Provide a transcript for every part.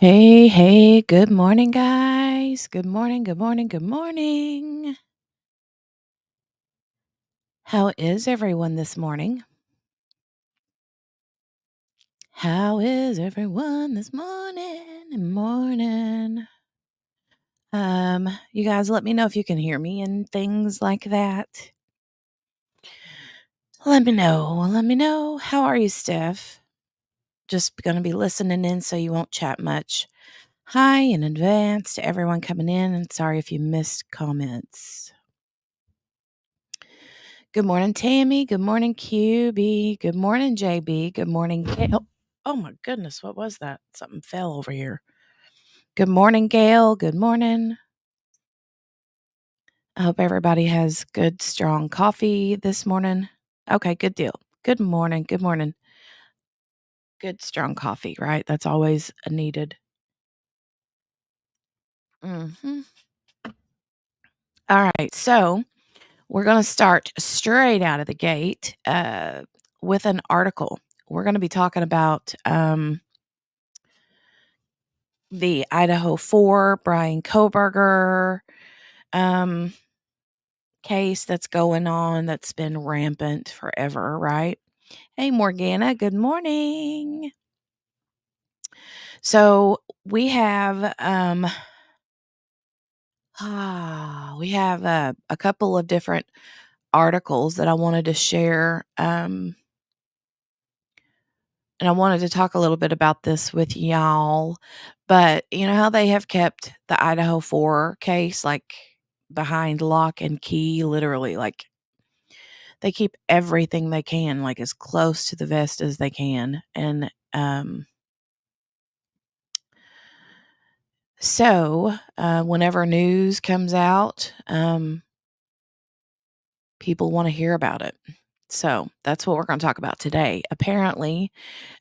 Hey, hey, good morning, guys. Good morning, good morning, good morning. How is everyone this morning? How is everyone this morning? You guys let me know if you can hear me and things like that. Let me know. Let me know. How are you, Steph? Just gonna be listening in so you won't chat much. Hi in advance to everyone coming in, and sorry if you missed comments. Good morning, Tammy. Good morning, QB. Good morning, JB. Good morning, Gail. Oh my goodness, what was that? Something fell over here. Good morning, Gail. Good morning. I hope everybody has good, strong coffee this morning. Okay, good deal. Good morning. Good morning. Good, strong coffee, right? That's always a needed. Hmm. All right, so we're going to start straight out of the gate with an article. We're going to be talking about the Idaho 4, Bryan Kohberger case that's going on that's been rampant forever, right? Hey, Morgana, good morning. So we have a couple of different articles that I wanted to share, and I wanted to talk a little bit about this with y'all. But you know how they have kept the Idaho 4 case like behind lock and key, literally, like they keep everything they can, like, as close to the vest as they can, and, whenever news comes out, people wanna hear about it. So, that's what we're gonna talk about today. Apparently,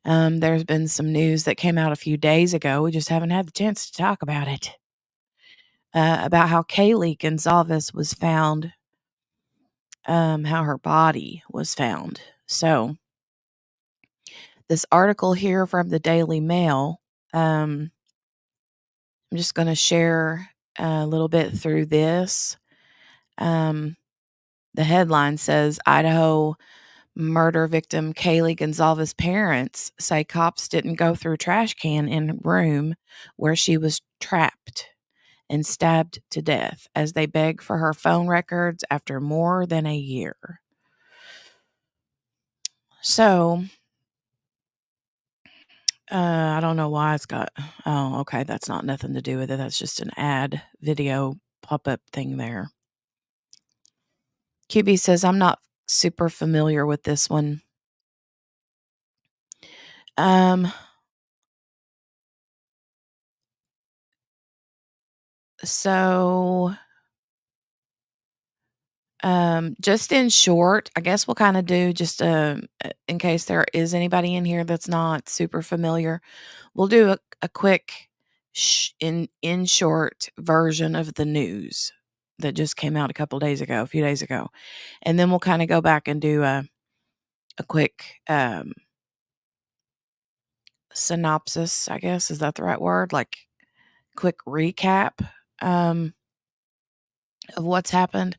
there's been some news that came out a few days ago, we just haven't had the chance to talk about it, about how Kaylee Gonzalez was found, how her body was found. So, this article here from the Daily Mail, um I'm just gonna share a little bit through this. Um, the headline says, "Idaho murder victim Kaylee Gonzalez's parents say cops didn't go through trash can in room where she was trapped and stabbed to death as they beg for her phone records after more than a year." So, I don't know why it's got oh, okay, that's not nothing to do with it, that's just an ad video pop-up thing there. QB says, "I'm not super familiar with this one." Um, so, just in short, I guess we'll kinda do just, in case there is anybody in here that's not super familiar, we'll do a quick in short version of the news that just came out a few days ago, and then we'll kinda go back and do a quick, synopsis, I guess, is that the right word? Like, quick recap, um, of what's happened.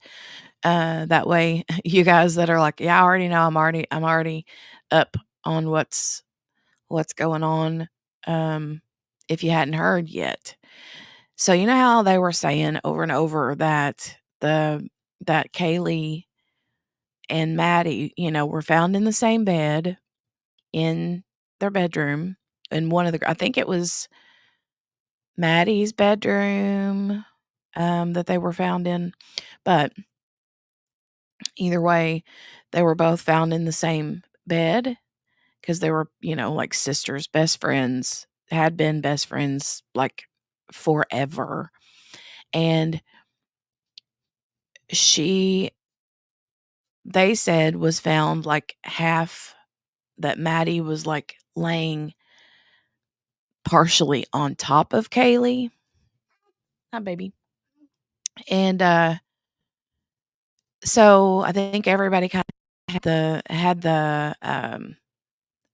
That way, you guys that are like, "Yeah, I already know. I'm already up on what's going on," um, if you hadn't heard yet. So, you know how they were saying over and over that that Kaylee and Maddie, were found in the same bed in their bedroom, in one of the I think it was Maddie's bedroom, that they were found in, but either way, they were both found in the same bed because they were, like sisters, best friends, had been best friends like forever. And she, they said, was found like half that Maddie was like laying partially on top of Kaylee. Hi, baby. And so I think everybody kind of had the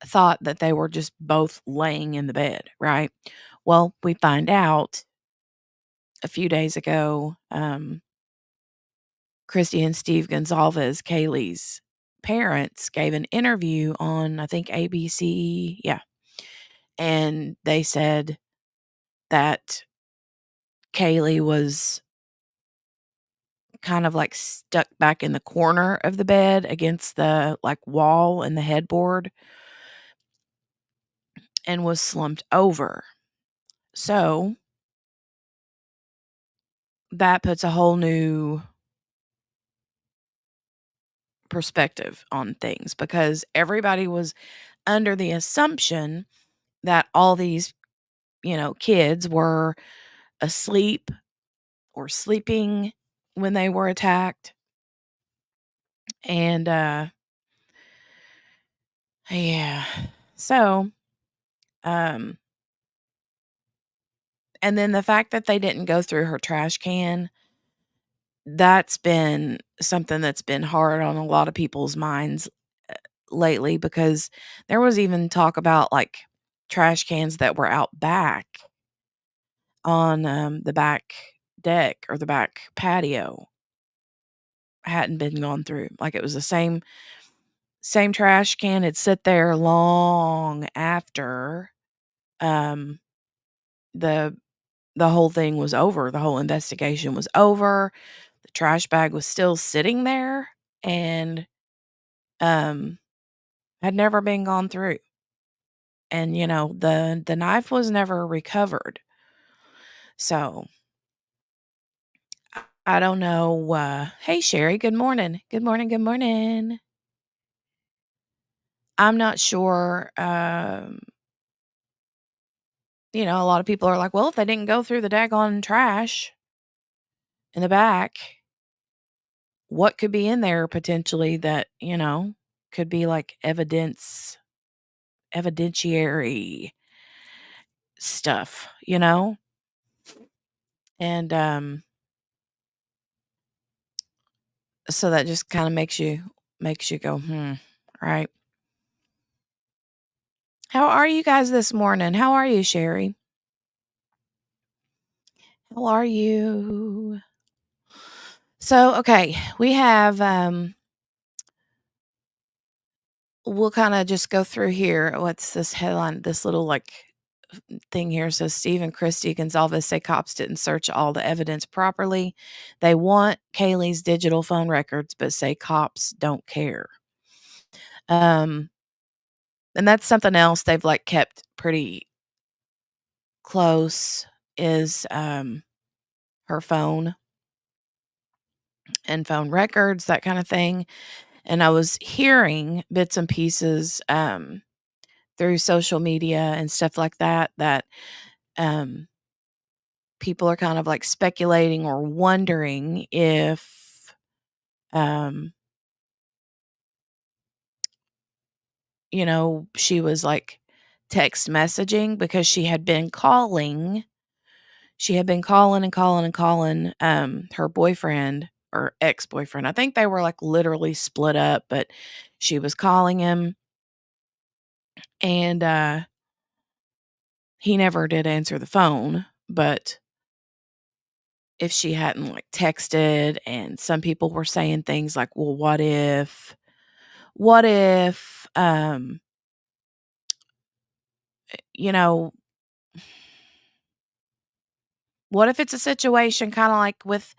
thought that they were just both laying in the bed, right? Well, we find out a few days ago, Christy and Steve Gonzalez, Kaylee's parents, gave an interview on, I think, ABC. Yeah. And they said that Kaylee was kind of like stuck back in the corner of the bed against the like wall and the headboard and was slumped over. So that puts a whole new perspective on things because everybody was under the assumption that all these, kids were asleep or sleeping when they were attacked. And yeah. So, um and then the fact that they didn't go through her trash can, that's been something that's been hard on a lot of people's minds lately because there was even talk about like trash cans that were out back on the back deck or the back patio hadn't been gone through. Like it was the same trash can had sit there long after um the the whole thing was over. The whole investigation was over. The trash bag was still sitting there and um had never been gone through. And the knife was never recovered. So I don't know. Hey Sherry, good morning. Good morning. Good morning. I'm not sure. A lot of people are like, well, if they didn't go through the daggone trash in the back, what could be in there potentially that, could be like evidentiary stuff. And so that just kind of makes you go, right? How are you guys this morning? How are you, Sherry? How are you? So, okay, we have we'll kind of just go through here. What's this headline? This little like thing here says Steve and Christy Gonzalez say cops didn't search all the evidence properly. They want Kaylee's digital phone records, but say cops don't care. Um, and that's something else they've like kept pretty close is her phone and phone records, that kind of thing. And I was hearing bits and pieces through social media and stuff like that um, people are kind of like speculating or wondering if um, she was like text messaging because she had been calling. She had been calling and calling and calling her boyfriend or ex-boyfriend. I think they were like literally split up, but she was calling him and he never did answer the phone, but if she hadn't like texted, and some people were saying things like, well, what if you know what if it's a situation kind of like with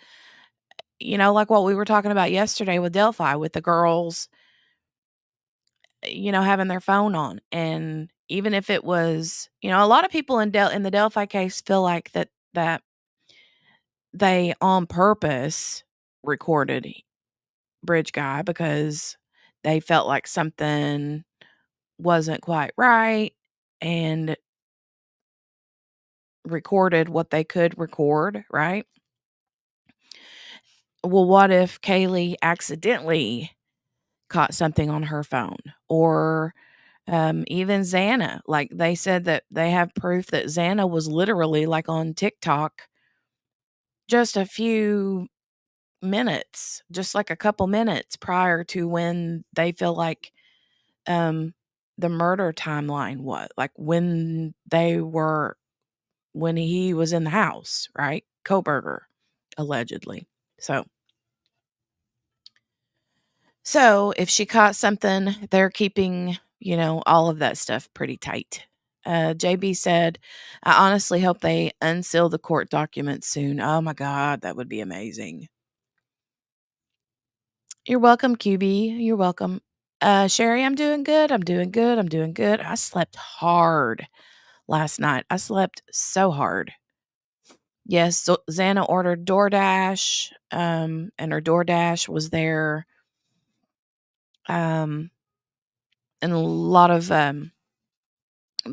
like what we were talking about yesterday with Delphi, with the girls having their phone on. And even if it was, a lot of people in the Delphi case feel like that they on purpose recorded Bridge Guy because they felt like something wasn't quite right and recorded what they could record, right? Well, what if Kaylee accidentally caught something on her phone? Or even Xana, like they said that they have proof that Xana was literally like on TikTok just a few minutes, just like a couple minutes prior to when they feel like um the murder timeline was, like when they were when he was in the house, right? Kohberger, allegedly. So so if she caught something, they're keeping, all of that stuff pretty tight. JB said, I honestly hope they unseal the court documents soon. Oh my God, that would be amazing. You're welcome, QB. You're welcome. Sherry, I'm doing good. I'm doing good. I'm doing good. I slept hard last night. I slept so hard. Yes, so Xana ordered DoorDash, and her DoorDash was there. And a lot of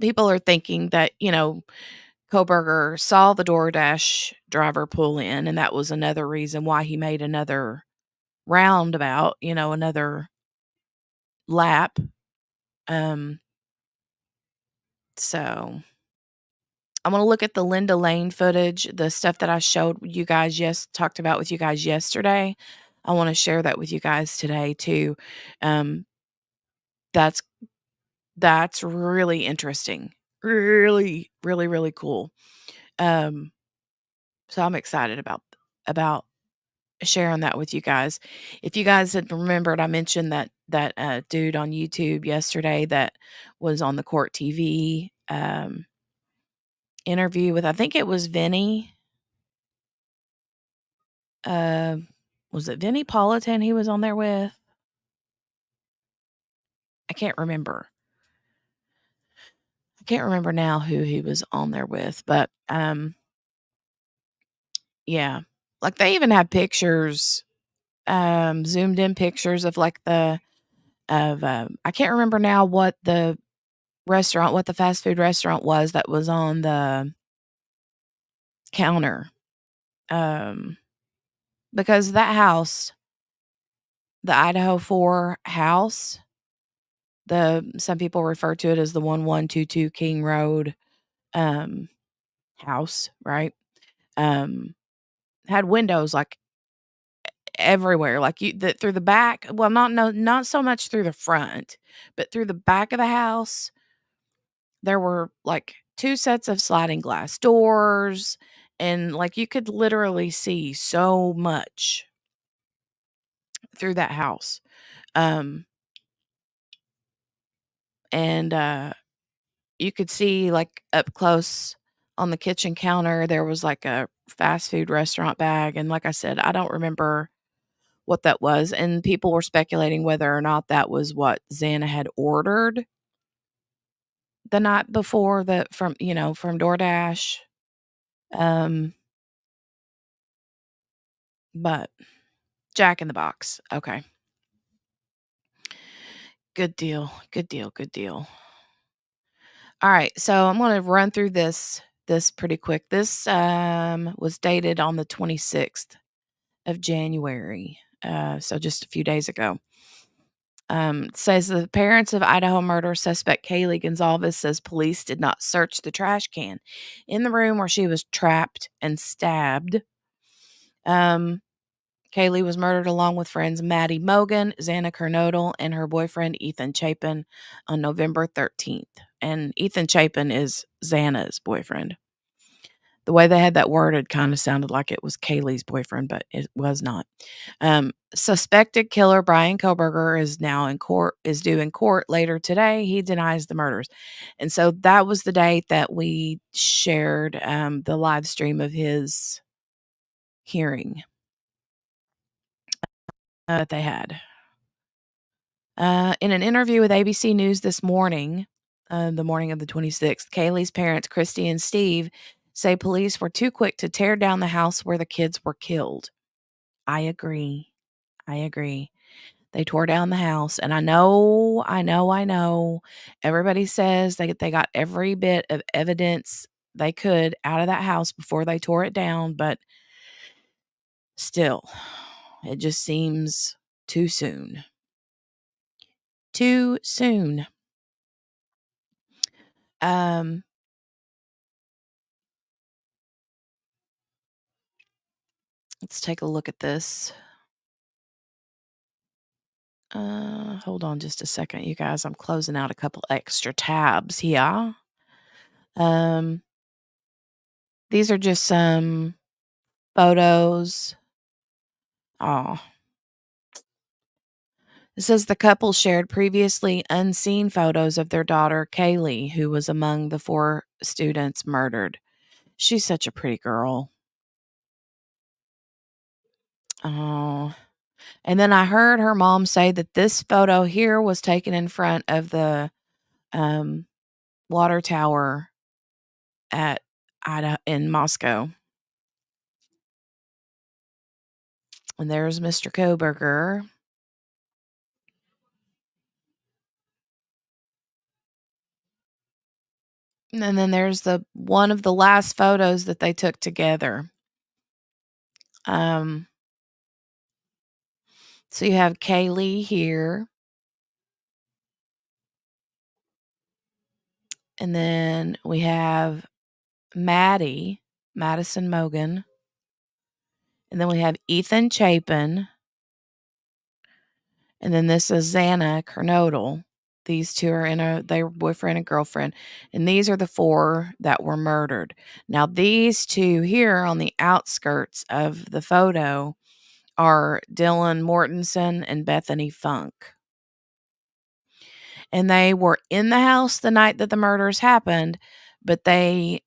people are thinking that, Kohberger saw the DoorDash driver pull in, and that was another reason why he made another roundabout, another lap. Um, so I'm gonna look at the Linda Lane footage, the stuff that I showed you guys talked about with you guys yesterday. I want to share that with you guys today too. Um, that's that's really interesting. Really, really, really cool. Um, so I'm excited about sharing that with you guys. If you guys had remembered, I mentioned that dude on YouTube yesterday that was on the Court TV interview with, I think it was Vinny. Uh, was it Vinny Politan he was on there with? I can't remember. I can't remember now who he was on there with, but yeah. Like they even had pictures, zoomed in pictures of like I can't remember now what the fast food restaurant was that was on the counter. Um, because that house, the Idaho 4 house, some people refer to it as the 1122 King Road um house, right? Um, had windows like everywhere, like through the back. Well, not so much through the front, but through the back of the house. There were like 2 sets of sliding glass doors, and like you could literally see so much through that house. Um, and you could see like up close on the kitchen counter there was like a fast food restaurant bag, and like I said, I don't remember what that was, and people were speculating whether or not that was what Xana had ordered the night before from DoorDash. Um, but Jack in the Box. Okay. Good deal. Good deal. Good deal. All right. So I'm going to run through this pretty quick. This was dated on the 26th of January. So just a few days ago. Says the parents of Idaho murder suspect Kaylee Gonzalez says police did not search the trash can in the room where she was trapped and stabbed. Um, Kaylee was murdered along with friends Maddie Mogan, Xana Kernodle, and her boyfriend Ethan Chapin on November 13th. And Ethan Chapin is Xana's boyfriend. The way they had that worded kind of sounded like it was Kaylee's boyfriend, but it was not. Suspected killer Bryan Kohberger is now in court, is due in court later today. He denies the murders. And so that was the date that we shared the live stream of his hearing that they had. In an interview with ABC News this morning, the morning of the 26th, Kaylee's parents, Christy and Steve, say police were too quick to tear down the house where the kids were killed. I agree. I agree. They tore down the house, and I know. Everybody says they got every bit of evidence they could out of that house before they tore it down, but still, it just seems too soon. Too soon. Um, let's take a look at this. Hold on just a second, you guys. I'm closing out a couple extra tabs here. Um, These are just some photos. Oh, it says the couple shared previously unseen photos of their daughter, Kaylee, who was among the 4 students murdered. She's such a pretty girl. Oh. And then I heard her mom say that this photo here was taken in front of the um, water tower at Idaho in Moscow. And there's Mr. Kohberger. And then there's the one of the last photos that they took together. Um, so you have Kaylee here, and then we have Maddie, Madison Mogan, and then we have Ethan Chapin, and then this is Xana Kernodle. These 2 are they were boyfriend and girlfriend, and these are the 4 that were murdered. Now these 2 here on the outskirts of the photo are Dylan Mortensen and Bethany Funk. And they were in the house the night that the murders happened, but they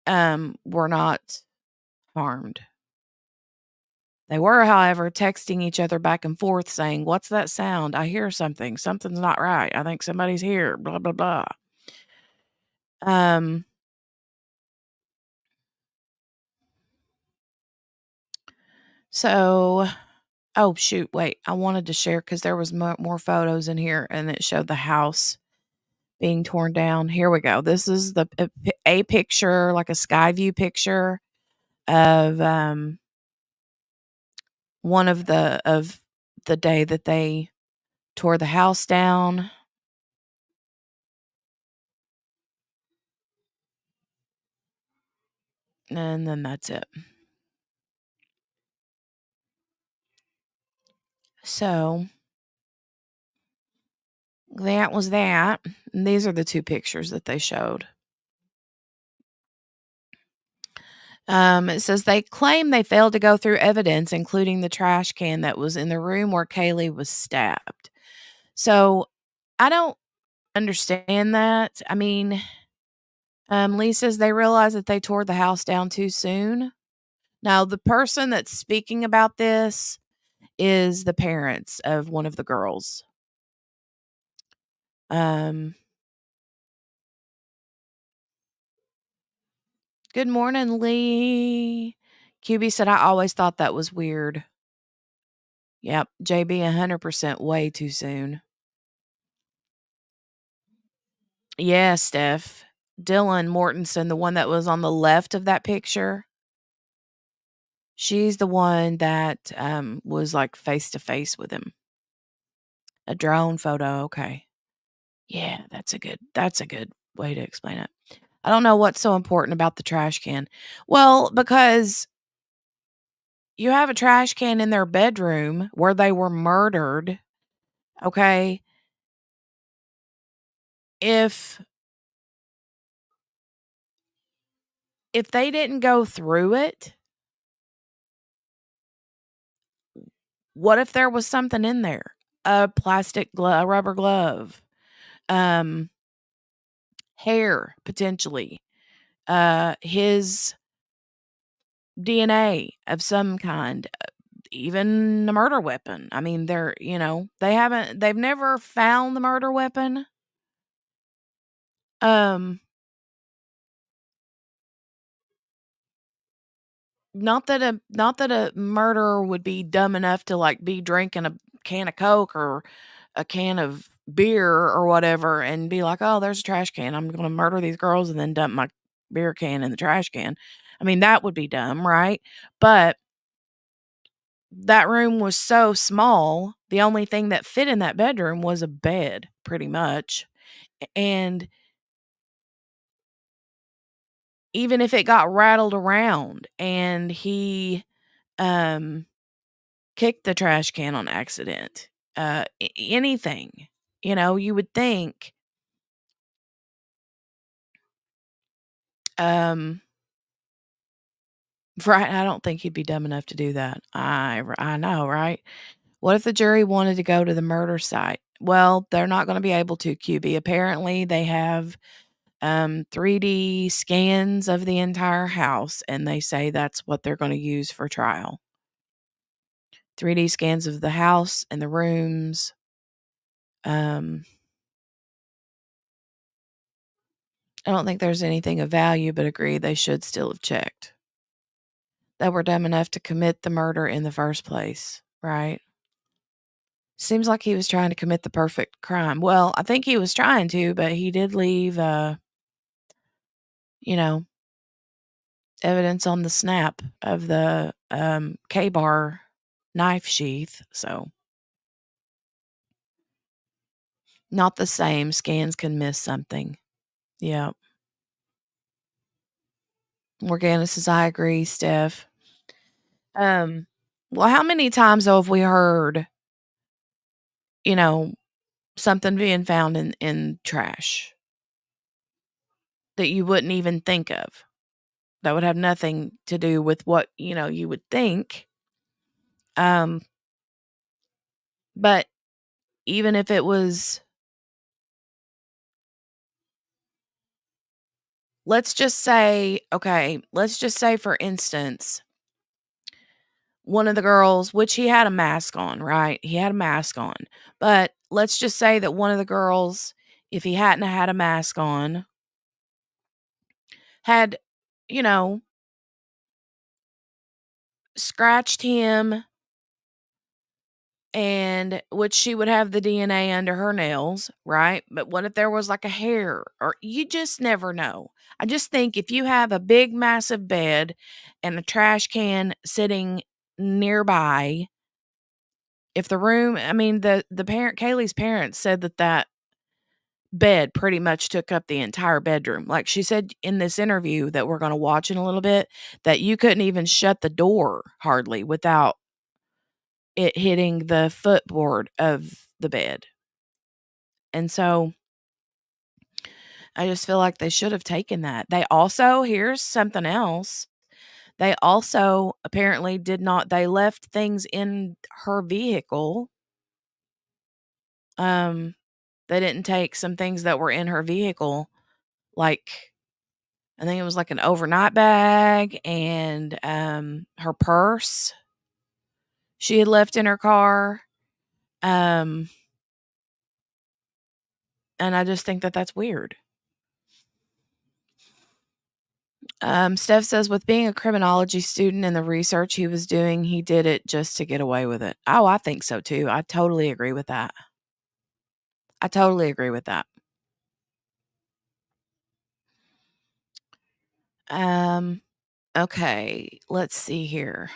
were not harmed. They were, however, texting each other back and forth saying, "What's that sound? I hear something. Something's not right. I think somebody's here, blah blah blah." Um so oh shoot, wait. I wanted to share cuz there was more photos in here and it showed the house being torn down. Here we go. This is a picture, like a sky view picture of one of the day that they tore the house down. And then that's it. So that was that. And these are the 2 pictures that they showed. It says they claim they failed to go through evidence, including the trash can that was in the room where Kaylee was stabbed. So I don't understand that. I mean, Lee says they realized that they tore the house down too soon. Now, the person that's speaking about this is the parents of one of the girls. Um, Good morning, Lee. QB said, I always thought that was weird. Yep, JB 100% way too soon. Yeah, Steph. Dylan Mortensen, the one that was on the left of that picture, she's the one that was like face to face with him. A drone photo, okay. Yeah, that's a good way to explain it. I don't know what's so important about the trash can. Well, because you have a trash can in their bedroom where they were murdered, okay? If if they didn't go through it, what if there was something in there? A plastic glove, a rubber glove, um, hair potentially, his DNA of some kind, even a murder weapon. I mean, they've never found the murder weapon. Um, not that a murderer would be dumb enough to, like, be drinking a can of Coke or a can of beer or whatever and be like, "Oh, there's a trash can. I'm gonna murder these girls and then dump my beer can in the trash can." I mean, that would be dumb, right? But that room was so small, the only thing that fit in that bedroom was a bed, pretty much, and even if it got rattled around and he, um kicked the trash can on accident, anything, you would think, um, Right, I don't think he'd be dumb enough to do that. I know, right? What if the jury wanted to go to the murder site? Well, they're not gonna be able to, QB. Apparently, they have, 3D scans of the entire house, and they say that's what they're gonna use for trial. 3D scans of the house and the rooms. Um, I don't think there's anything of value, but agree they should still have checked. That were dumb enough to commit the murder in the first place, right? Seems like he was trying to commit the perfect crime. Well, I think he was trying to, but he did leave, you know, evidence on the snap of the, K-bar knife sheath, so not the same. Scans can miss something. Yeah. Morgana says, "I agree, Steph." Um, well, how many times have we heard, you know, something being found in trash that you wouldn't even think of, that would have nothing to do with what, you would think? Um, but even if it was, let's just say, for instance, one of the girls, which he had a mask on, right? He had a mask on. But let's just say that one of the girls, if he hadn't had a mask on, had, you know, scratched him, and which she would have the DNA under her nails, right? But what if there was like a hair, or you just never know. I just think if you have a big massive bed and a trash can sitting nearby, if the room, I mean, the parent, Kaylee's parents said that that bed pretty much took up the entire bedroom. Like she said in this interview that we're going to watch in a little bit, that you couldn't even shut the door hardly without it hitting the footboard of the bed. And so I just feel like they should have taken that. They also, here's something else. They also apparently did not, they left things in her vehicle. Um, they didn't take some things that were in her vehicle, like I think it was like an overnight bag and her purse she had left in her car. Um, and I just think that that's weird. Steph says, with being a criminology student and the research he was doing, he did it just to get away with it. Oh, I think so too. I totally agree with that. I totally agree with that. Um, okay, let's see here.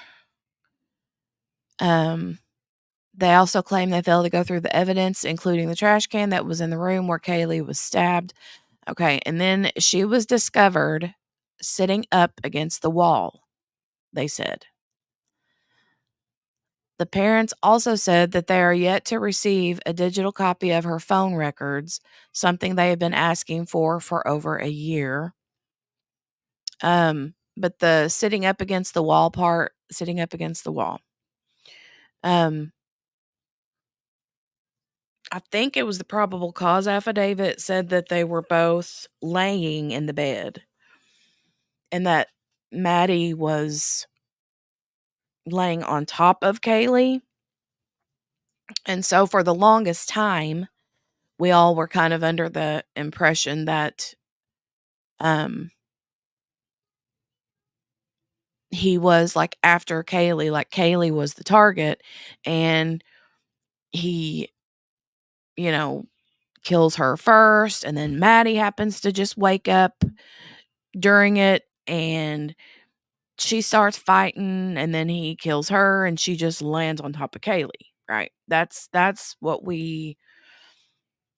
Um, they also claim they failed to go through the evidence, including the trash can that was in the room where Kaylee was stabbed. Okay, and then she was discovered sitting up against the wall, they said. The parents also said that they are yet to receive a digital copy of her phone records, something they have been asking for over a year. But the sitting up against the wall part, sitting up against the wall. Um, I think it was the probable cause affidavit said that they were both laying in the bed and that Maddie was laying on top of Kaylee. And so for the longest time, we all were kind of under the impression that um he was like after Kaylee, like Kaylee was the target, and he, you know, kills her first, and then Maddie happens to just wake up during it, and she starts fighting, and then he kills her, and she just lands on top of Kaylee, right? That's what we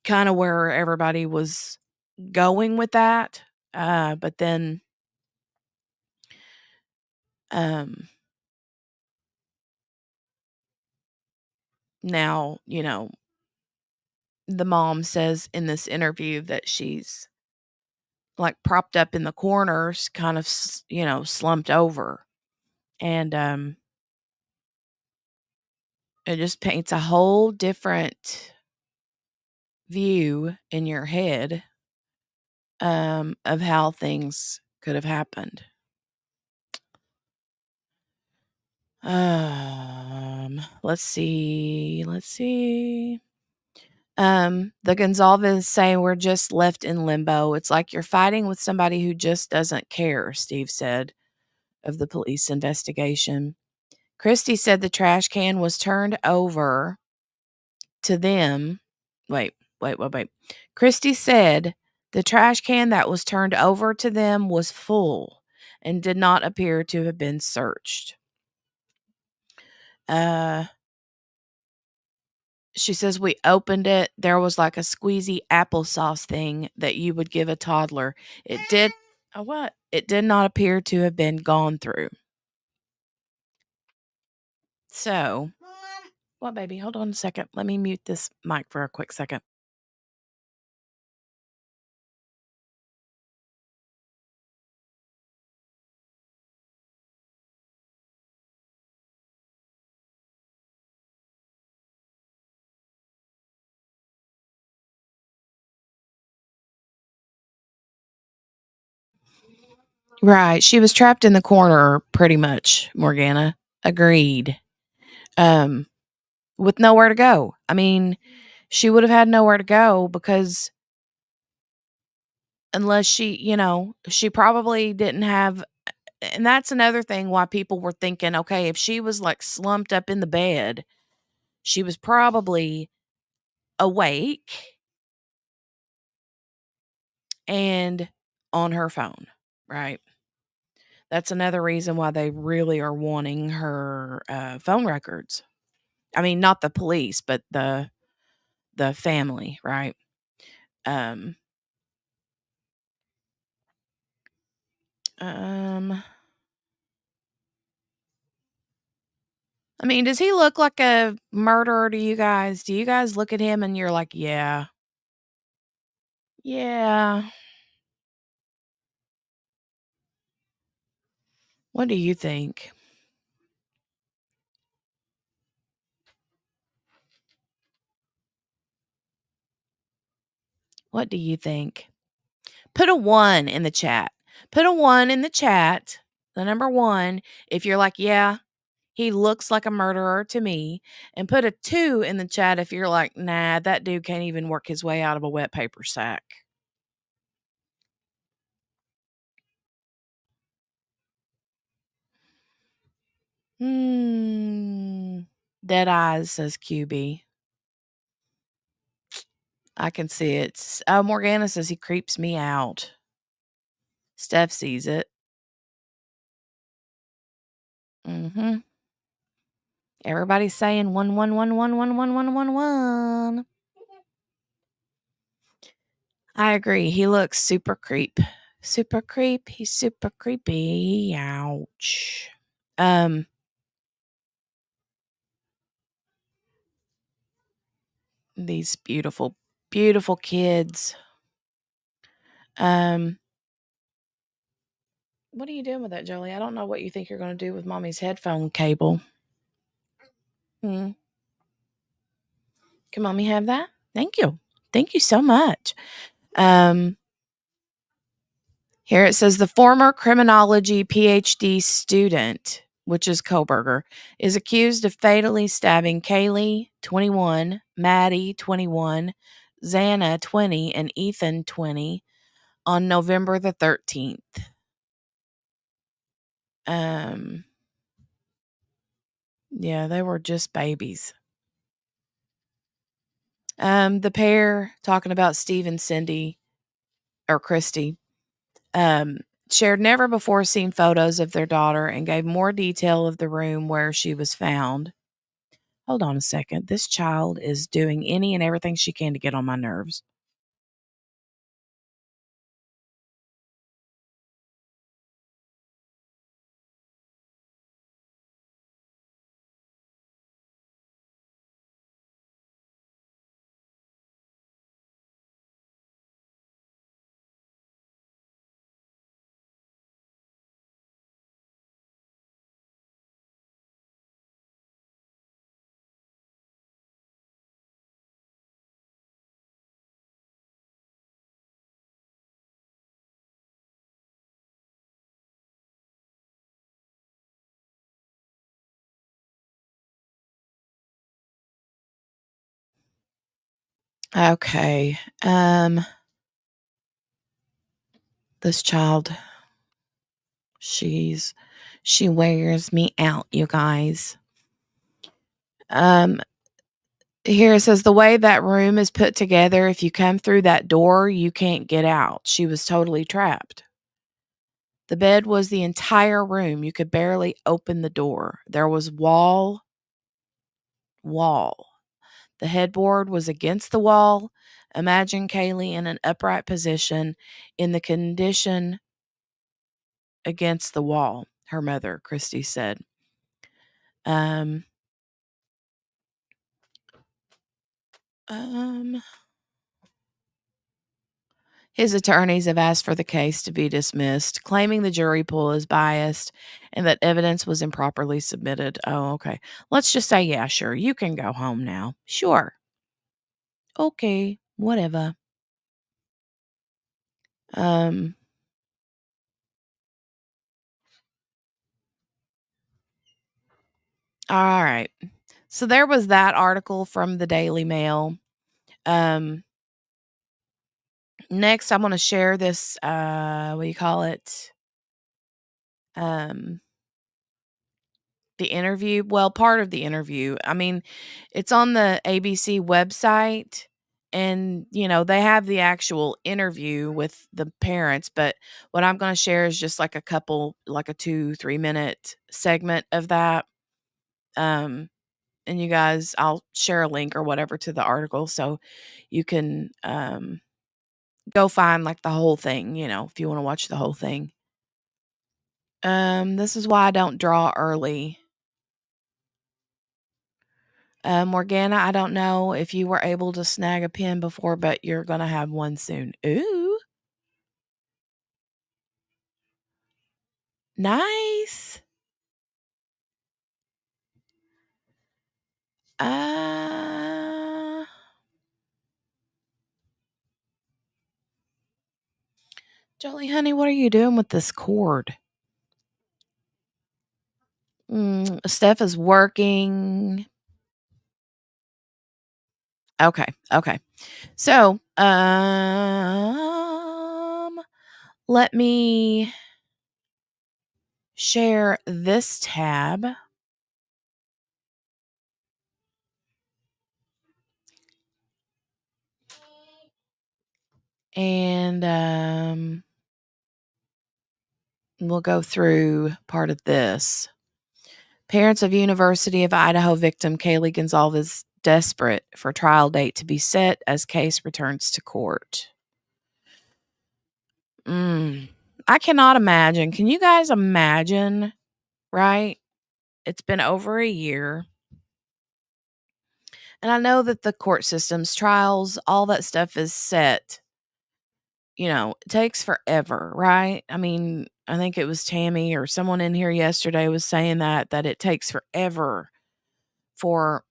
kind of where everybody was going with that. But then, um, now, the mom says in this interview that she's like propped up in the corners, kind of, slumped over. And it just paints a whole different view in your head of how things could have happened. Let's see. Let's see. The Gonzalves say we're just left in limbo. It's like you're fighting with somebody who just doesn't care, Steve said of the police investigation. Christy said the trash can was turned over to them. Wait. Christy said the trash can that was turned over to them was full and did not appear to have been searched. Uh, she says we opened it. There was like a squeezy applesauce thing that you would give a toddler. It did. What? It did not appear to have been gone through. So, what, baby? Hold on a second. Let me mute this mic for a quick second. Right. She was trapped in the corner pretty much, Morgana. Agreed. Um, with nowhere to go. I mean, she would have had nowhere to go because unless she probably didn't have, and that's another thing why people were thinking, okay, if she was like slumped up in the bed, she was probably awake and on her phone, right? That's another reason why they really are wanting her phone records. I mean, not the police, but the family, right? Um, um, I mean, does he look like a murderer to you guys? Do you guys look at him and you're like, yeah, yeah? What do you think? What do you think? Put a 1 in the chat. Put a 1 in the chat, the number 1, if you're like, yeah, he looks like a murderer to me, and put a 2 in the chat if you're like, nah, that dude can't even work his way out of a wet paper sack. Dead eyes, says QB. I can see it. Oh, Morgana says he creeps me out. Steph sees it. Mm-hmm. Everybody's saying 111111111. I agree. He looks super creep. Super creep. He's super creepy. Ouch. These beautiful, beautiful kids. What are you doing with that, Jolie? I don't know what you think you're going to do with mommy's headphone cable. Can mommy have that? Thank you. Thank you so much. Here it says the former criminology PhD student, which is Kohberger, is accused of fatally stabbing Kaylee, 21, Maddie, 21, Xana, 20, and Ethan, 20, on November the 13th. Yeah, they were just babies. The pair talking about Steve and Cindy or Christy, shared never before seen photos of their daughter and gave more detail of the room where she was found. Hold on a second. This child is doing any and everything she can to get on my nerves. Okay. This child, she wears me out, you guys. Um, Here it says the way that room is put together, if you come through that door, you can't get out. She was totally trapped. The bed was the entire room. You could barely open the door. There was wall. The headboard was against the wall. Imagine Kaylee in an upright position in the condition against the wall, her mother, Christy said. Um, um, his attorneys have asked for the case to be dismissed, claiming the jury pool is biased and that evidence was improperly submitted. Oh, okay. Let's just say, yeah, sure. You can go home now. Sure. Okay. Whatever. Um, all right. So there was that article from the Daily Mail. Um, Next, I'm going to share this, what do you call it? Um, the interview. Well, part of the interview. I mean, it's on the ABC website, and, they have the actual interview with the parents. But what I'm going to share is just like like a 2-3 minute segment of that. Um, and you guys, I'll share a link or whatever to the article so you can go find like the whole thing, if you want to watch the whole thing. This is why I don't draw early. Morgana, I don't know if you were able to snag a pen before, but you're going to have one soon. Ooh, nice. Uh, Jolly honey, what are you doing with this cord? Steph is working. Okay, okay. So, let me share this tab. And we'll go through part of this. Parents of University of Idaho victim Kaylee Gonzalez desperate for trial date to be set as case returns to court. I cannot imagine. Can you guys imagine? Right? It's been over a year. And I know that the court systems, trials, all that stuff is set. It takes forever, right? I mean, I think it was Tammy or someone in here yesterday was saying that it takes forever for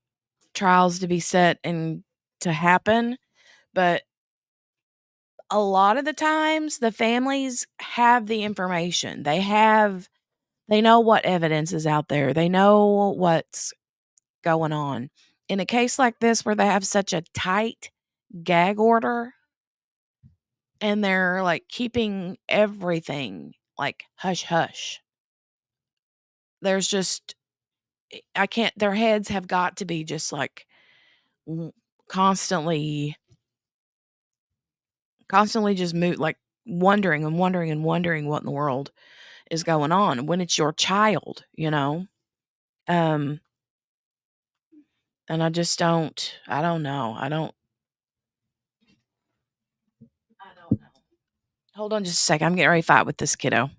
trials to be set and to happen. But a lot of the times the families have the information. They know what evidence is out there. They know what's going on. In a case like this where they have such a tight gag order and they're like keeping everything like hush hush. There's just I can't their heads have got to be just like constantly just like wondering and wondering and wondering what in the world is going on when it's your child. Um and I don't know. I don't know. Hold on just a second. I'm getting ready to fight with this kiddo.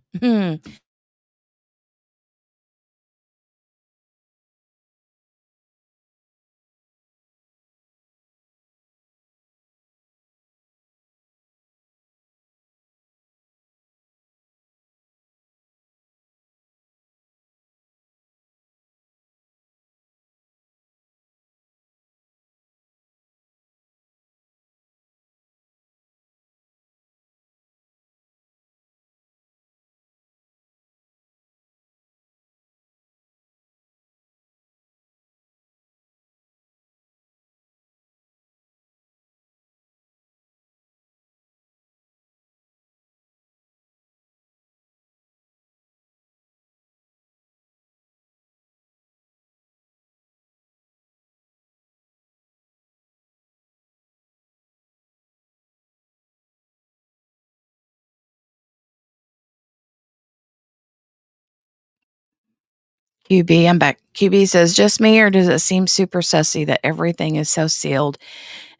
QB, I'm back. QB says, just me, or does it seem super sussy that everything is so sealed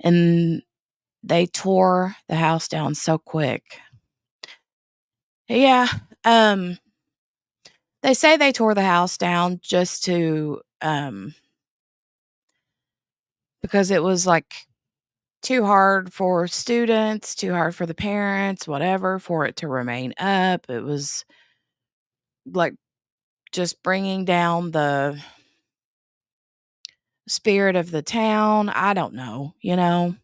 and they tore the house down so quick? Yeah. They say they tore the house down just to, because it was like too hard for students, too hard for the parents, whatever, for it to remain up. It was like just bringing down the spirit of the town. I don't know, you know.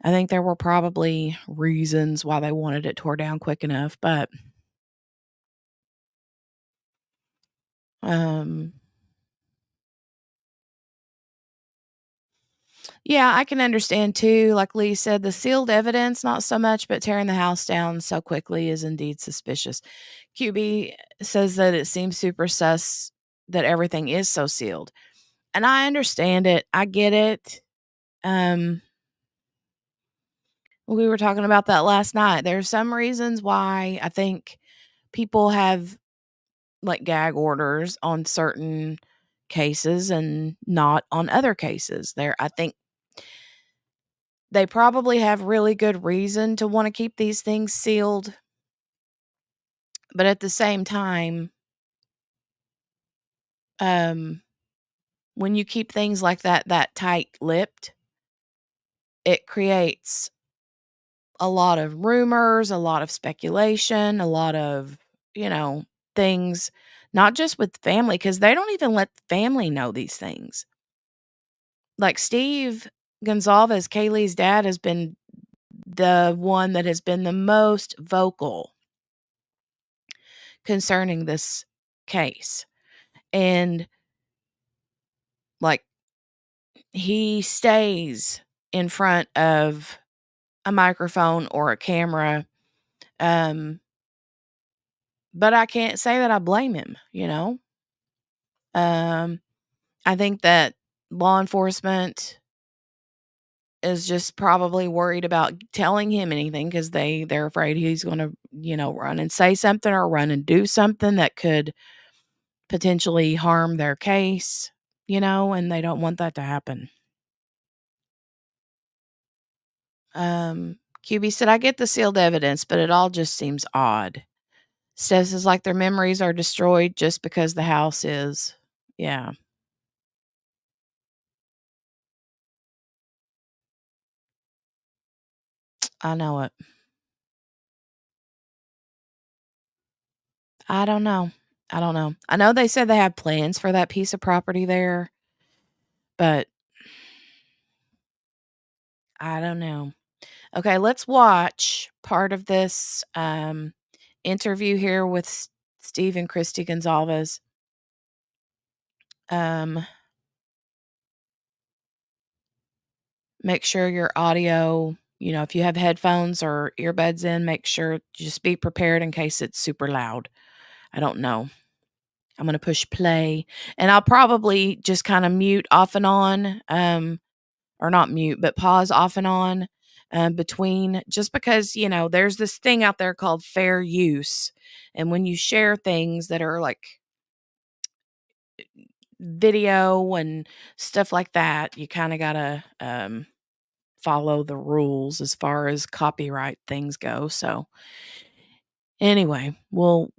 I think there were probably reasons why they wanted it tore down quick enough, but um yeah, I can understand too. Like Lee said, the sealed evidence, not so much, but tearing the house down so quickly is indeed suspicious. QB says that it seems super sus that everything is so sealed. And I understand it. I get it. Um, we were talking about that last night. There's some reasons why I think people have like gag orders on certain cases and not on other cases. I think they probably have really good reason to want to keep these things sealed, but at the same time, um, when you keep things like that tight-lipped, it creates a lot of rumors, a lot of speculation, a lot of, you know, things, not just with family, because they don't even let family know these things. Like Steve Gonzalez, Kaylee's dad, has been the one that has been the most vocal concerning this case. And like he stays in front of a microphone or a camera. Um, but I can't say that I blame him, you know? Um, I think that law enforcement is just probably worried about telling him anything because they're afraid he's going to, you know, run and say something or run and do something that could potentially harm their case, you know, and they don't want that to happen. QB said, I get the sealed evidence, but it all just seems odd. Says it's like their memories are destroyed just because the house is. Yeah, I know it. I don't know. I don't know. I know they said they have plans for that piece of property there, but I don't know. Okay, let's watch part of this interview here with Steve and Christy Gonzalez. Um, make sure your audio, you know, if you have headphones or earbuds in, make sure just be prepared in case it's super loud. I don't know. I'm going to push play and I'll probably just kind of mute off and on, or not mute, but pause off and on between, just because, you know, there's this thing out there called fair use. And when you share things that are like video and stuff like that, you kind of got to follow the rules as far as copyright things go. So anyway, we'll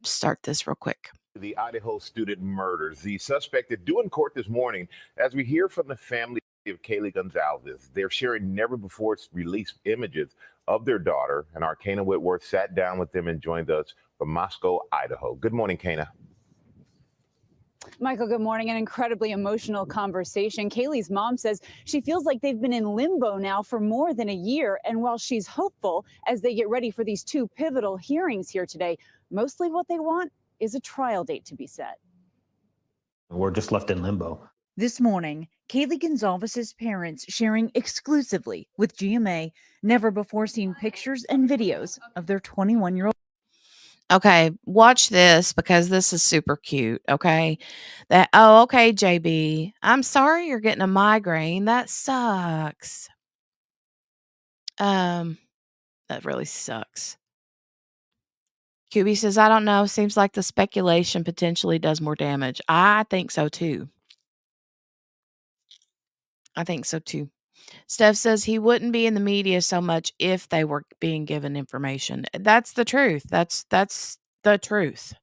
start this real quick. The Idaho student murders. The suspect is due in court this morning. As we hear from the family of Kaylee Gonzalez, they're sharing never before released images of their daughter. And our Kana Whitworth sat down with them and joined us from Moscow, Idaho. Good morning, Kana. Michael, good morning. An incredibly emotional conversation. Kaylee's mom says she feels like they've been in limbo now for more than a year. And while she's hopeful as they get ready for these two pivotal hearings here today, mostly what they want is a trial date to be set. We're just left in limbo. This morning, Kaylee Gonzalez's parents sharing exclusively with GMA never before seen pictures and videos of their 21-year-old. Okay, watch this because this is super cute. Okay. Okay, JB. I'm sorry you're getting a migraine. That sucks. That really sucks. QB says, I don't know. Seems like the speculation potentially does more damage. I think so too. I think so too. Steph says he wouldn't be in the media so much if they were being given information. That's the truth. That's the truth.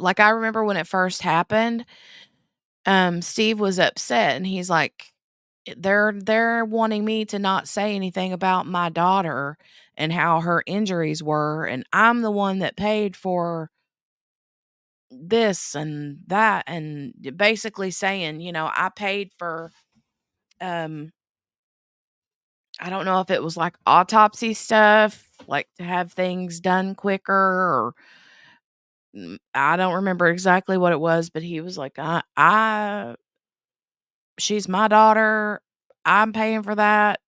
Like I remember when it first happened, Steve was upset and he's like, they're wanting me to not say anything about my daughter and how her injuries were, and I'm the one that paid for this and that, and basically saying, I paid for I don't know if it was like autopsy stuff, like to have things done quicker, or I don't remember exactly what it was, but he was like, I she's my daughter. I'm paying for that.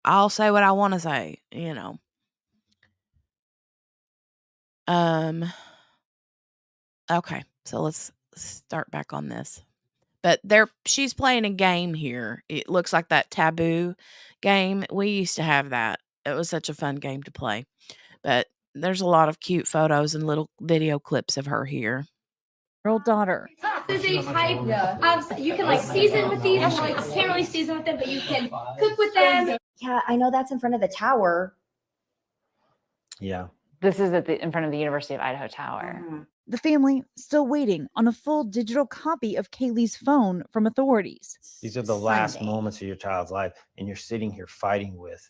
I'll say what I want to say. Um okay, so let's start back on this. But she's playing a game here. It looks like that taboo game. We used to have that. It was such a fun game to play. But there's a lot of cute photos and little video clips of her here. Girl daughter. This is a type of, you can like season with these. You can't really season with them, but you can cook with them. Yeah, I know that's in front of the tower. Yeah. This is in front of the University of Idaho Tower. Mm-hmm. The family still waiting on a full digital copy of Kaylee's phone from authorities. These are the last Sunday. moments of your child's life, and you're sitting here fighting with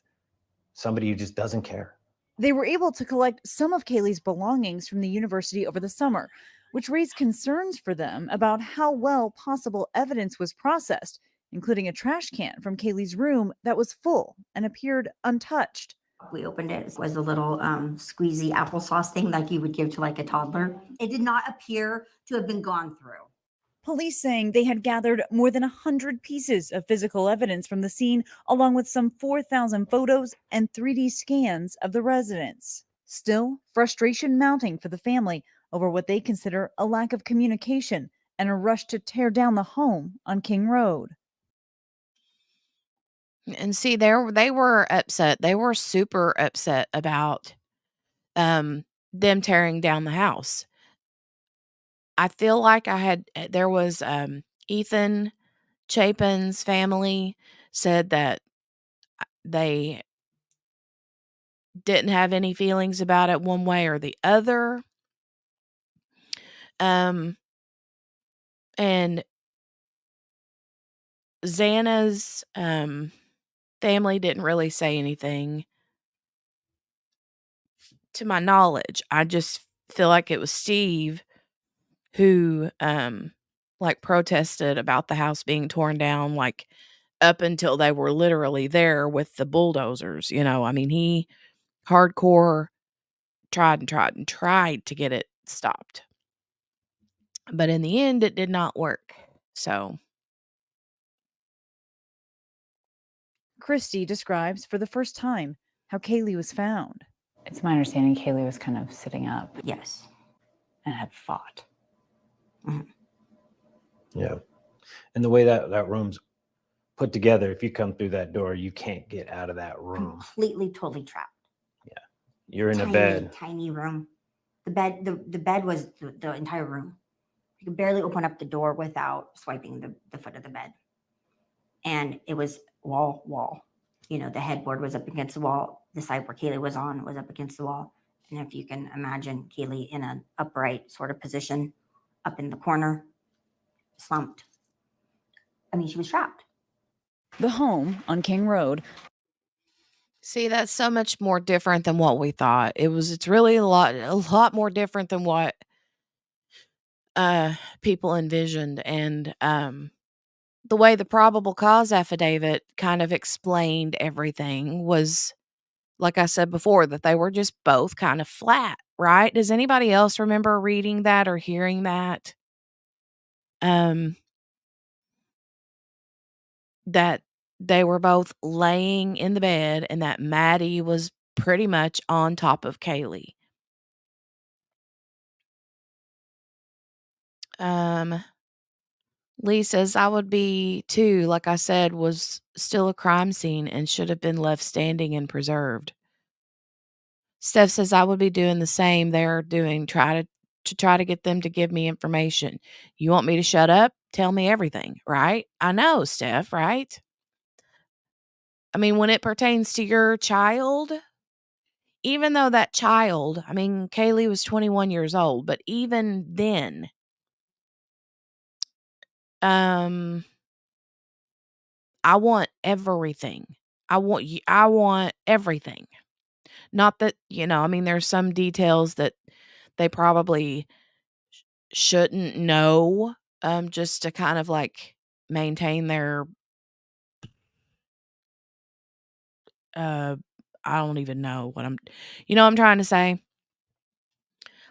somebody who just doesn't care. They were able to collect some of Kaylee's belongings from the university over the summer, which raised concerns for them about how well possible evidence was processed, including a trash can from Kaylee's room that was full and appeared untouched. We opened it. It was a little squeezy applesauce thing like you would give to like a toddler. It did not appear to have been gone through. Police saying they had gathered more than 100 pieces of physical evidence from the scene, along with some 4,000 photos and 3D scans of the residence. Still, frustration mounting for the family over what they consider a lack of communication and a rush to tear down the home on King Road. And see, they were upset. They were super upset about them tearing down the house. I feel like there was Ethan Chapin's family said that they didn't have any feelings about it one way or the other. And Xana's family didn't really say anything to my knowledge. I just feel like it was Steve who like protested about the house being torn down, like up until they were literally there with the bulldozers. I mean, he hardcore tried and tried and tried to get it stopped. But in the end, it did not work. So Christy describes for the first time how Kaylee was found. It's my understanding Kaylee was kind of sitting up Yes. and had fought. Yeah. And the way that room's put together, if you come through that door, you can't get out of that room. Completely, totally trapped. Yeah. You're in a bed. Tiny room. The bed was the entire room. You could barely open up the door without swiping the foot of the bed. And it was wall. The headboard was up against the wall. The side where Kaylee was on was up against the wall. And if you can imagine Kaylee in an upright sort of position up in the corner, slumped. I mean, she was trapped. The home on King Road. see, that's so much more different than what we thought. It's really a lot more different than what people envisioned. And the way the probable cause affidavit kind of explained everything was, like I said before, that they were just both kind of flat, right? Does anybody else remember reading that or hearing that? That they were both laying in the bed and that Maddie was pretty much on top of Kaylee. Lee says, I would be too, like I said, was still a crime scene and should have been left standing and preserved. Steph says, I would be doing the same they're doing, try to get them to give me information. You want me to shut up? Tell me everything, right? I know, Steph, right? I mean, when it pertains to your child, even though that child, I mean, Kaylee was 21 years old, but even then, I want everything. I want everything. Not that, I mean, there's some details that they probably shouldn't know, just to kind of like maintain their, uh, I don't even know what I'm trying to say?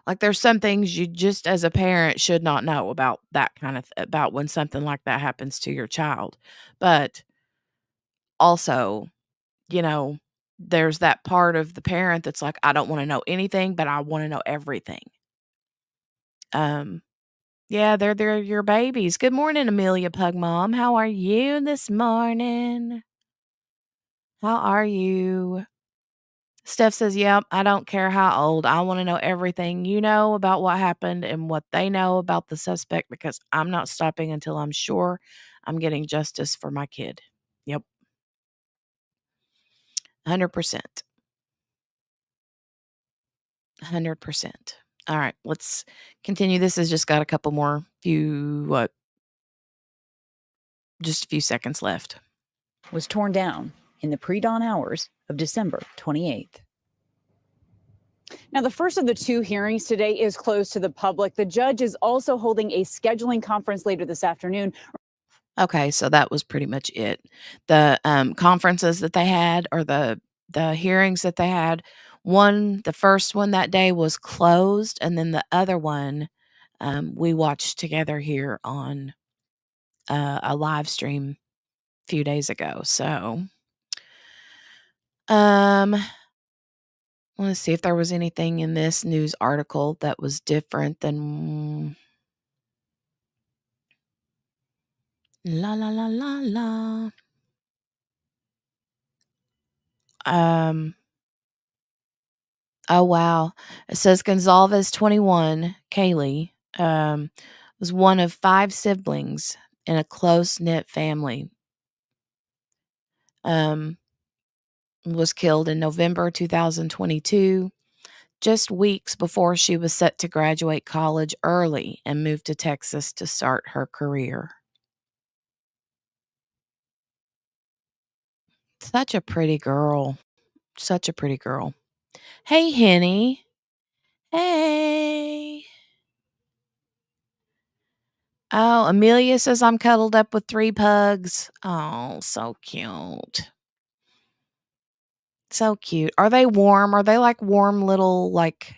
Like, there's some things you just as a parent should not know about that kind of about when something like that happens to your child. But also, you know, there's that part of the parent that's like, I don't want to know anything, but I want to know everything. Um, yeah, they're your babies. Good morning, Amelia Pug Mom. How are you this morning? How are you? Steph says, yep, I don't care how old. I want to know everything you know about what happened and what they know about the suspect because I'm not stopping until I'm sure I'm getting justice for my kid. Yep. 100%. 100%. All right, let's continue. This has just got a couple more just a few seconds left. Was torn down in the pre-dawn hours of December 28th. Now, the first of the two hearings today is closed to the public. The judge is also holding a scheduling conference later this afternoon. Okay, so that was pretty much it. The conferences that they had, or the hearings that they had, the first one that day was closed, and then the other one we watched together here on a live stream a few days ago. So, I want to see if there was anything in this news article that was different than la la la la la. Oh wow. It says Gonzalez 21, Kaylee, was one of 5 siblings in a close-knit family. Was killed in November 2022, just weeks before she was set to graduate college early and move to Texas to start her career. Such a pretty girl. Such a pretty girl. Hey, Henny. Hey. Oh, Amelia says I'm cuddled up with 3 pugs. Oh, so cute. So cute. Are they warm? Are they like warm little like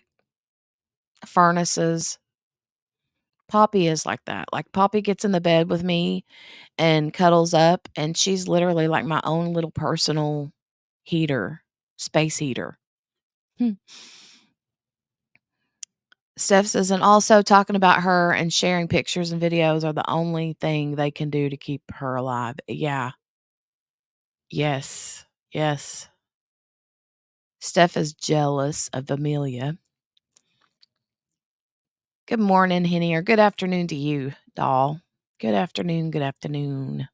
furnaces? Poppy is like that. Like Poppy gets in the bed with me and cuddles up, and she's literally like my own little personal heater, space heater. Steph says, and also talking about her and sharing pictures and videos are the only thing they can do to keep her alive. Yeah. Yes. Yes. Steph is jealous of Amelia. Good morning, Henny, or good afternoon to you, doll. Good afternoon. Good afternoon.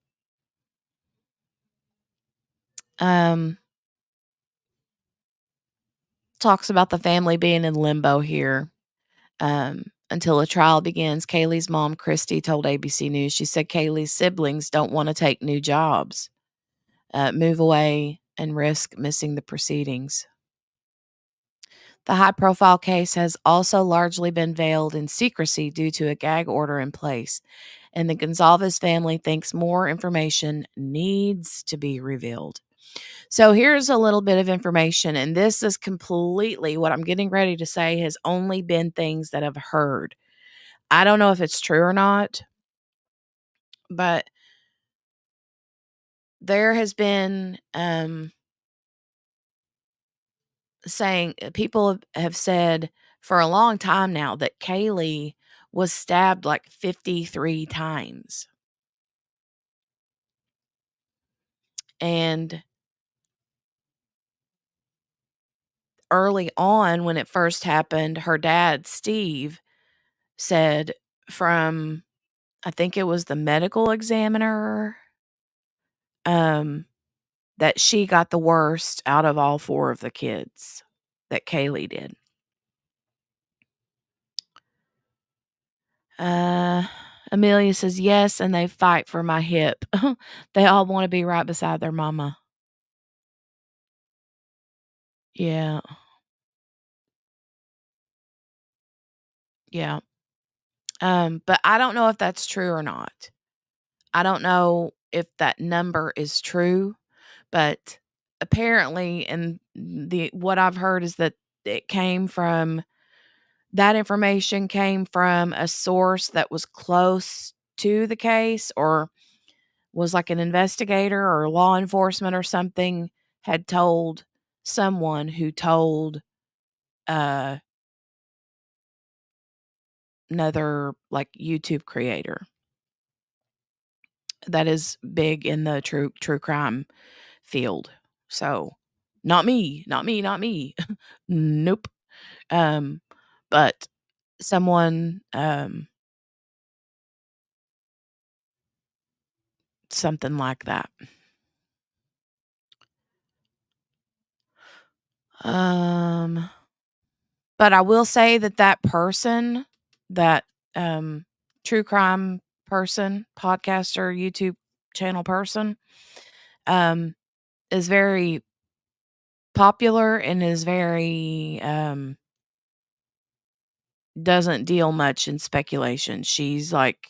Talks about the family being in limbo here. Until a trial begins. Kaylee's mom, Christy, told ABC News, she said Kaylee's siblings don't want to take new jobs, move away, and risk missing the proceedings. The high-profile case has also largely been veiled in secrecy due to a gag order in place, and the Gonzalez family thinks more information needs to be revealed. So here's a little bit of information, and this is completely what I'm getting ready to say has only been things that I've heard. I don't know if it's true or not, but there has been saying people have said for a long time now that Kaylee was stabbed like 53 times. And early on, when it first happened, her dad, Steve, said from, I think it was the medical examiner, that she got the worst out of all 4 of the kids, that Kaylee did. Amelia says, "Yes, and they fight for my hip." They all wanna be right beside their mama. Yeah, yeah. But I don't know if that's true or not. I don't know if that number is true, but apparently, and what I've heard is that it came from that information came from a source that was close to the case, or was like an investigator or law enforcement or something, had told someone who told uh another like YouTube creator that is big in the true crime field. So, not me, not me, not me. Nope. Um, but someone, something like that. Um, but I will say that that person, that true crime person, podcaster, YouTube channel person, um, is very popular and is very doesn't deal much in speculation. She's like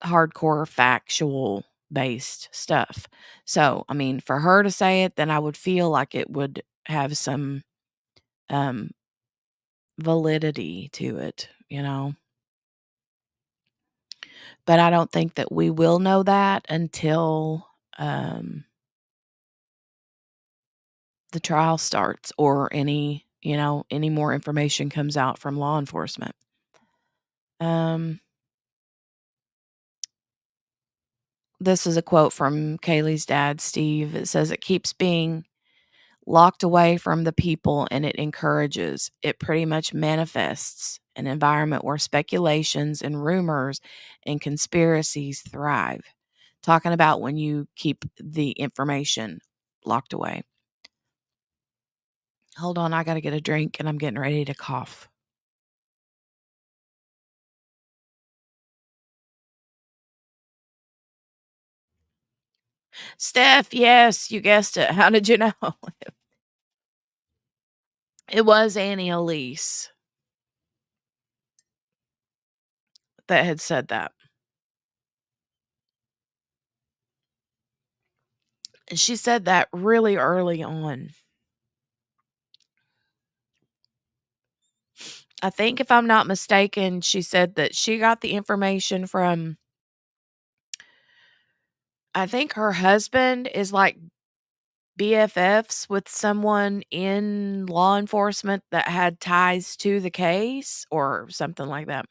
hardcore factual based stuff. So, I mean, for her to say it, then I would feel like it would have some um validity to it, you know. But I don't think that we will know that until the trial starts, or any, any more information comes out from law enforcement. Um This is a quote from Kaylee's dad, Steve. It says, "It keeps being locked away from the people, and it pretty much manifests an environment where speculations and rumors and conspiracies thrive." Talking about when you keep the information locked away. Hold on, I gotta get a drink and I'm getting ready to cough. Steph, yes, you guessed it. How did you know? It was Annie Elise that had said that. And she said that really early on. I think, if I'm not mistaken, she said that she got the information from, I think her husband is like BFFs with someone in law enforcement that had ties to the case or something like that.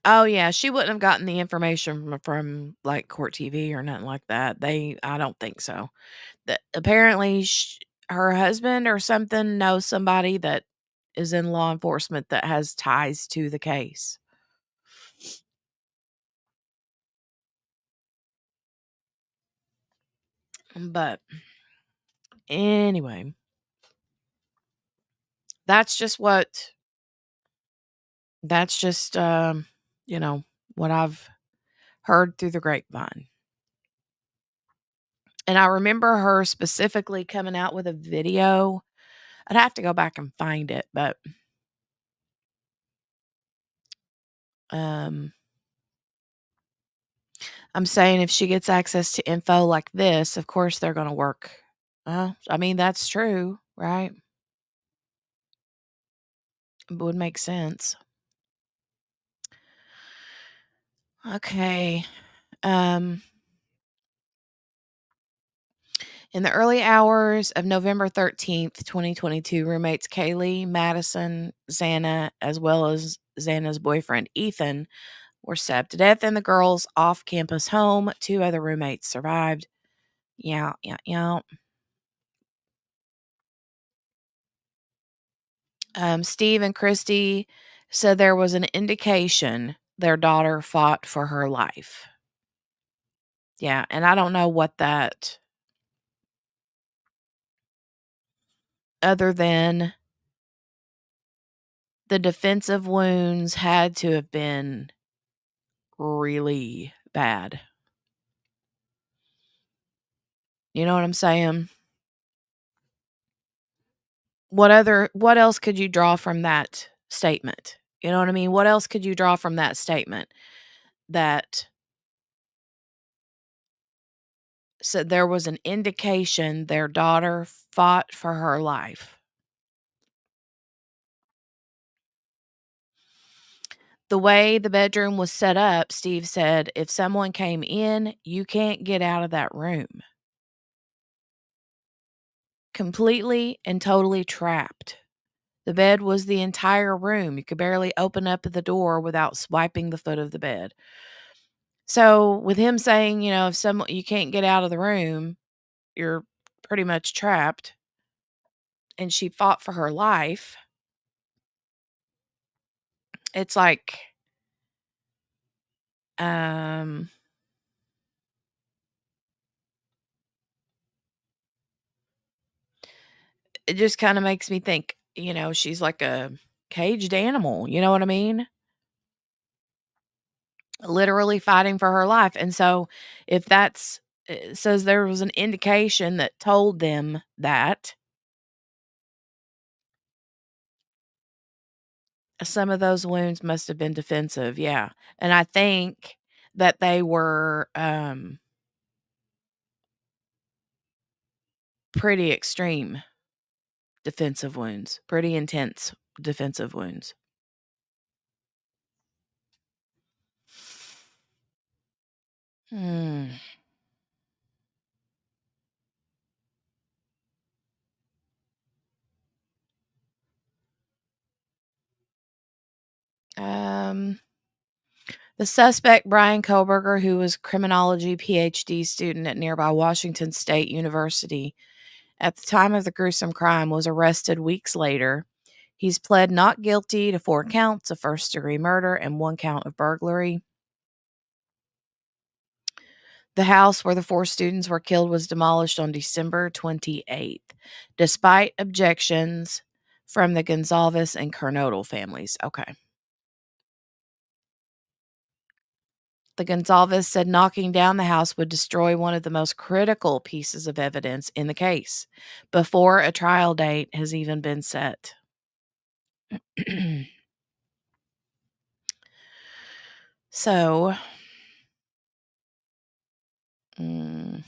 Oh, yeah, she wouldn't have gotten the information from like, Court TV or nothing like that. I don't think so. That apparently her husband or something knows somebody that is in law enforcement that has ties to the case. But anyway, that's just what that's just, you know, what I've heard through the grapevine. And I remember her specifically coming out with a video. I'd have to go back and find it, but um I'm saying, if she gets access to info like this, of course they're gonna work. Well, I mean, that's true, right? It would make sense. Okay. Um In the early hours of November 13th, 2022, roommates Kaylee, Madison, Xana, as well as Xana's boyfriend Ethan were stabbed to death in the girls' off campus home. 2 other roommates survived. Yeah. Steve and Christy said there was an indication their daughter fought for her life. Yeah, and I don't know what that, other than the defensive wounds had to have been really bad. You know what I'm saying? What else could you draw from that statement? You know what I mean? What else could you draw from that statement that said there was an indication their daughter fought for her life? The way the bedroom was set up, Steve said, if someone came in, you can't get out of that room. Completely and totally trapped. The bed was the entire room. You could barely open up the door without swiping the foot of the bed. So, with him saying, if you can't get out of the room, you're pretty much trapped, and she fought for her life, it's like, um, it just kinda makes me think, she's like a caged animal, you know what I mean? Literally fighting for her life, and so if that's it says there was an indication that told them that some of those wounds must have been defensive, yeah, and I think that they were, pretty extreme defensive wounds, pretty intense defensive wounds. Hmm. Um, the suspect, Bryan Kohberger, who was criminology PhD student at nearby Washington State University at the time of the gruesome crime, was arrested weeks later. He's pled not guilty to 4 counts of first-degree murder and 1 count of burglary. The house where the 4 students were killed was demolished on December 28th, despite objections from the Gonzalez and Kernodle families. Okay. The Gonzalez said knocking down the house would destroy one of the most critical pieces of evidence in the case before a trial date has even been set. So, mm,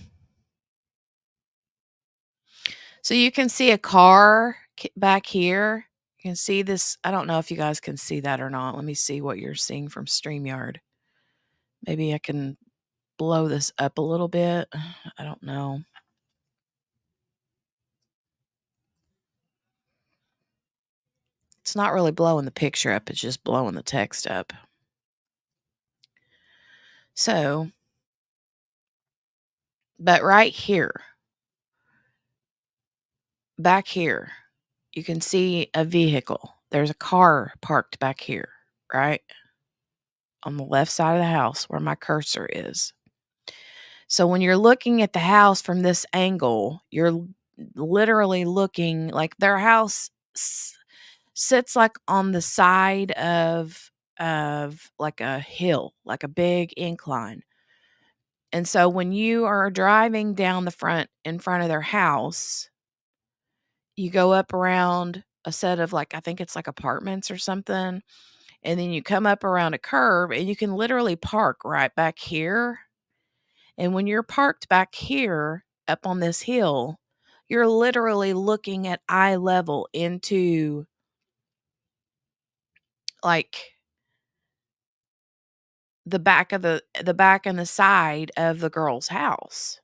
so you can see a car back here. You can see this. I don't know if you guys can see that or not. Let me see what you're seeing from StreamYard. Maybe I can blow this up a little bit. I don't know. It's not really blowing the picture up. It's just blowing the text up. So, but right here, back here, you can see a vehicle. There's a car parked back here, right? On the left side of the house where my cursor is. So when you're looking at the house from this angle, you're literally looking like their house sits like on the side of like a hill, like a big incline. And so when you are driving down in front of their house, you go up around a set of I think it's like apartments or something, and then you come up around a curve and you can literally park right back here. And when you're parked back here up on this hill, you're literally looking at eye level into like the back and the side of the girl's house.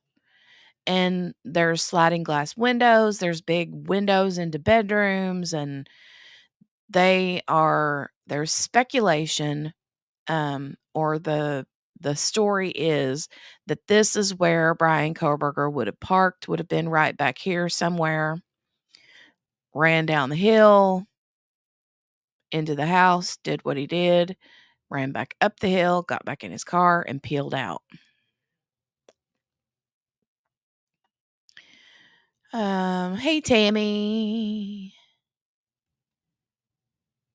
and there's sliding glass windows, there's big windows into bedrooms, and there's speculation, or the story is that this is where Bryan Kohberger would have parked, would have been right back here somewhere, ran down the hill into the house, did what he did, ran back up the hill, got back in his car, and peeled out. Hey, Tammy.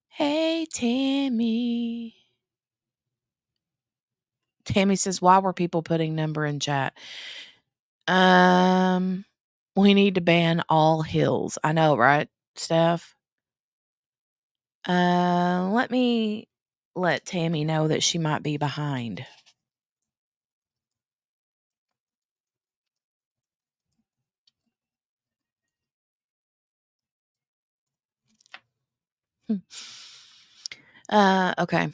Hey, Tammy. Tammy says, why were people putting number in chat? We need to ban all hills. I know, right, Steph? Let me let Tammy know that she might be behind. Okay.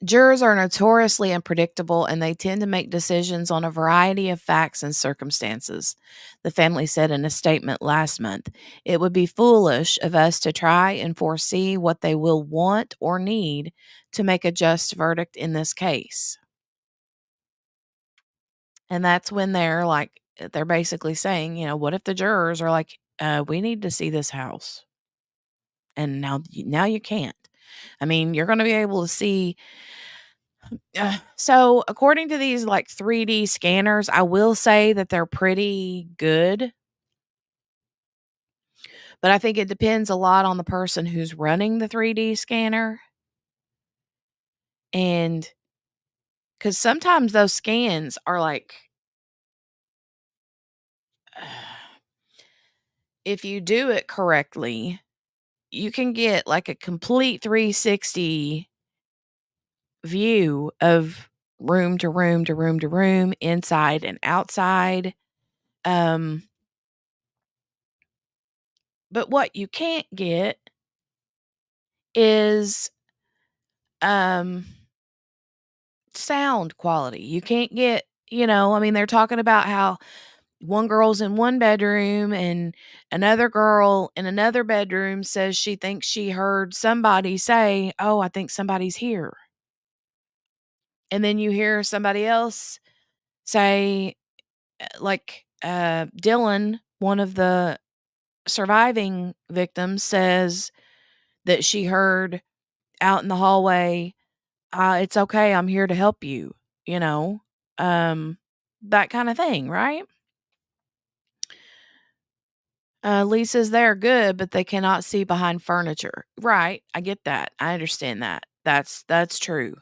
Jurors are notoriously unpredictable and they tend to make decisions on a variety of facts and circumstances, the family said in a statement last month. It would be foolish of us to try and foresee what they will want or need to make a just verdict in this case. And that's when they're basically saying, what if the jurors are like, we need to see this house. And now you can't. I mean, you're going to be able to see. So according to these 3D scanners, I will say that they're pretty good. But I think it depends a lot on the person who's running the 3D scanner. And because sometimes those scans are if you do it correctly, you can get a complete 360 view of room to room to room to room, inside and outside. But what you can't get is sound quality. You can't get, they're talking about how one girl's in one bedroom and another girl in another bedroom says she thinks she heard somebody say, "Oh, I think somebody's here." And then you hear somebody else say, Dylan, one of the surviving victims, says that she heard out in the hallway, "It's okay, I'm here to help you," you know? That kind of thing, right? Lisa's there, good, but they cannot see behind furniture. Right, I get that. I understand that. That's true.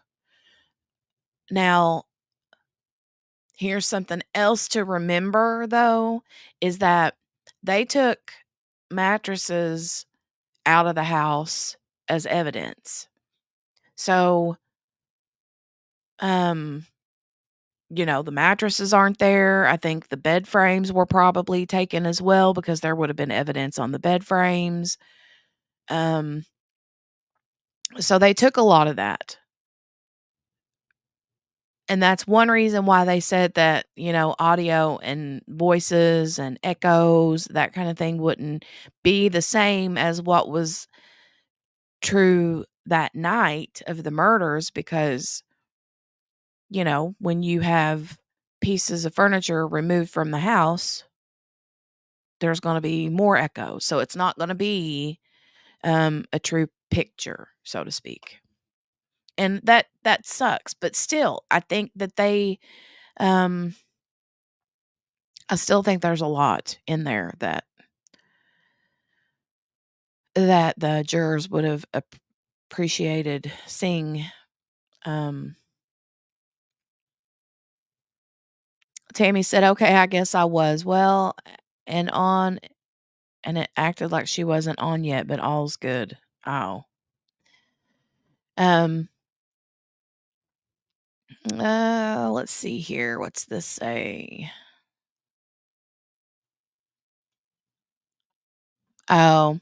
Now, here's something else to remember, though, is that they took mattresses out of the house as evidence. So, um, the mattresses aren't there. I think the bed frames were probably taken as well because there would have been evidence on the bed frames. So they took a lot of that. And that's one reason why they said that, audio and voices and echoes, that kind of thing wouldn't be the same as what was true that night of the murders because, when you have pieces of furniture removed from the house, there's going to be more echo. So it's not going to be a true picture, so to speak. And that sucks, but still, I think that I still think there's a lot in there that the jurors would have appreciated seeing. Tammy said, "Okay, I guess I was. Well, and on, and it acted like she wasn't on yet, but all's good." Oh. Um, let's see here. What's this say? Oh,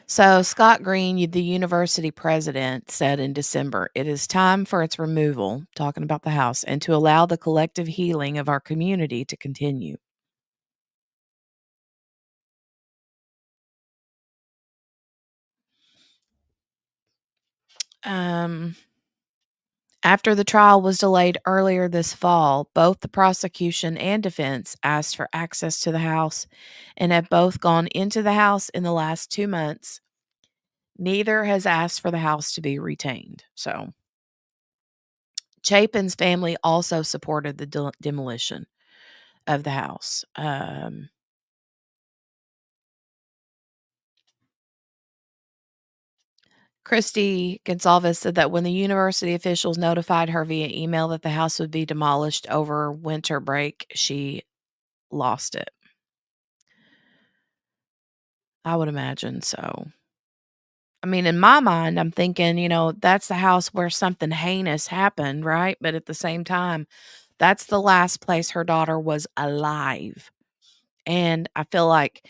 So, Scott Green, the university president, said in December, "It is time for its removal," talking about the house, "and to allow the collective healing of our community to continue." Um, After the trial was delayed earlier this fall, both the prosecution and defense asked for access to the house and have both gone into the house in the last 2 months. Neither has asked for the house to be retained. So, Chapin's family also supported the demolition of the house. Christy Gonsalves said that when the university officials notified her via email that the house would be demolished over winter break, she lost it. I would imagine so. I mean, in my mind, I'm thinking, that's the house where something heinous happened, right? But at the same time, that's the last place her daughter was alive. And I feel like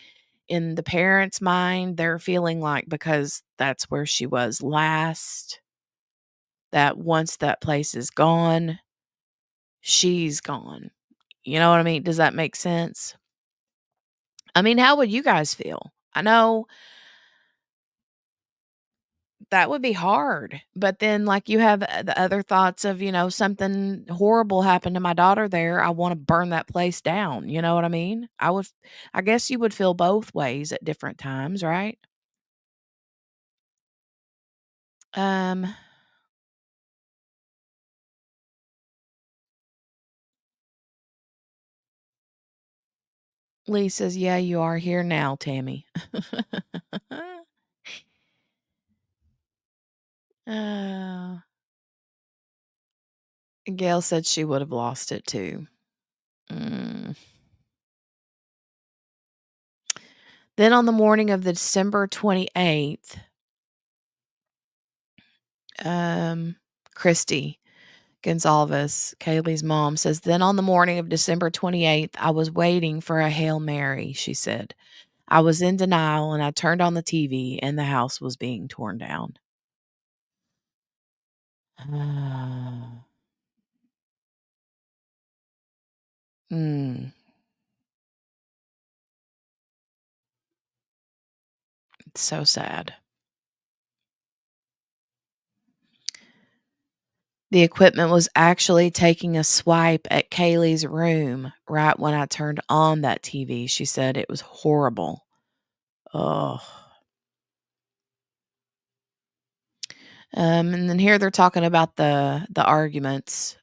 in the parents' mind, they're feeling like because that's where she was last, that once that place is gone, she's gone. You know what I mean? Does that make sense? I mean, how would you guys feel? I know that would be hard, but then, like, you have the other thoughts of, something horrible happened to my daughter there. I wanna burn that place down, you know what I mean? I guess you would feel both ways at different times, right? Um, Lee says, "Yeah, you are here now, Tammy." Uh, Gail said she would have lost it too. Mm. Then on the morning of the December 28th, Christy Gonsalves, Kaylee's mom, says, "Then on the morning of December 28th, I was waiting for a Hail Mary," she said. "I was in denial and I turned on the TV and the house was being torn down." Mm, it's so sad. The equipment was actually taking a swipe at Kaylee's room right when I turned on that TV. She said it was horrible. Oh. And then here they're talking about the arguments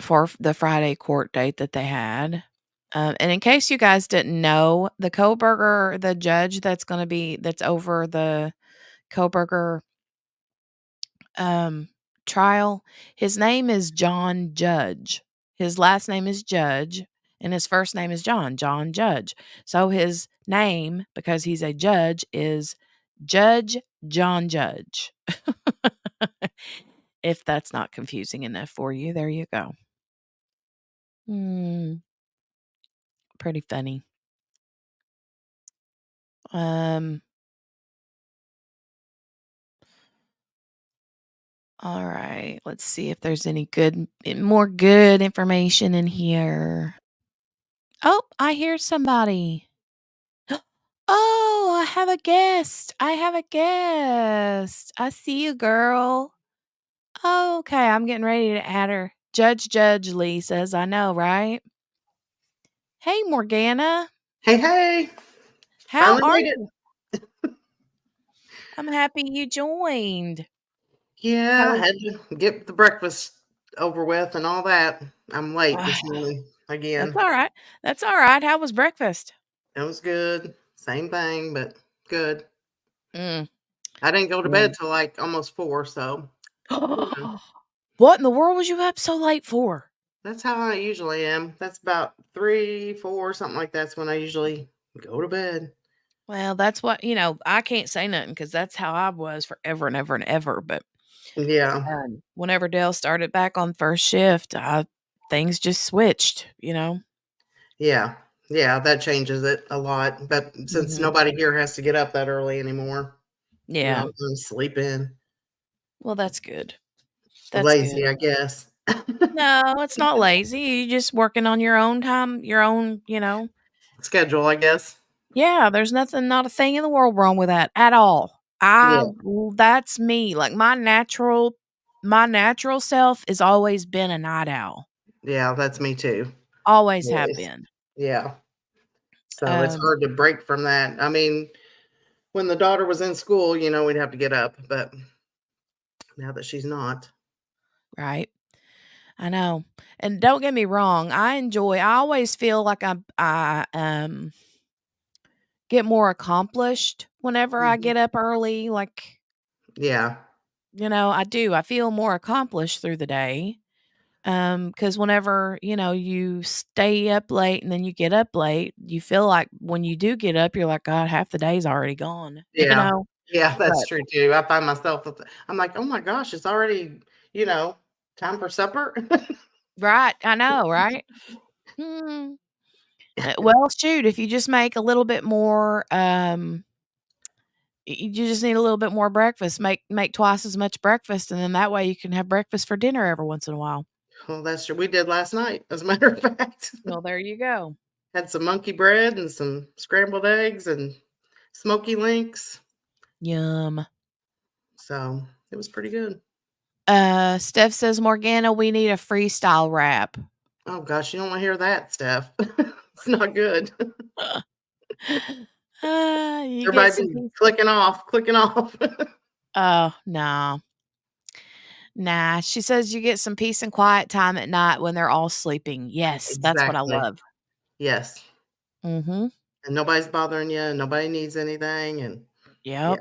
for the Friday court date that they had. And in case you guys didn't know, the Kohberger, the judge that's over the Kohberger trial, his name is John Judge. His last name is Judge, and his first name is John Judge. So his name, because he's a judge, is Judge John Judge. If that's not confusing enough for you, there you go. Pretty funny. Um, all right. Let's see if there's any more good information in here. Oh, I hear somebody. Oh, I have a guest. I have a guest. I see you, girl. Oh, okay, I'm getting ready to add her. Judge Lee says, I know, right? Hey, Morgana. Hey, How finally are made you? it. I'm happy you joined. Yeah, How I was had to get the breakfast over with and all that. I'm late this morning That's again. all right. That's all right. How was breakfast? It was good. Same thing, but good. Mm. I didn't go to Yeah. bed till like almost 4, so What in the world was you up so late for? that's how I usually am. That's about 3, 4, something like that's when I usually go to bed. Well, that's what, I can't say nothing because that's how I was forever and ever and ever. But Yeah. whenever Dale started back on first shift, things just switched. Yeah. Yeah, that changes it a lot. But since Mhm. nobody here has to get up that early anymore, Yeah. I'm gonna sleep in. Well, that's good. That's Lazy, good. I guess. No, it's not lazy. You're just working on your own time, your own, Schedule, I guess. Yeah, there's not a thing in the world wrong with that at all. Yeah, That's me. Like my natural self has always been a night owl. yeah, that's me too. Always have Always. been. Yeah. So it's Um, hard to break from that. I mean, when the daughter was in school, we'd have to get up, but now that she's not. right. I know. And don't get me wrong, I always feel like I get more accomplished whenever I Mhm. get up early. Like, Yeah. I do. I feel more accomplished through the day. Because whenever, you stay up late and then you get up late, you feel like when you do get up, you're like, God, half the day's already gone, you Yeah. know? Yeah, that's But true too. I find myself I'm like, "Oh my gosh, it's already, you know, time for supper?" right, I know, right? Hmm. Well, shoot, if you just make a little bit more, you just need a little bit more breakfast. Make twice as much breakfast, and then that way you can have breakfast for dinner every once in a while. Well, that's true. We did last night, as a matter of fact. Well, there you go. Had some monkey bread and some scrambled eggs and smoky links. Yum. So, it was pretty good. Steph says, Morgana, we need a freestyle rap. Oh gosh, you don't wanna hear that, Steph. It's not good. You get Everybody some be peace. clicking off, clicking off. Oh, no. Nah, she says you get some peace and quiet time at night when they're all sleeping. Yes, that's what I Exactly. love. Yes. Mhm. And nobody's bothering you, and nobody needs anything, and yeah. Yep.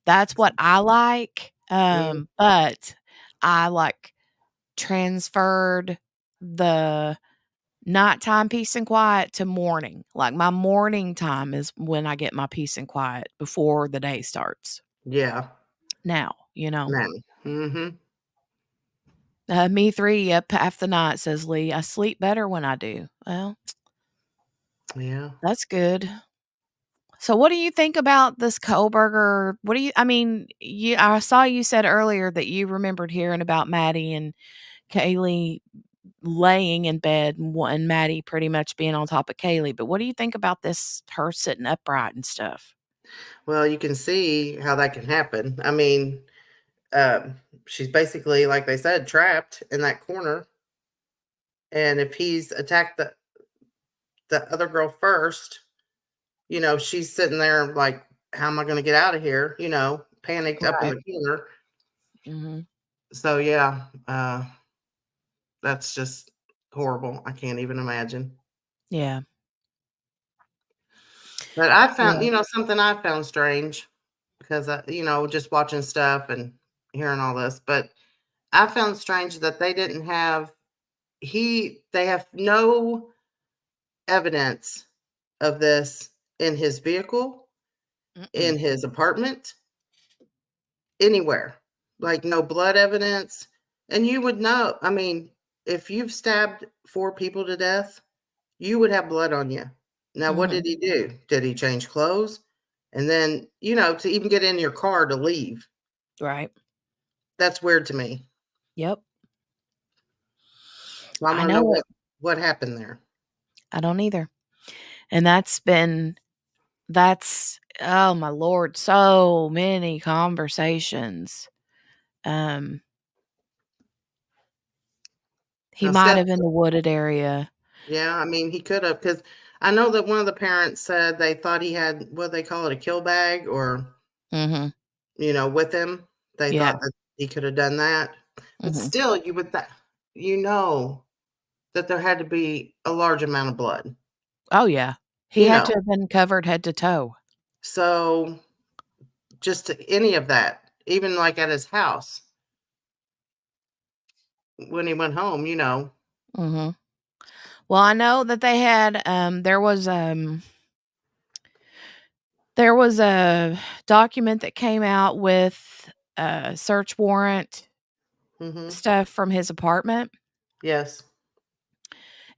That's what I like. Mm, But I, transferred the nighttime peace and quiet to morning. Like, my morning time is when I get my peace and quiet before the day starts. yeah. Now. Man. Mhm. Me 3, yep, half the night, says Lee. I sleep better when I do. Well, Yeah. that's good. So what do you think about this Kohberger? I mean, I saw you said earlier that you remembered hearing about Maddie and Kaylee laying in bed and Maddie pretty much being on top of Kaylee. But what do you think about this, her sitting upright and stuff? Well, you can see how that can happen. I mean, um, she's basically, like they said, trapped in that corner, and if he's attacked the other girl first, she's sitting there like, "How am I gonna get out of here?" Panicked up in Right. the corner. Mhm. So, yeah, that's just horrible. I can't even imagine. Yeah. But I found, Yeah. something I found strange because, just watching stuff and hearing all this, but I found strange that they have no evidence of this in his vehicle, Mm-mm. in his apartment, anywhere. Like, no blood evidence. And you would know, I mean, if you've stabbed 4 people to death, you would have blood on you. Now, what Mhm. did he do? Did he change clothes? And then, to even get in your car to leave, Right. that's weird to me. Yep. So I I wanna know know it. what happened there. I don't either. And that's oh my lord, so many conversations. Um, he Now, might Steph, have in the wooded area. yeah, I mean, he could have, because I know that one of the parents said they thought he had, what they call it, a kill bag, or, Mhm. with him. They Yeah. thought that he could have done that. But Mhm. still, you know that there had to be a large amount of blood, Oh, yeah. He you had know. to have been covered head to toe. So just any of that, even like at his house when he went home, Mhm. Well, I know that they had, there was a document that came out with, search warrant Mhm. stuff from his apartment, Yes.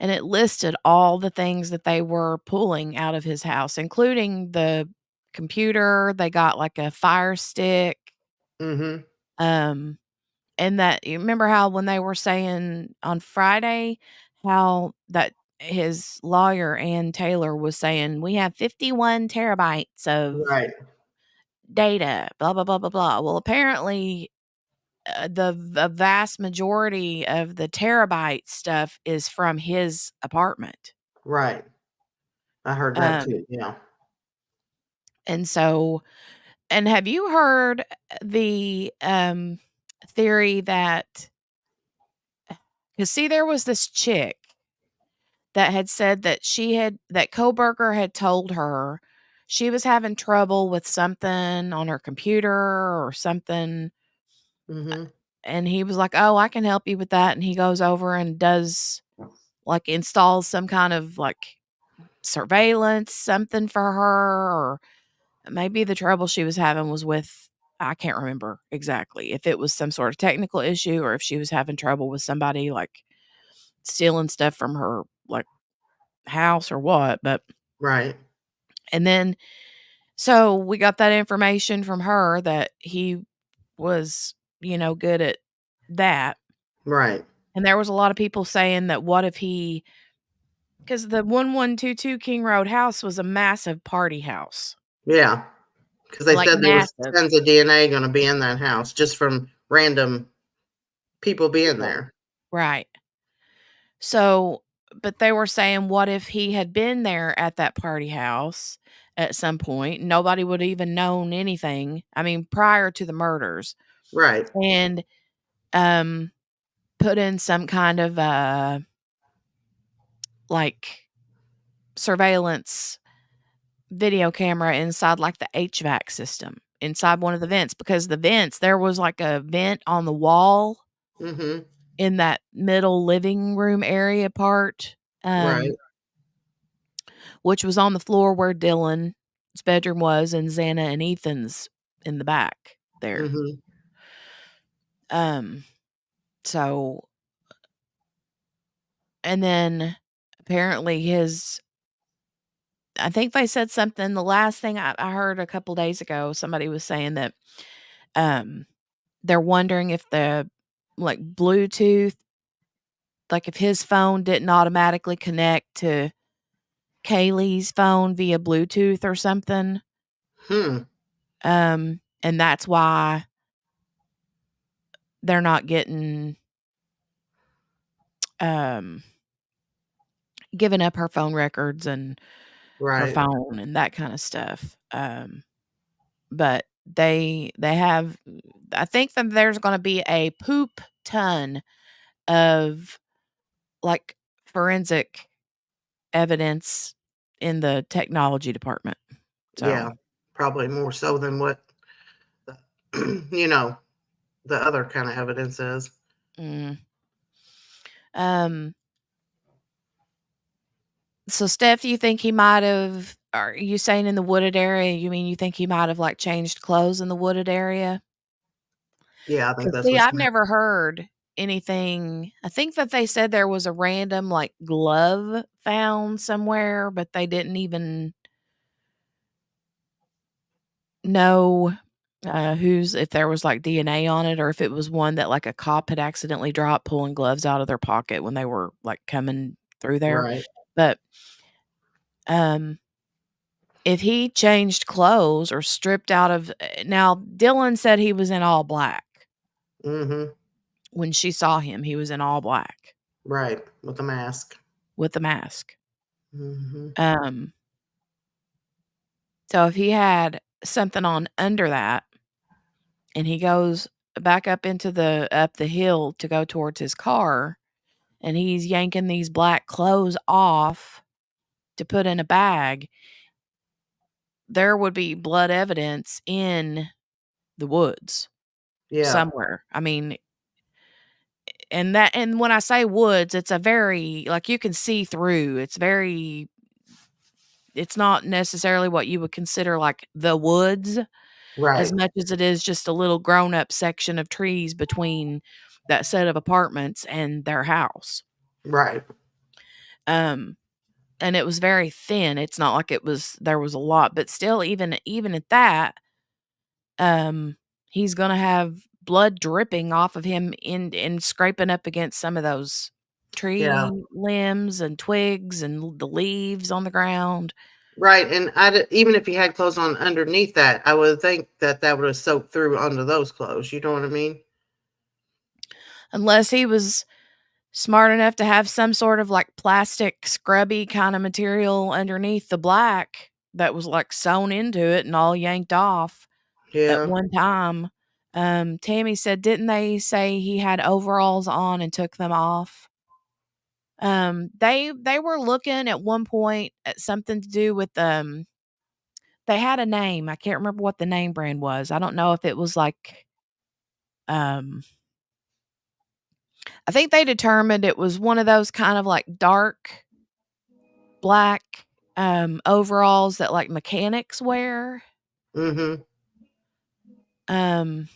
and it listed all the things that they were pulling out of his house, including the computer. They got like a fire stick. Mm-hmm. And that, you remember how when they were saying on Friday how that his lawyer, Ann Taylor, was saying, we have 51 terabytes of Right. data, blah, blah, blah, blah, blah. Well, apparently the vast majority of the terabyte stuff is from his apartment. Right. I heard that too. Yeah. And so, and have you heard the theory that, because see, there was this chick that had said that that Kohberger had told her she was having trouble with something on her computer or something. Mm-hmm. And he was like, oh, I can help you with that. And he goes over and does, like, installs some kind of like surveillance, something for her, or maybe the trouble she was having was with, I can't remember exactly if it was some sort of technical issue or if she was having trouble with somebody like stealing stuff from her like house or what. But Right. and then so we got that information from her that he was, good at that. Right. And there was a lot of people saying that what if he, because the 1122 King Road house was a massive party house. Yeah. Because they Like said there was massive. tons of DNA going to be in that house just from random people being there. Right. So, but they were saying, what if he had been there at that party house at some point? Nobody would even known anything. I mean, prior to the murders. Right. And put in some kind of like surveillance video camera inside like the HVAC system inside one of the vents, because the vents, there was like a vent on the wall Mm-hmm. in that middle living room area part, Right. which was on the floor where Dylan's bedroom was and Xana and Ethan's in the back there. Mm-hmm. So, and then apparently I think they said something, the last thing I heard a couple days ago, somebody was saying that they're wondering if the like Bluetooth, like if his phone didn't automatically connect to Kaylee's phone via Bluetooth or something. And that's why they're not getting giving up her phone records and her Right. phone and that kind of stuff. But they have, I think that there's going to be a poop ton of like forensic evidence in the technology department. So, Yeah. Probably more so than what, the, the other kind of evidence is. So Steph, you think he might have, are you saying in the wooded area, you mean you think he might have like changed clothes in the wooded area? Yeah, I think 'Cause that's see, what's I've going to never heard anything. I think that they said there was a random like glove found somewhere, but they didn't even know if there was like DNA on it or if it was one that like a cop had accidentally dropped pulling gloves out of their pocket when they were like coming through there. Right. But if he changed clothes or stripped out of, now Dylan said he was in all black. Mm-hmm. When she saw him, he was in all black. Right. With the mask. With the mask. Mm-hmm. So if he had something on under that and he goes back up the hill to go towards his car and he's yanking these black clothes off to put in a bag, there would be blood evidence in the woods somewhere. I mean, and when I say woods, it's a very, like, you can see through. It's not necessarily what you would consider like the woods as much as it is just a little grown up section of trees between that set of apartments and their house. Right. Um, and it was very thin. It's not like there was a lot, but still, even at that, he's gonna have blood dripping off of him and scraping up against some of those Yeah. tree limbs and twigs and the leaves on the ground. Right. And even if he had clothes on underneath that, I would think that would have soaked through under those clothes. You know what I mean? Unless he was smart enough to have some sort of like plastic scrubby kind of material underneath the black that was like sewn into it and all yanked off at Yeah. one time. Tammy said, didn't they say he had overalls on and took them off? They were looking at one point at something to do with they had a name. I can't remember what the name brand was. I don't know if it was like um I think they determined it was one of those kind of like dark black overalls that like mechanics wear. Mm-hmm. Um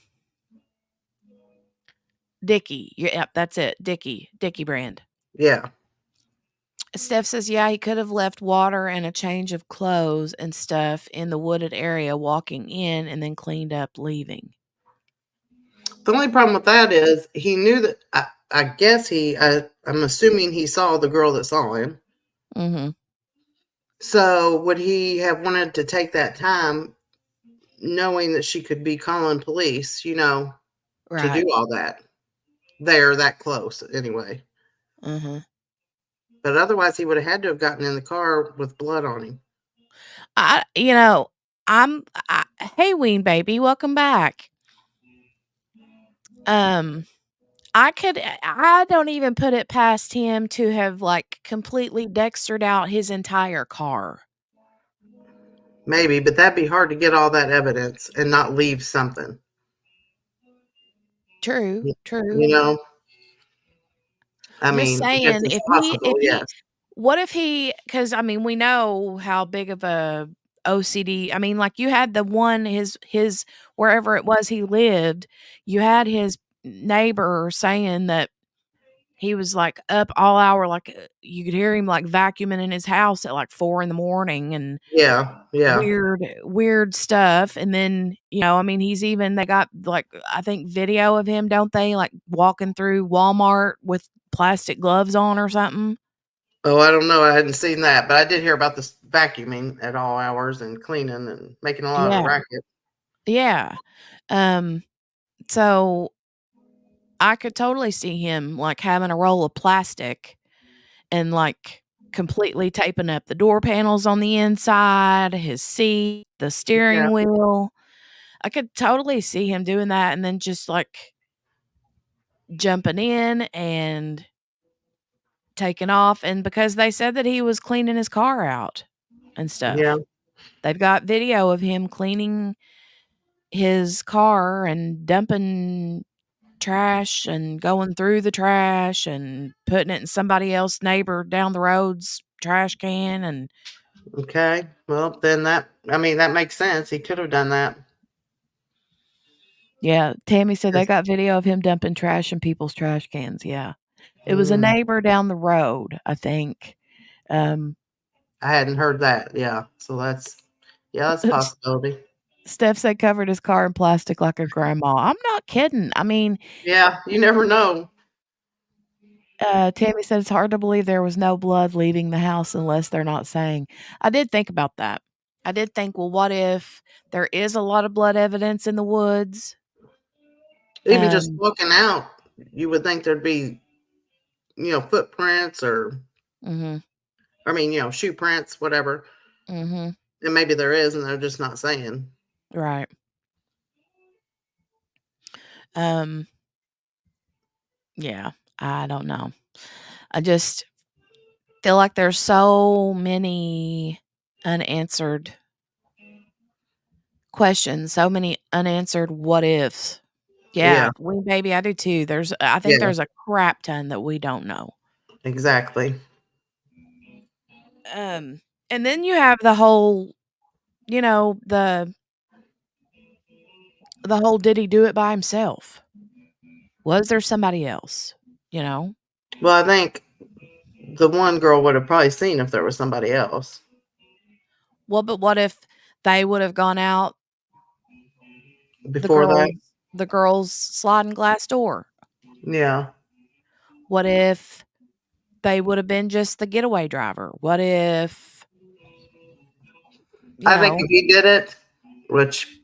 Dickie. Yep, that's it. Dickie brand. Yeah. Steph says, yeah, he could have left water and a change of clothes and stuff in the wooded area walking in and then cleaned up leaving. The only problem with that is he knew that. I guess I'm assuming he saw the girl that saw him. Mm-hmm. So would he have wanted to take that time, knowing that she could be calling police? To Right. do all that. They're that close anyway. Mm-hmm. But otherwise, he would have had to have gotten in the car with blood on him. Hey, Ween baby, welcome back. I don't even put it past him to have like completely Dextered out his entire car. Maybe, but that'd be hard to get all that evidence and not leave something. True. You know? I I'm just mean, I guess saying, it's possible, yes. what if because I mean, we know how big of a OCD, I mean, like you had the one, his, wherever it was he lived, you had his neighbor saying that he was like up all hour, like you could hear him like vacuuming in his house at like 4 in the morning and Yeah, yeah. weird stuff. And then, I mean, they got like, I think video of him, don't they? Like walking through Walmart with plastic gloves on or something. Oh, I don't know. I hadn't seen that, but I did hear about this vacuuming at all hours and cleaning and making a lot of Yeah. racket. Yeah. So I could totally see him like having a roll of plastic and like completely taping up the door panels on the inside, his seat, the Yeah. steering wheel. I could totally see him doing that and then just like jumping in and taking off. And because they said that he was cleaning his car out and stuff. Yeah. They've got video of him cleaning his car and dumping trash and going through the trash and putting it in somebody else's neighbor down the road's trash can. And Okay. Well, then that makes sense. He could have done that. yeah, Tammy said they got video of him dumping trash in people's trash cans. Yeah. It was a Mm, neighbor down the road, I think. I hadn't heard that. Yeah. So that's a possibility. Steph said covered his car in plastic like a grandma. I'm not kidding. I mean, Yeah, you never know. Tammy said it's hard to believe there was no blood leaving the house unless they're not saying. I did think about that. I did think, well, what if there is a lot of blood evidence in the woods? Even just looking out, you would think there'd be, footprints or, Mhm. shoe prints, whatever. Mhm. And maybe there is, and they're just not saying. Right. Yeah, I don't know. I just feel like there's so many unanswered questions, so many unanswered what ifs. Yeah, Yeah. baby, I do too. I think Yeah. there's a crap ton that we don't know. Exactly. And then you have the whole, the whole did he do it by himself? Was there somebody else? Well, I think the one girl would have probably seen if there was somebody else. Well, but what if they would have gone out Before that? the girl's sliding glass door? Yeah. What if they would have been just the getaway driver? What if, I think if he did it, which,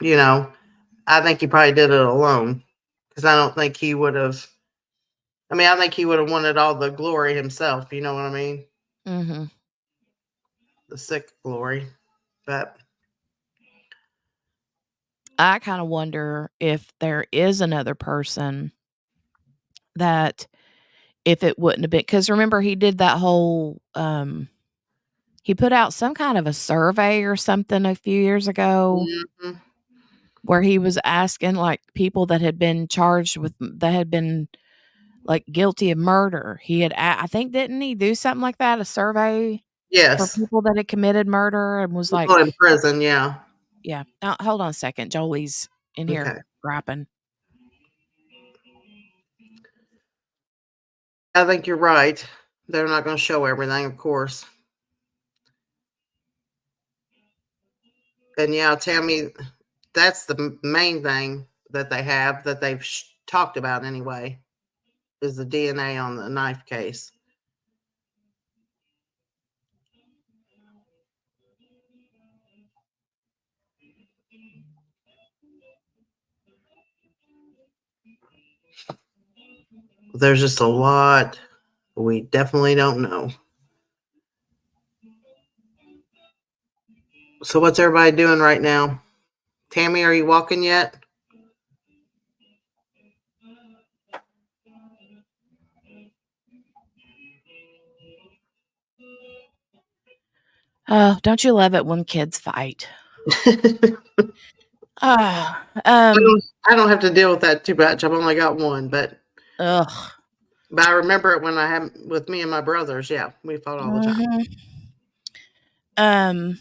I think he probably did it alone. Because I don't think he would have. I think he would have wanted all the glory himself. You know what I mean? Mm-hmm. The sick glory. But I kind of wonder if there is another person that if it wouldn't have been, because remember he did that whole he put out some kind of a survey or something a few years ago mhm. where he was asking like people that had been charged with that had been like guilty of murder. He had I think didn't he do something like that, a survey for Yes. people that had committed murder, and was like, People in prison, yeah. yeah. Hold on a second. Jolie's in here Okay. rapping. I think you're right. They're not going to show everything, of course. And yeah, Tammy, that's the main thing that they have that they've talked about anyway, is the DNA on the knife case. There's just a lot we definitely don't know. So what's everybody doing right now? Tammy, are you walking yet? Oh, don't you love it when kids fight? I don't have to deal with that too much. I've only got one, but ugh. But I remember it when I had with me and my brothers. Yeah, we fought all the time.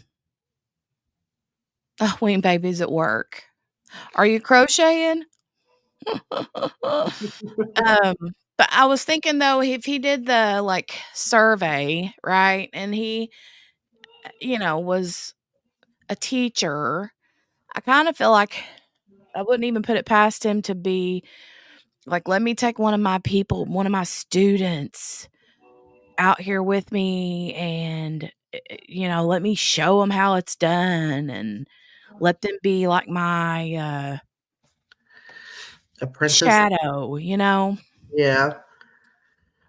Oh, Wing Baby's at work. Are you crocheting? But I was thinking though, if he did the like survey, right, and he, was a teacher, I kind of feel like I wouldn't even put it past him to be like, let me take one of my students out here with me, and let me show them how it's done, and let them be like my Apprentice. shadow, Yeah.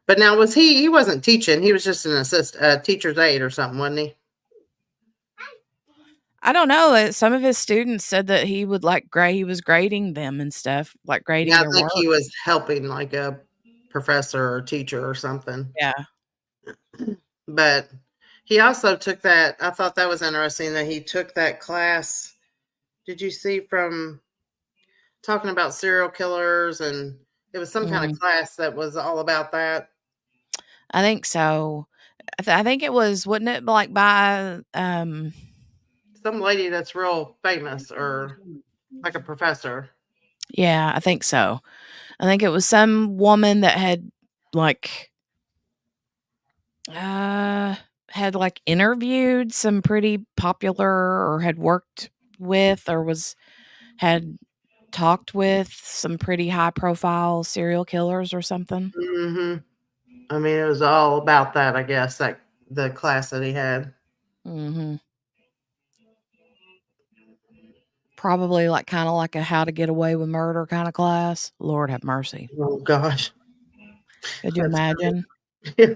But now he wasn't teaching. He was just an teacher's aide or something, wasn't he? I don't know. Some of his students said that he would he was grading them and stuff, like grading Yeah, I their think work. he was helping like a professor or teacher or something. Yeah. But he also took that. I thought that was interesting that he took that class. Did you see from talking about serial killers, and it was some kind of class that was all about that? I think so. I think it was, wouldn't it, like by some lady that's real famous or like a professor. Yeah, I think so. I think it was some woman that had like interviewed some pretty popular, or had worked with, or had talked with some pretty high profile serial killers or something. Mm-hmm. I mean, it was all about that, I guess, like the class that he had. Mm-hmm. Probably kind of like a how to get away with murder kind of class. Lord have mercy. Oh gosh. Could you imagine? Yeah.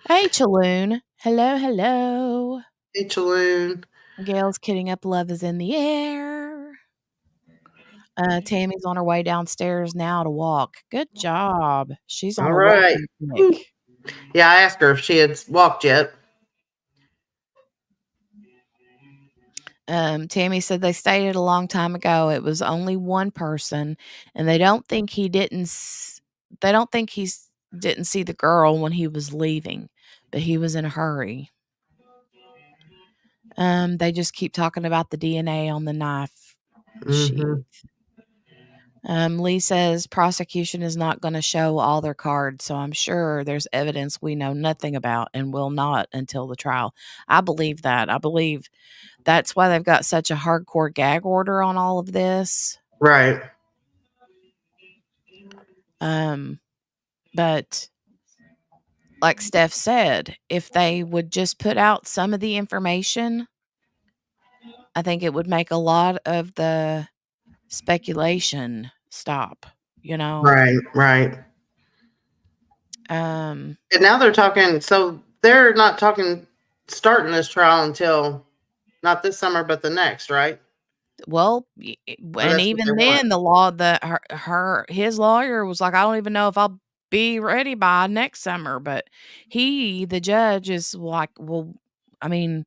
Hey, Chaloon. Hello. Hey, Chaloon. Gail's kidding up. Love is in the air. Tammy's on her way downstairs now to walk. Good job. She's on All a right. walking kick. Yeah, I asked her if she had walked yet. Tammy said they stated a long time ago it was only one person, and they don't think he didn't see the girl when he was leaving, but he was in a hurry. They just keep talking about the DNA on the knife sheath. Lee says prosecution is not going to show all their cards, so I'm sure there's evidence we know nothing about and will not until the trial. I believe that. I believe that's why they've got such a hardcore gag order on all of this. Right. But like Steph said, if they would just put out some of the information, I think it would make a lot of the speculation stop, you know? Right. Right. Um, And now they're talking. So they're not talking starting this trial until not this summer, but the next, right? well, Or and that's what they even want. then, the law that his lawyer was like, I don't even know if I'll be ready by next summer. But the judge, is like, well, I mean,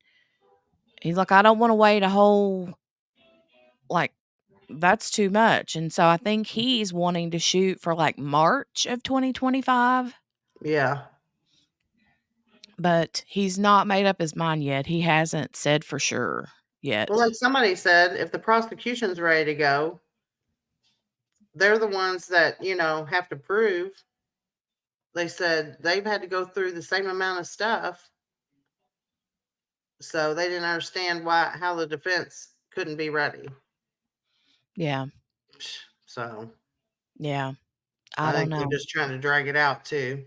he's like, I don't want to wait a whole, like, that's too much. And so I think he's wanting to shoot for like March of 2025, Yeah. but he's not made up his mind yet. He hasn't said for sure yet. Well, like somebody said, if the prosecution's ready to go, they're the ones that, have to prove. They said they've had to go through the same amount of stuff. So they didn't understand how the defense couldn't be ready. Yeah. So Yeah. I I don't think they're know. just trying to drag it out too.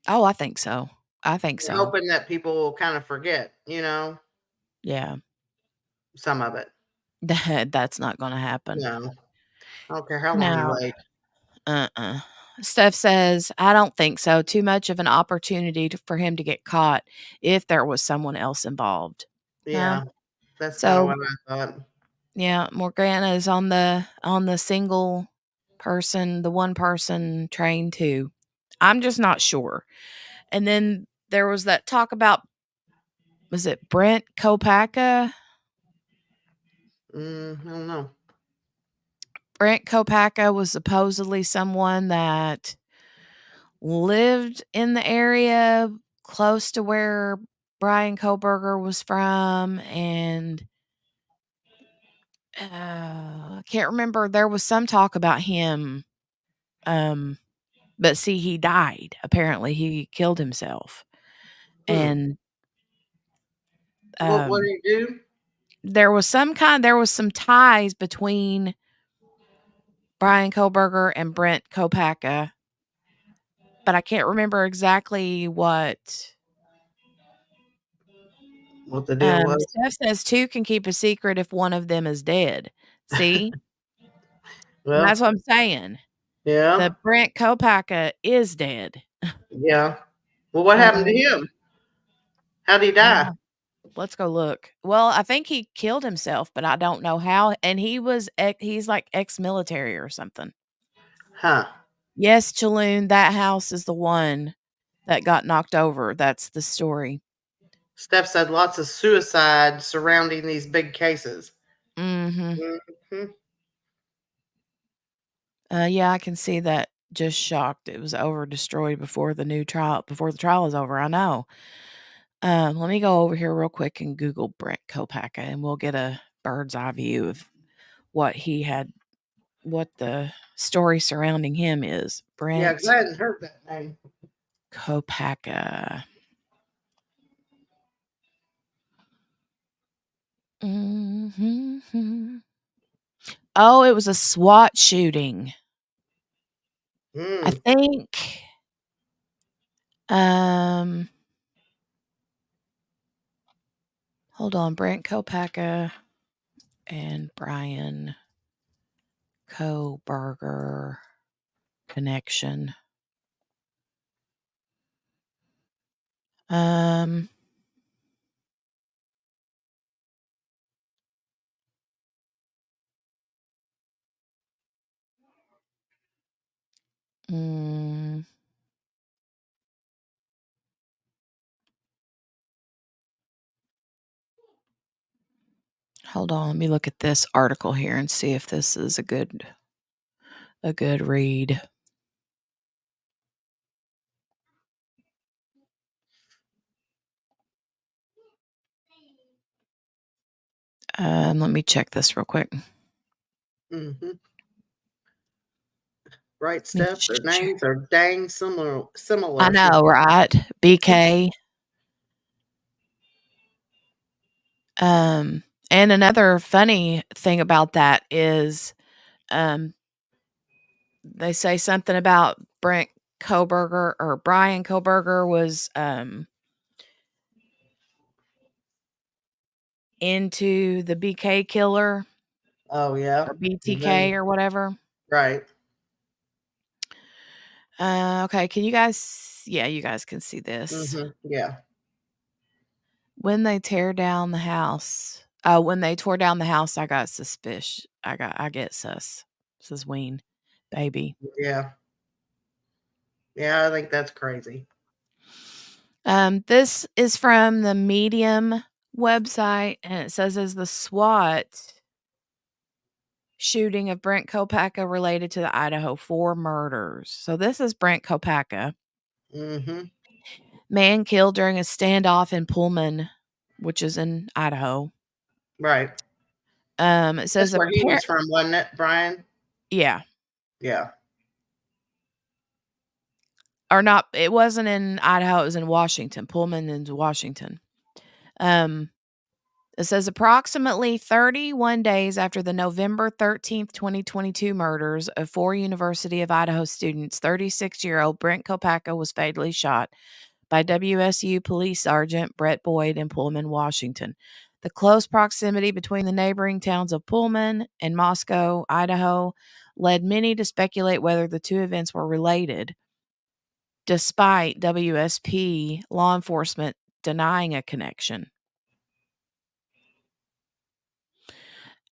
Oh, I think so. I think They're so. hoping that people will kind of forget, Yeah. some of it. That's not going to happen. No. I don't care how long you Now, wait. Steph says, I don't think so. Too much of an opportunity for him to get caught if there was someone else involved. Yeah. That's kind of So what I thought. yeah, Morgana is on the single person, the one person train too. I'm just not sure. And then there was that talk about, was it Brent Kopaka? I don't know. Brent Kopaka was supposedly someone that lived in the area close to where Bryan Kohberger was from, and I can't remember. There was some talk about him, but see, he died. Apparently, he killed himself, and What do you do? there was some ties between Bryan Kohberger and Brent Kopaka, but I can't remember exactly what. What the deal was? Steph says two can keep a secret if one of them is dead. See? And Well, that's what I'm saying. yeah. The Brent Kopaka is dead. Yeah. Well, what happened to him? How'd he die? Let's go look. Well, I think he killed himself, but I don't know how. And he's like ex-military or something. Huh. Yes, Chaloon, that house is the one that got knocked over. That's the story. Steph said lots of suicide surrounding these big cases. Mhm. Mhm. Yeah, I can see that. Just shocked it was over destroyed before the trial is over. I know. Let me go over here real quick and Google Brent Kopaka, and we'll get a bird's eye view of what the story surrounding him is. Yeah, because Brent I hadn't heard that name. Kopaka. Mhm. Oh, it was a SWAT shooting. I think. Hold on, Brent Kopaka and Bryan Kohberger connection. Mm, hold on, let me look at this article here and see if this is a good read. Let me check this real quick. Mm-hmm. Right stuff. Their names are dang similar. I know, right? BK. And another funny thing about that is, they say something about Bryan Kohberger was into the BK killer Oh yeah. or BTK or whatever. Right. Okay, can you guys? Yeah, you guys can see this. Yeah. When they tear down the house, when they tore down the house, I got suspicious. I get sus. This is Ween, baby. Yeah. Yeah, I think that's crazy. This is from the Medium website, and it says, "Is the SWAT shooting of Brent Kopacka related to the Idaho 4 murders?" So this is Brent Kopacka. Man killed during a standoff in Pullman, which is in Idaho. Right. It says That's where he was from, wasn't it, Bryan? Yeah. Yeah. Or not, it wasn't in Idaho, it was in Washington. Pullman in Washington. It says approximately 31 days after the November 13th, 2022 murders of 4 University of Idaho students, 36-year-old Brent Kopacka was fatally shot by WSU Police Sergeant Brett Boyd in Pullman, Washington. The close proximity between the neighboring towns of Pullman and Moscow, Idaho, led many to speculate whether the two events were related, despite WSP law enforcement denying a connection.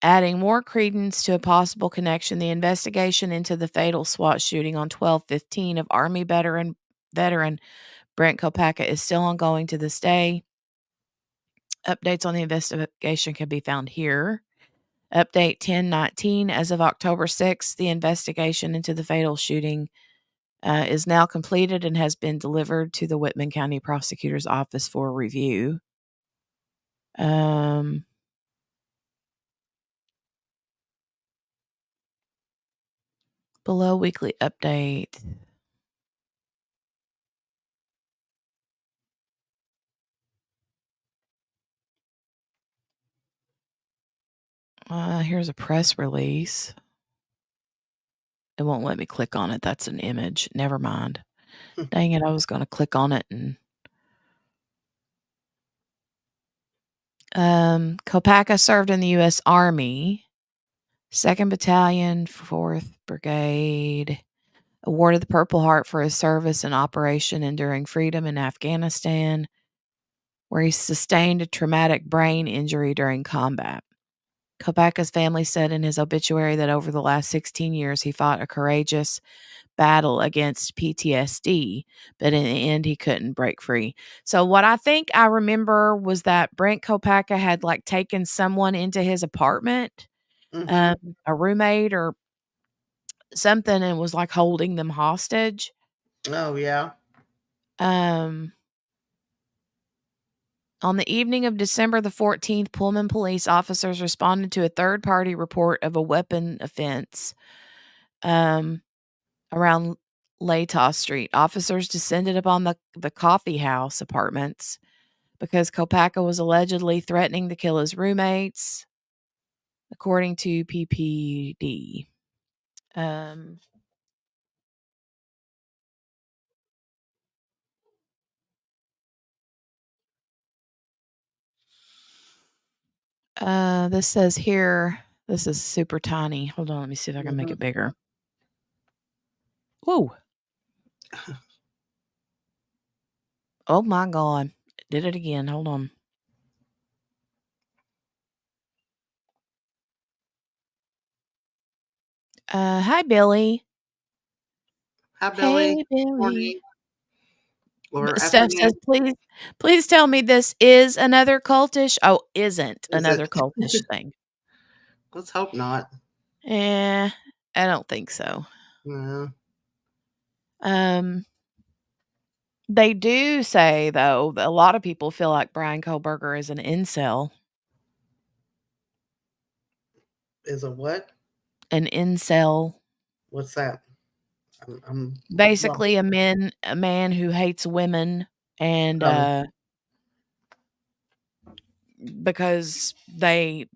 Adding more credence to a possible connection, the investigation into the fatal SWAT shooting on 12/15 of Army veteran Brent Kopacka is still ongoing to this day. Updates on the investigation can be found here. Update 1019. As of October 6th, the investigation into the fatal shooting is now completed and has been delivered to the Whitman County Prosecutor's Office for review. Below weekly update. Here's a press release. It won't let me click on it. That's an image. Never mind. Dang it, I was going to click on it and Kopacka served in the U.S. Army, 2nd Battalion, 4th Brigade, awarded the Purple Heart for his service in Operation Enduring Freedom in Afghanistan, where he sustained a traumatic brain injury during combat. Kopacka's family said in his obituary that over the last 16 years, he fought a courageous battle against PTSD, but in the end, he couldn't break free. So what I think I remember was that Brent Kopacka had like taken someone into his apartment, a roommate or something, and was like holding them hostage. Oh, yeah. On the evening of December the 14th, Pullman police officers responded to a third-party report of a weapon offense around Latah Street. Officers descended upon the coffee house apartments because Kopacka was allegedly threatening to kill his roommates, according to PPD. This says here, this is super tiny. Hold on, let me see if I can make it bigger. Whoa. Oh my God. Did it again. Hold on. Hi, Billy. Hi, Billy. Hey, Billy. Morning. Or Steph afternoon. says, please tell me this is another cultish. Oh, isn't another cultish thing. Let's hope not. I don't think so. Yeah. They do say, though, that a lot of people feel like Bryan Kohberger is an incel. Is a what? An incel. What's that? Basically, a man who hates women, and because they.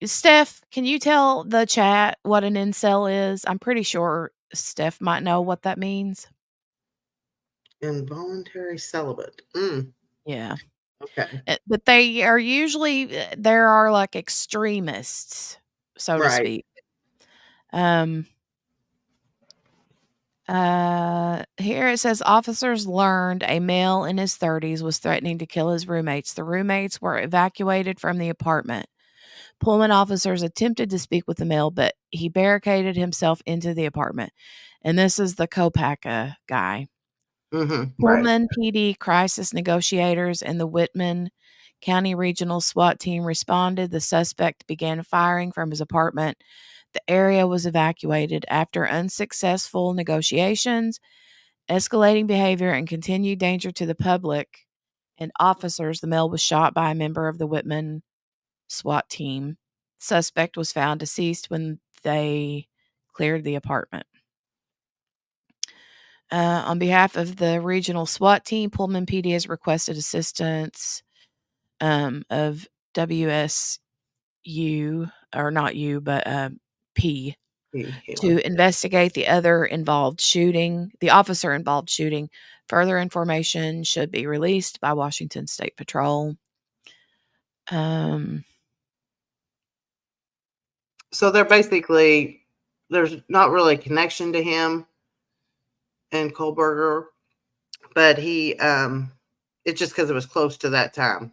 Steph, can you tell the chat what an incel is? I'm pretty sure Steph might know what that means. Involuntary celibate. Yeah. Okay. But they are usually there are like extremists, so to speak. Here it says officers learned a male in his 30s was threatening to kill his roommates. The roommates were evacuated from the apartment. Pullman officers attempted to speak with the male, but he barricaded himself into the apartment. And this is the Kopaka guy. Right. Pullman PD crisis negotiators and the Whitman County Regional SWAT team responded. The suspect began firing from his apartment. The area was evacuated after unsuccessful negotiations, escalating behavior, and continued danger to the public and officers. The male was shot by a member of the Whitman SWAT team. Suspect was found deceased when they cleared the apartment. On behalf of the regional SWAT team, Pullman PD has requested assistance of WSU, or not U, but P, to investigate the officer involved shooting. Further information should be released by Washington State Patrol. So they're basically, there's not really a connection to him and Kohberger, but it's just because it was close to that time.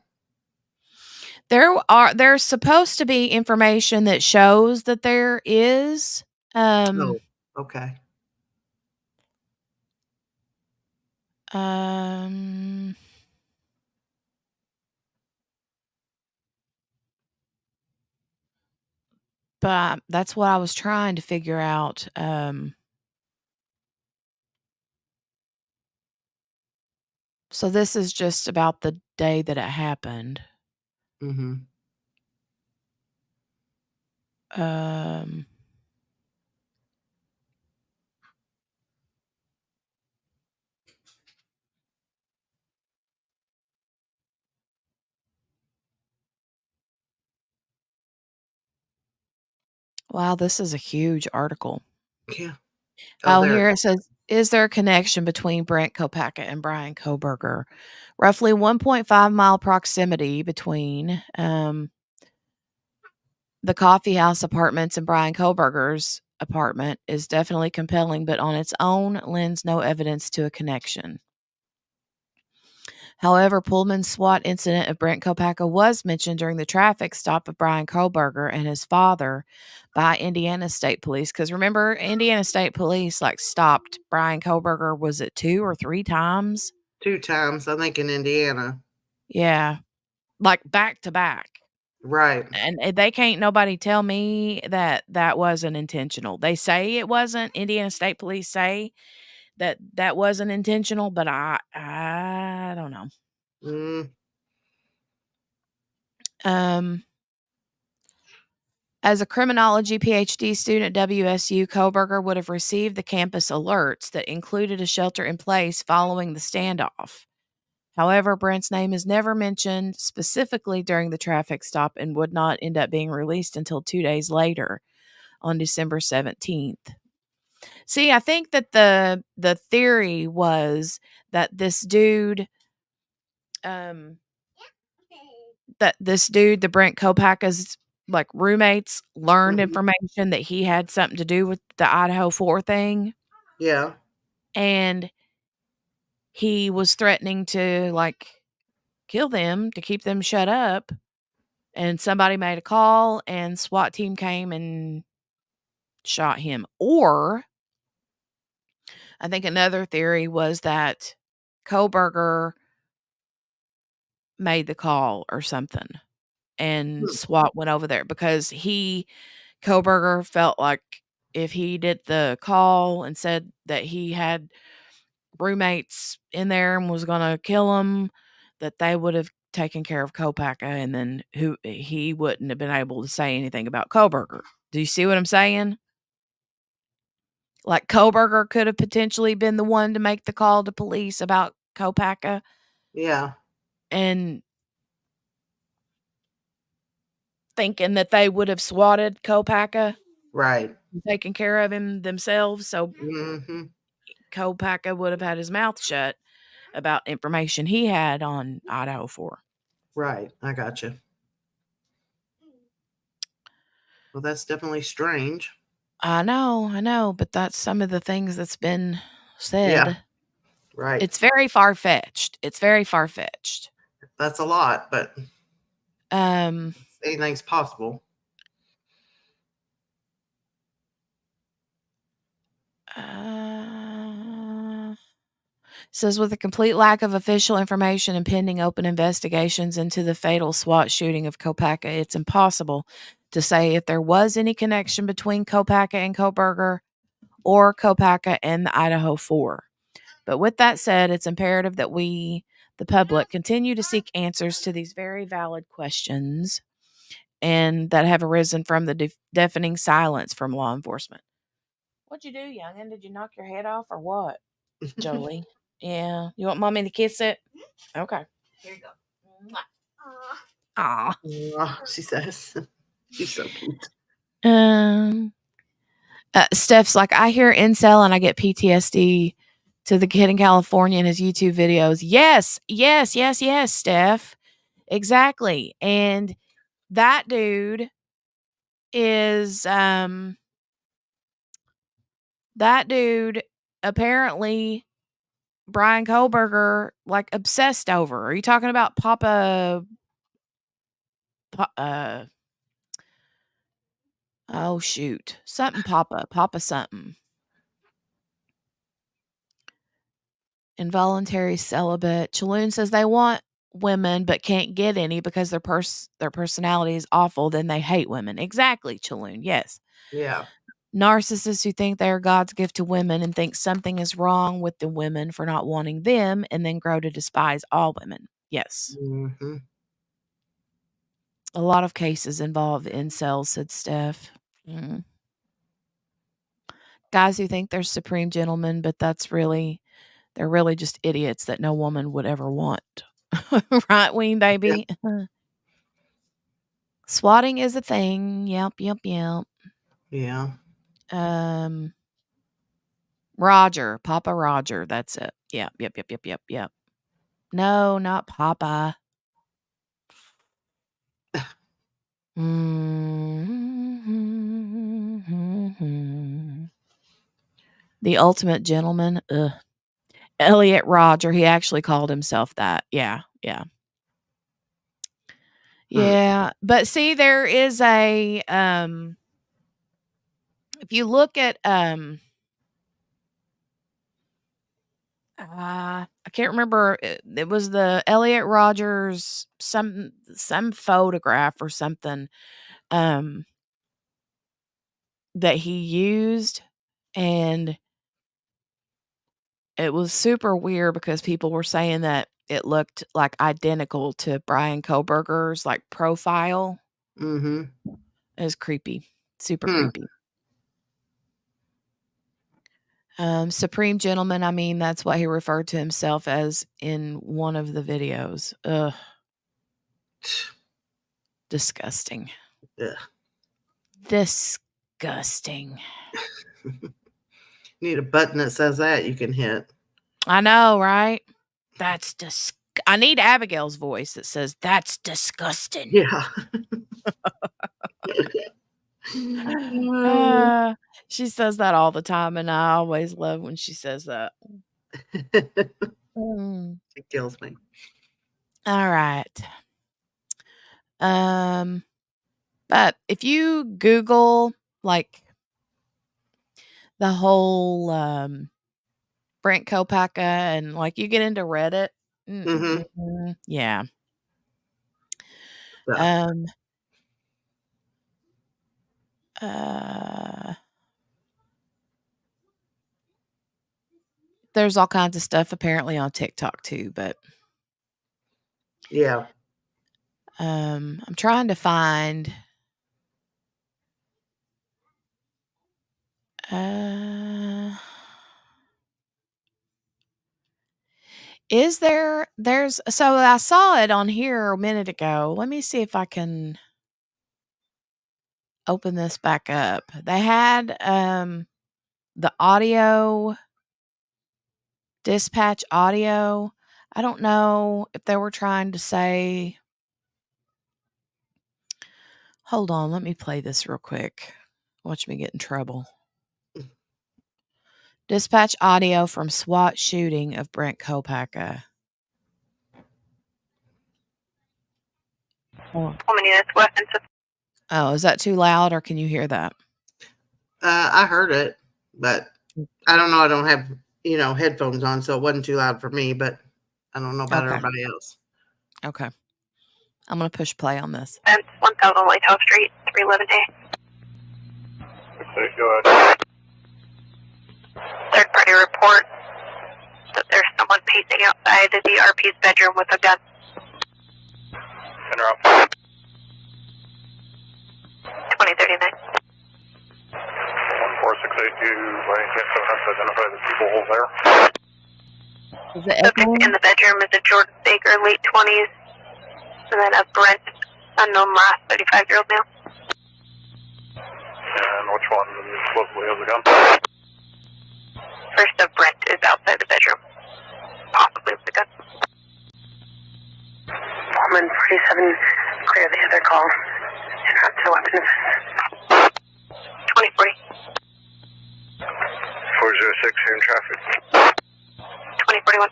There's supposed to be information that shows that there is. Oh, okay. But that's what I was trying to figure out. So this is just about the day that it happened. Wow, this is a huge article. Yeah. Here it says, is there a connection between Brent Kopaka and Bryan Kohberger? Roughly 1.5 mile proximity between the coffee house apartments and Bryan Kohberger's apartment is definitely compelling, but on its own lends no evidence to a connection. However, Pullman's SWAT incident of Brent Kopaka was mentioned during the traffic stop of Bryan Kohberger and his father by Indiana State Police. Because remember, Indiana State Police stopped Bryan Kohberger, was it 2 or 3 times? 2 times, I think, in Indiana. Yeah, back to back. Right. And they can't nobody tell me that that wasn't intentional. They say it wasn't. Indiana State Police say that wasn't intentional, but I don't know. As a criminology PhD student at WSU, Kohberger would have received the campus alerts that included a shelter in place following the standoff. However, Brent's name is never mentioned specifically during the traffic stop and would not end up being released until 2 days later on December 17th. See, I think that the theory was that this dude, the Brent Kopaka's roommates learned information that he had something to do with the Idaho 4 thing. Yeah. And he was threatening to kill them to keep them shut up. And somebody made a call and SWAT team came and shot him. Or I think another theory was that Kohberger made the call or something and SWAT went over there because Kohberger felt like if he did the call and said that he had roommates in there and was going to kill him, that they would have taken care of Kopaka, and then he wouldn't have been able to say anything about Kohberger. Do you see what I'm saying? Like Kohberger could have potentially been the one to make the call to police about Kopaka Yeah. and thinking that they would have swatted Kopaka Right. and taken care of him themselves. So Mm-hmm. Kopaka would have had his mouth shut about information he had on Idaho 4. Right. I gotcha. Well, that's definitely strange. I know, but that's some of the things that's been Yeah. said. Right. It's very far-fetched. It's very far-fetched. That's a lot, but Um, anything's possible. says with a complete lack of official information and pending open investigations into the fatal SWAT shooting of Kopaka, it's impossible to say if there was any connection between Kopaka and Kohberger or Kopaka and the Idaho 4. But with that said, it's imperative that we, the public, continue to seek answers to these very valid questions and that have arisen from the deafening silence from law enforcement. What'd you do, youngin'? Did you knock your head off or what, Jolie? Yeah. You want mommy to kiss it? Okay. Here you go. Aw. She says. She's so cute. Steph's like, I hear incel and I get PTSD to the kid in California and his YouTube videos. Yes, Steph. Exactly. And that dude is apparently Bryan Kohberger like obsessed over. Are you talking about Papa oh shoot. Something Papa something. Involuntary celibate. Chaloon says they want women but can't get any because their personality is awful, then they hate women. Exactly, Chaloon. Yes. Yeah. Narcissists who think they are God's gift to women and think something is wrong with the women for not wanting them and then grow to despise all women. Yes. Mm-hmm. A lot of cases involve incels, said Steph. Mm. Guys who think they're supreme gentlemen, but they're really just idiots that no woman would ever want. Right, Ween baby? Yeah. Swatting is a thing. Yep. Yeah. Roger, Papa Roger. That's it. Yep. No, not Papa. The ultimate gentleman. Ugh. Elliot Roger. He actually called himself that. Yeah. Yeah. But see, there is a if you look at I can't remember. It was the Elliot Rogers some photograph or something that he used, and it was super weird because people were saying that it looked like identical to Bryan Kohberger's like profile. Mm-hmm. It was creepy, super creepy. Supreme gentleman. I mean, that's what he referred to himself as in one of the videos. Ugh. Disgusting. Yeah. Disgusting. Need a button that says that you can hit. I know, right? That's I need Abigail's voice that says that's disgusting. Yeah. She says that all the time, and I always love when she says that. It kills me. All right. But if you Google like the whole Brent Kopaka and like you get into Reddit, yeah. There's all kinds of stuff apparently on TikTok too, but yeah. I'm trying to find Is there's so I saw it on here a minute ago. Let me see if I can open this back up. They had the audio dispatch audio. I don't know if they were trying to say, hold on, let me play this real quick. Watch me get in trouble. Dispatch audio from SWAT shooting of Bryan Kohberger. Oh, is that too loud or can you hear that? I heard it, but I don't know. I don't have, headphones on, so it wasn't too loud for me, but I don't know about Okay. everybody else. Okay. I'm going to push play on this. 1000 Lighthouse Street, 311A. Go ahead. Third party report that there's someone pacing outside the DRP's bedroom with a gun. Interrupt. 2039. 14682, by any chance don't have to identify the people there. Is it Subject echoing? in the bedroom is a Jordan Baker, late 20s, and then a Brent, unknown last, 35-year-old male. And which one supposedly has a gun? First, the Brent is outside the bedroom, possibly with a gun. Woman 47, clear the other call. Interrupt to weapon offense. 2040. 406, you're in traffic. 2041.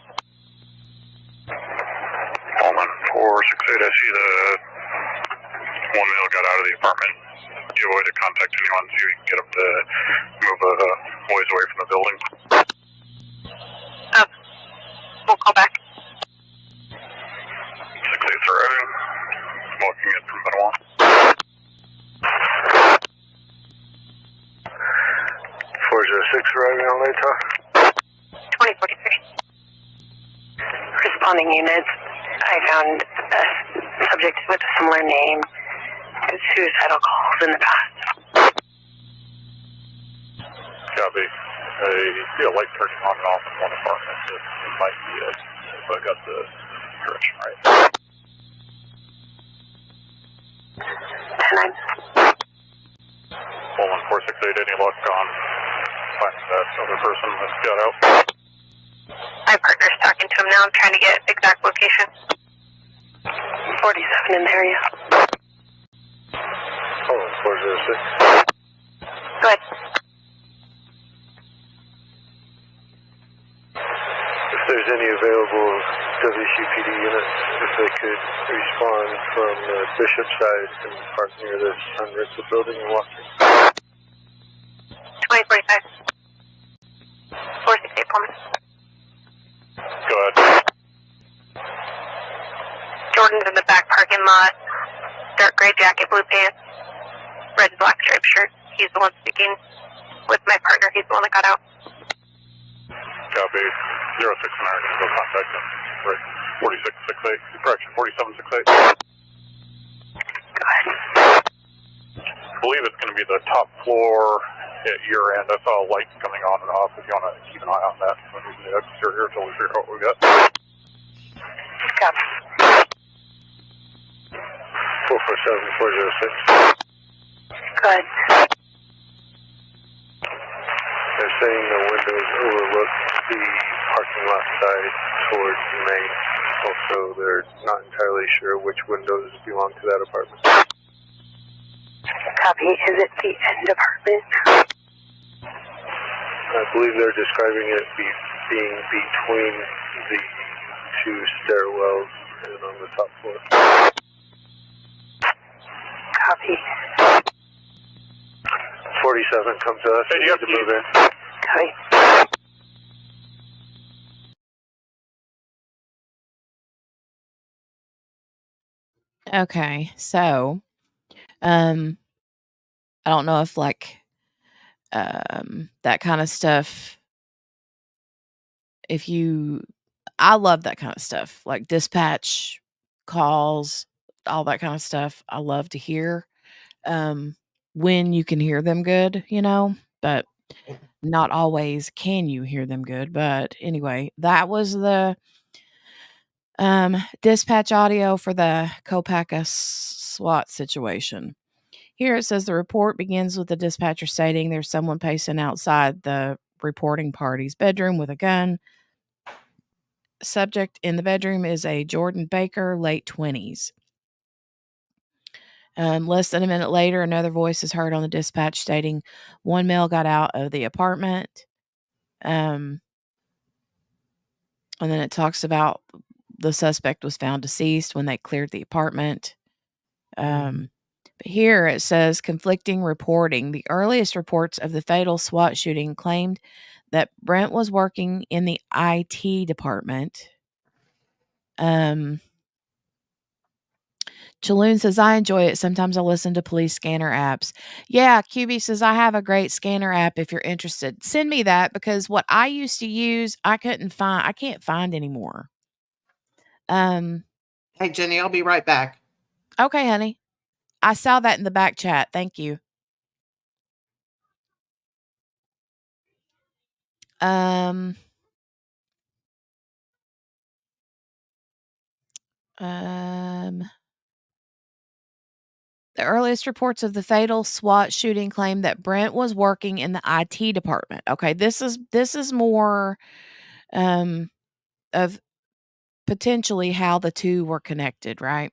Woman 468, I see the one male got out of the apartment. Do you have a way to contact anyone so you can get him to move a ways away from the building? We'll call back. 68's arriving. Walking in from Benoit. 406 arriving on Layton. 2043. Responding units. I found a subject with a similar name. Suicidal calls in the past. Copy. I see a light turning on and off in one apartment. It might be it, if I got the direction right. 10-9. 11468, any luck on finding that other person that got out? My partner's talking to him now. I'm trying to get exact location. 47 in the area. Oh, 406. Go ahead. If there's any available WCPD units, if they could respond from the Bishop side and park near this unrented building and walk in. 2045. 468 Pullman. Go ahead. Jordan's in the back parking lot. Dark gray jacket, blue pants, red and black striped shirt. He's the one speaking with my partner. He's the one that got out. Copy. 06 American, go contact him. Right. 4668, correction, 4768. Go ahead. I believe it's going to be the top floor at your end. I saw a light coming on and off. If you want to keep an eye on that, when we can exit here until we figure out what we got. Copy. 447-406. Good. They're saying the windows overlook the parking lot side towards Main. Also, they're not entirely sure which windows belong to that apartment. Copy. Is it the end apartment? I believe they're describing it being between the two stairwells and on the top floor. Copy. 47, come to us. You have to move in. Copy. Okay. So, I don't know if that kind of stuff, I love that kind of stuff, like dispatch calls, all that kind of stuff. I love to hear when you can hear them good, but Not always can you hear them good, but anyway, that was the dispatch audio for the Kopaka SWAT situation. Here it says the report begins with the dispatcher stating there's someone pacing outside the reporting party's bedroom with a gun. Subject in the bedroom is a Jordan Baker, late 20s. Less than a minute later, another voice is heard on the dispatch stating one male got out of the apartment. And then it talks about the suspect was found deceased when they cleared the apartment. But here it says conflicting reporting. The earliest reports of the fatal SWAT shooting claimed that Brent was working in the IT department. Chaloon says, I enjoy it. Sometimes I listen to police scanner apps. Yeah, QB says, I have a great scanner app if you're interested. Send me that because what I used to use, I can't find anymore. Hey, Jenny, I'll be right back. Okay, honey. I saw that in the back chat. Thank you. The earliest reports of the fatal SWAT shooting claim that Brent was working in the IT department. Okay, this is more of potentially how the two were connected, right?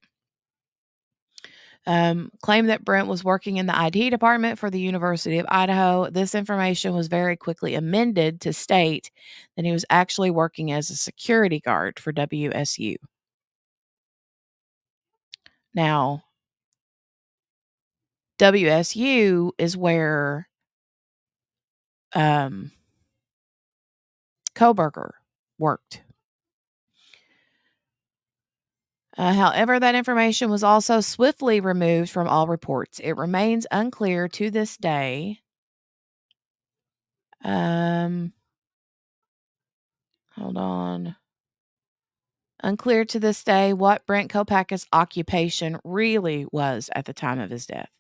Claimed that Brent was working in the IT department for the University of Idaho. This information was very quickly amended to state that he was actually working as a security guard for WSU. Now, WSU is where Kohberger worked. However, that information was also swiftly removed from all reports. It remains unclear to this day. Hold on. Unclear to this day what Brent Kopaka's occupation really was at the time of his death.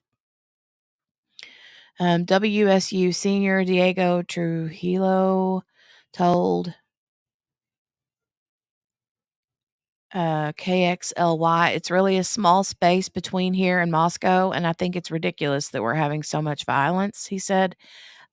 WSU senior Diego Trujillo told KXLY, it's really a small space between here and Moscow, and I think it's ridiculous that we're having so much violence, he said.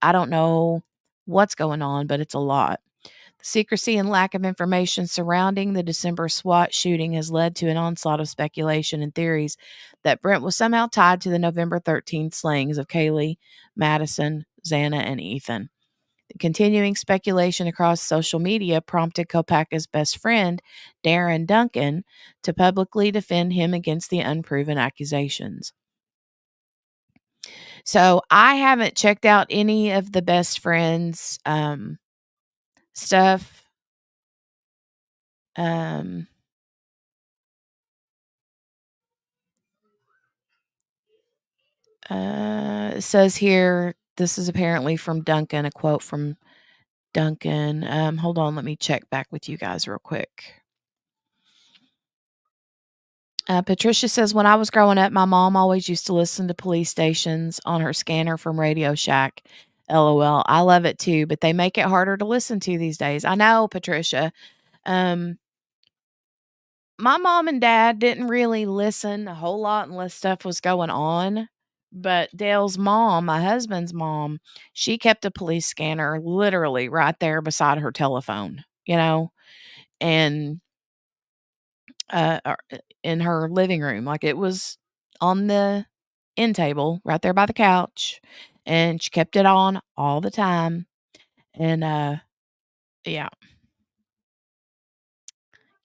I don't know what's going on, but it's a lot. The secrecy and lack of information surrounding the December SWAT shooting has led to an onslaught of speculation and theories that Brent was somehow tied to the November 13th slayings of Kaylee, Madison, Xana, and Ethan. The continuing speculation across social media prompted Kopaka's best friend, Darren Duncan, to publicly defend him against the unproven accusations. So I haven't checked out any of the best friends stuff. It says here, this is apparently from Duncan, a quote from Duncan. Hold on, let me check back with you guys real quick. Patricia says, when I was growing up, my mom always used to listen to police stations on her scanner from Radio Shack. LOL. I love it too, but they make it harder to listen to these days. I know, Patricia. My mom and dad didn't really listen a whole lot unless stuff was going on. But Dale's mom, my husband's mom, she kept a police scanner literally right there beside her telephone, and in her living room. Like it was on the end table right there by the couch, and she kept it on all the time. And yeah.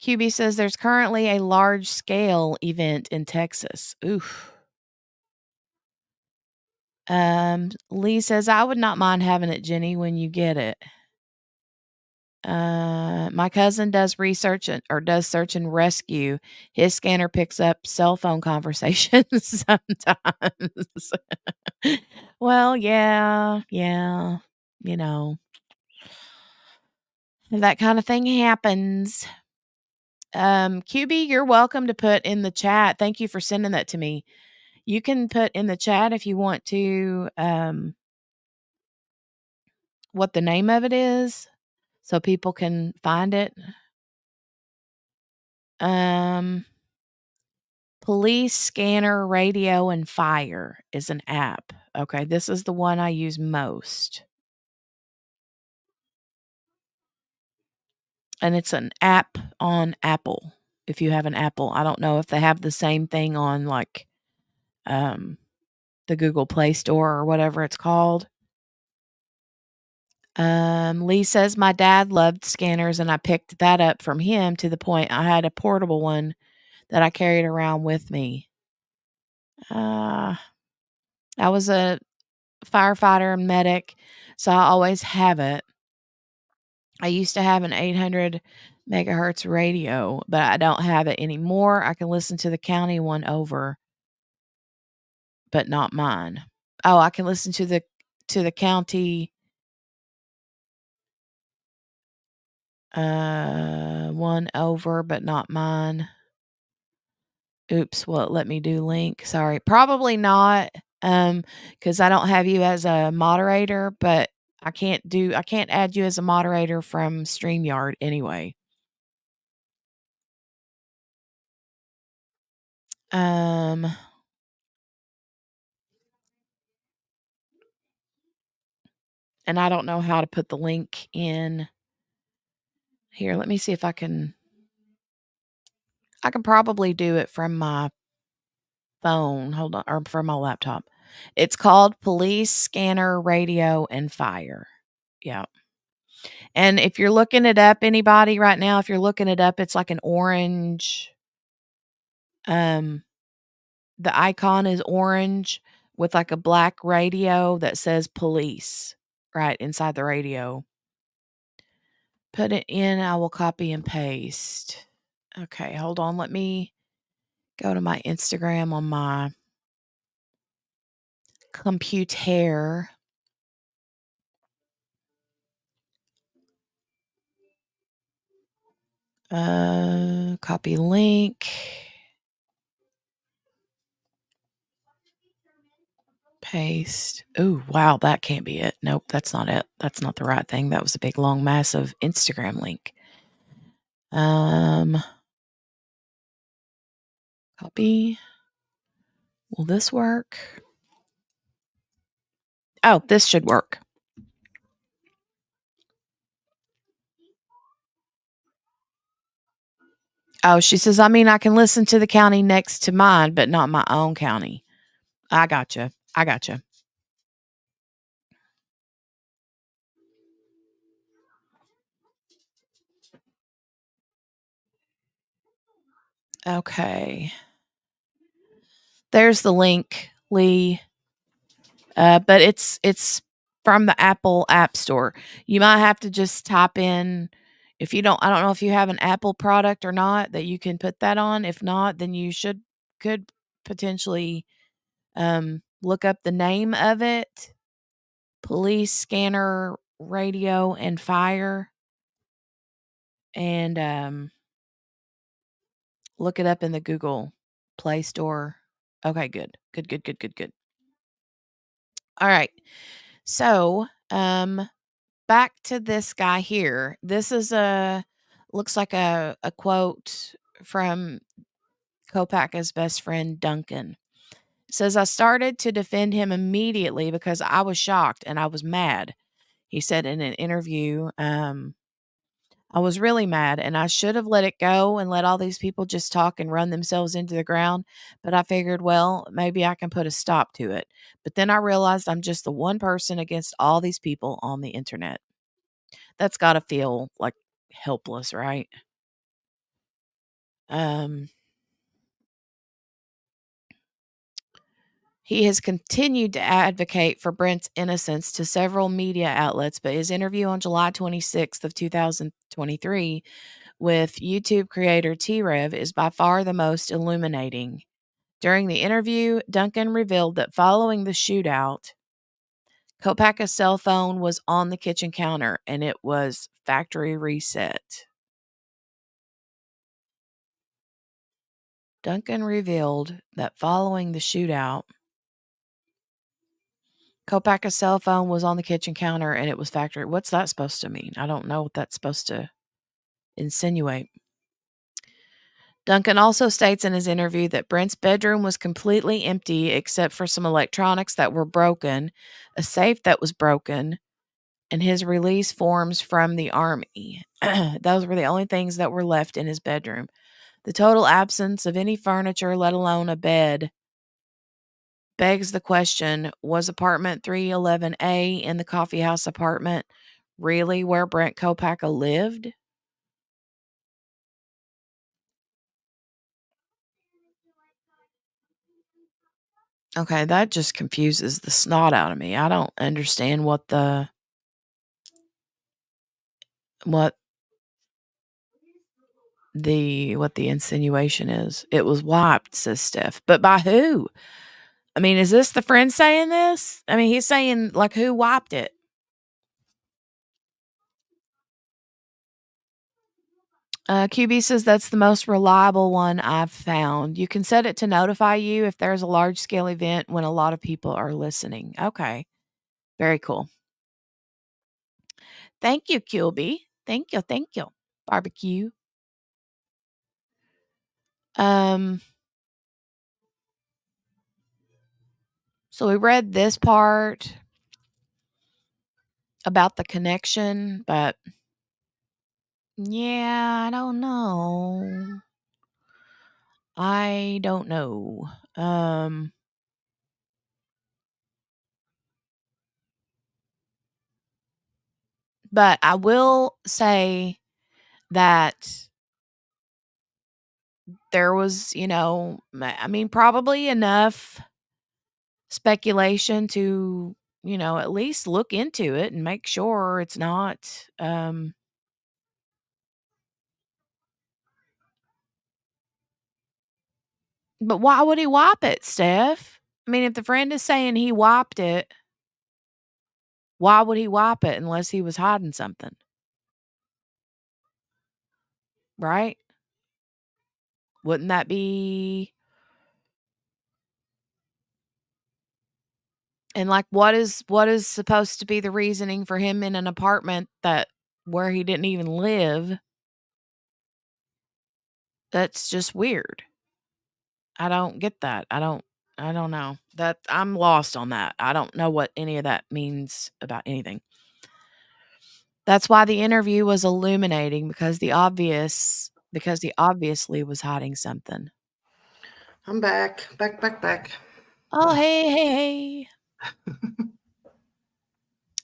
QB says there's currently a large scale event in Texas. Oof. Lee says, I would not mind having it, Jenny, when you get it. My cousin does does search and rescue. His scanner picks up cell phone conversations sometimes. Well, yeah, that kind of thing happens. QB, you're welcome to put in the chat. Thank you for sending that to me. You can put in the chat if you want to what the name of it is so people can find it. Police Scanner Radio and Fire is an app. Okay, this is the one I use most. And it's an app on Apple. If you have an Apple, I don't know if they have the same thing on like the Google Play Store or whatever it's called. Lee says my dad loved scanners and I picked that up from him to the point I had a portable one that I carried around with me. I was a firefighter and medic, so I always have it. I used to have an 800 megahertz radio, but I don't have it anymore. I can listen to the county one over, but not mine. Oh, I can listen to the county one over, but not mine. Oops, well, let me do link. Sorry. Probably not, because I don't have you as a moderator, but I can't add you as a moderator from StreamYard anyway. And I don't know how to put the link in here. Let me see if I can probably do it from my phone. Hold on, or from my laptop. It's called Police Scanner Radio and Fire. Yeah. And if you're looking it up, anybody right now, if you're looking it up, it's like an orange. The icon is orange with like a black radio that says police right inside the radio. Put it in. I will copy and paste. Okay, hold on. Let me go to my Instagram on my computer. Copy link. Paste. Oh, wow, that can't be it. Nope, that's not it. That's not the right thing. That was a big, long, massive Instagram link. Copy. Will this work? Oh, this should work. Oh, she says, I mean, I can listen to the county next to mine, but not my own county. I gotcha. Okay. There's the link, Lee. But it's from the Apple App Store. You might have to just type in if you don't I don't know if you have an Apple product or not that you can put that on. If not, then you could potentially look up the name of it. Police Scanner Radio and Fire, and look it up in the Google Play Store. Okay, good. Good. All right. So, back to this guy here. This is looks like a quote from Kopaka's best friend Duncan. It says, I started to defend him immediately because I was shocked and I was mad. He said in an interview, I was really mad and I should have let it go and let all these people just talk and run themselves into the ground. But I figured, well, maybe I can put a stop to it. But then I realized I'm just the one person against all these people on the internet. That's got to feel like helpless, right? He has continued to advocate for Brent's innocence to several media outlets, but his interview on July 26th of 2023 with YouTube creator T-Rev is by far the most illuminating. During the interview, Duncan revealed that following the shootout, Kopaka's cell phone was on the kitchen counter and it was factory reset. Duncan revealed that following the shootout, Kopaka's cell phone was on the kitchen counter and it was factory. What's that supposed to mean? I don't know what that's supposed to insinuate. Duncan also states in his interview that Brent's bedroom was completely empty except for some electronics that were broken, a safe that was broken, and his release forms from the Army. Those were the only things that were left in his bedroom. The total absence of any furniture, let alone a bed, begs the question, was apartment 311A in the coffee house apartment really where Brent Kopaka lived? Okay, that just confuses the snot out of me. I don't understand what the insinuation is. It was wiped, says Steph. But by who? I mean, is this the friend saying this? I mean, he's saying, like, who wiped it? QB says that's the most reliable one I've found. You can set it to notify you if there's a large scale event when a lot of people are listening. Okay. Very cool. Thank you, QB. Thank you. Thank you. Barbecue. So we read this part about the connection, but yeah, I don't know. I don't know. But I will say that there was, I mean, probably enough speculation to, at least look into it and make sure it's not, but why would he wipe it, Steph? I mean, if the friend is saying he wiped it, why would he wipe it unless he was hiding something? Right? Wouldn't that be? And like what is supposed to be the reasoning for him in an apartment that where he didn't even live? That's just weird. I don't get that. I don't know. That I'm lost on that. I don't know what any of that means about anything. That's why the interview was illuminating because he obviously was hiding something. I'm back. Back. Oh, hey.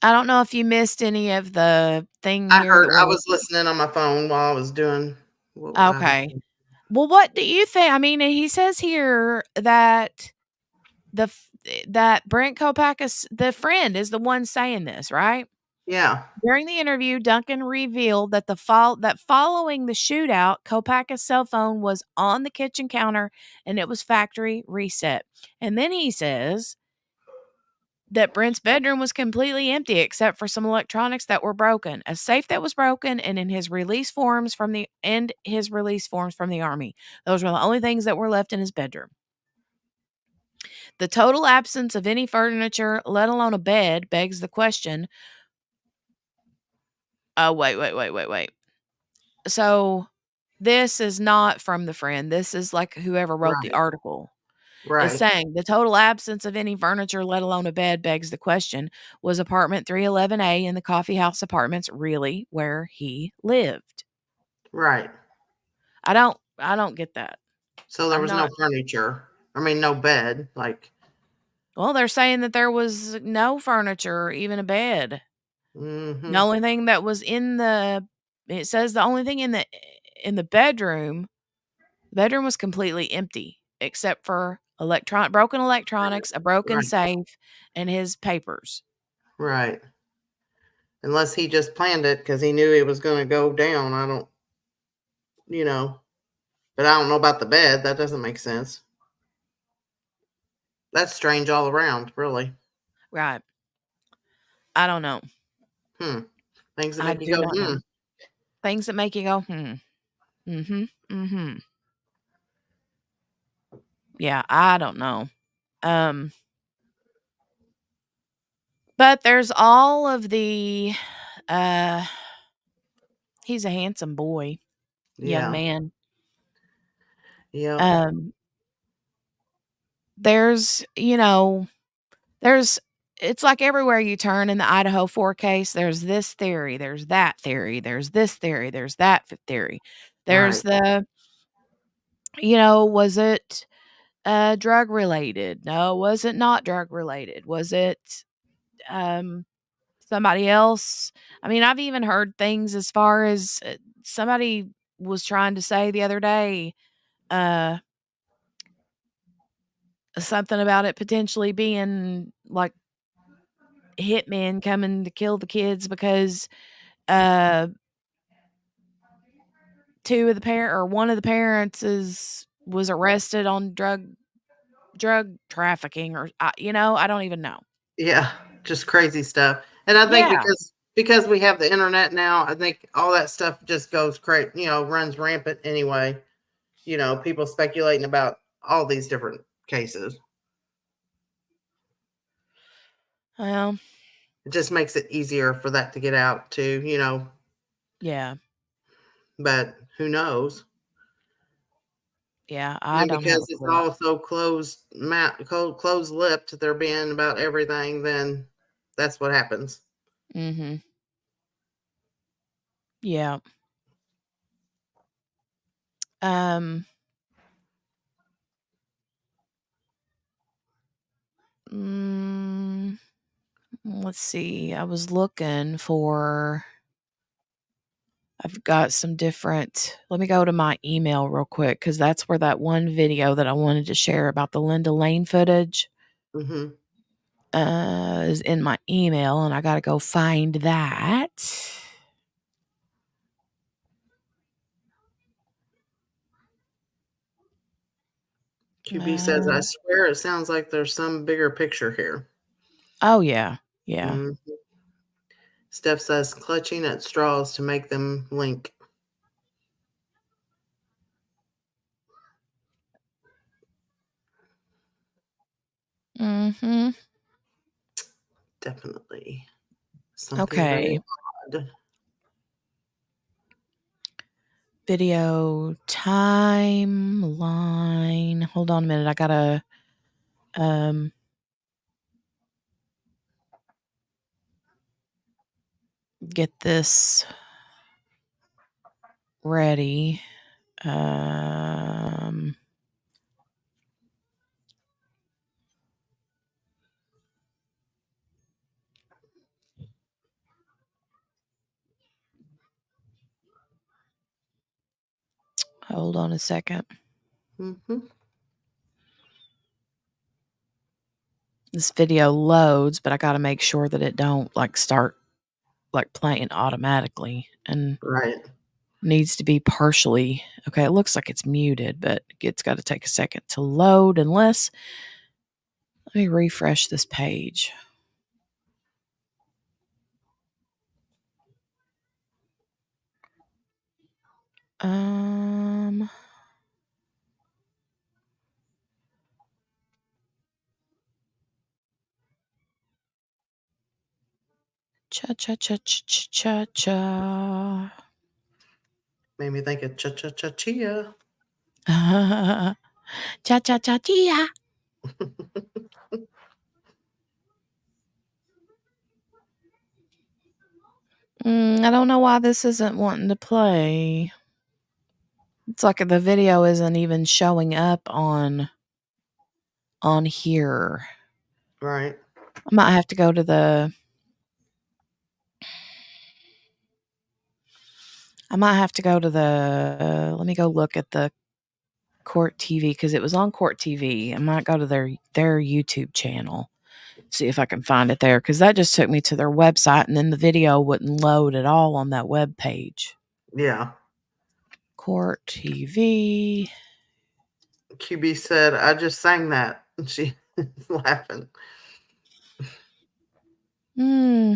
I don't know if you missed any of the thing I here heard. that I we're was listening on my phone while I was doing. okay. Well, what do you think? I mean, he says here that that Brent Kopaka's the friend is the one saying this, right? Yeah. During the interview, Duncan revealed that following the shootout, Kopaka's cell phone was on the kitchen counter and it was factory reset. And then he says that Brent's bedroom was completely empty except for some electronics that were broken, a safe that was broken, and his release forms from the Army. Those were the only things that were left in his bedroom. The total absence of any furniture, let alone a bed, begs the question. Oh, wait. So this is not from the friend. This is like whoever wrote the article. Is saying the total absence of any furniture, let alone a bed, begs the question, was apartment 311A in the coffee house apartments really where he lived? Right. I don't get that. So there was no furniture. I mean, no bed. Well, they're saying that there was no furniture, even a bed. Mm-hmm. The only thing that was it says the only thing in the bedroom was completely empty except for broken electronics, a broken safe, and his papers. Right. Unless he just planned it because he knew it was going to go down. I don't, but I don't know about the bed. That doesn't make sense. That's strange all around, really. Right. I don't know. Things that make you go, know. Things that make you go, Yeah, I don't know. But there's all of the he's a handsome boy, young Yeah. man. Yeah. Um there's, there's it's like everywhere you turn in the Idaho 4 case, there's this theory, there's that theory, there's this theory, there's that theory. There's Right. the, was it drug related? No, was it not drug related? Was it um somebody else? I mean, I've even heard things as far as somebody was trying to say the other day, uh something about it potentially being like hitmen coming to kill the kids because uh one of the parents was arrested on drug trafficking, or I don't even know. Yeah. Just crazy stuff. And I think Yeah. because we have the internet now, I think all that stuff just goes crazy, runs rampant anyway. People speculating about all these different cases. Well, It just makes it easier for that to get out too. yeah. But who knows? Yeah, I And don't have because a it's clue. all so closed lipped, they're being about everything, then that's what happens. Mhm. Yeah. Um mm, let's see. I was looking for I've got some different let me go to my email real quick cuz that's where that one video that I wanted to share about the Linda Lane footage Hmm. is in my email, and I got to go find that. QB says, I Uh, swear it sounds like there's some bigger picture here. oh yeah. Yeah. Mm. Steph says, clutching at straws to make them link. Mhm. Definitely something very Okay. odd. Video timeline. Hold on a minute. I got to um get this ready. Um hold on a second. Hmm. This video loads, but I got to make sure that it don't start playing automatically, and Right. needs to be partially okay. It looks like it's muted, but it's got to take a second to load. Unless let me refresh this page. Um, cha cha cha cha cha cha cha. Made me think of cha-cha-cha-chia. Cha cha cha chia. I don't know why this isn't wanting to play. It's like the video isn't even showing up on here. Right. I might have to go to the. Let me go look at the Court TV because it was on Court TV. I might go to their YouTube channel, see if I can find it there because that just took me to their website, and then the video wouldn't load at all on that web page. Yeah. Court TV. QB said, I just sang that. And she is laughing. Hmm.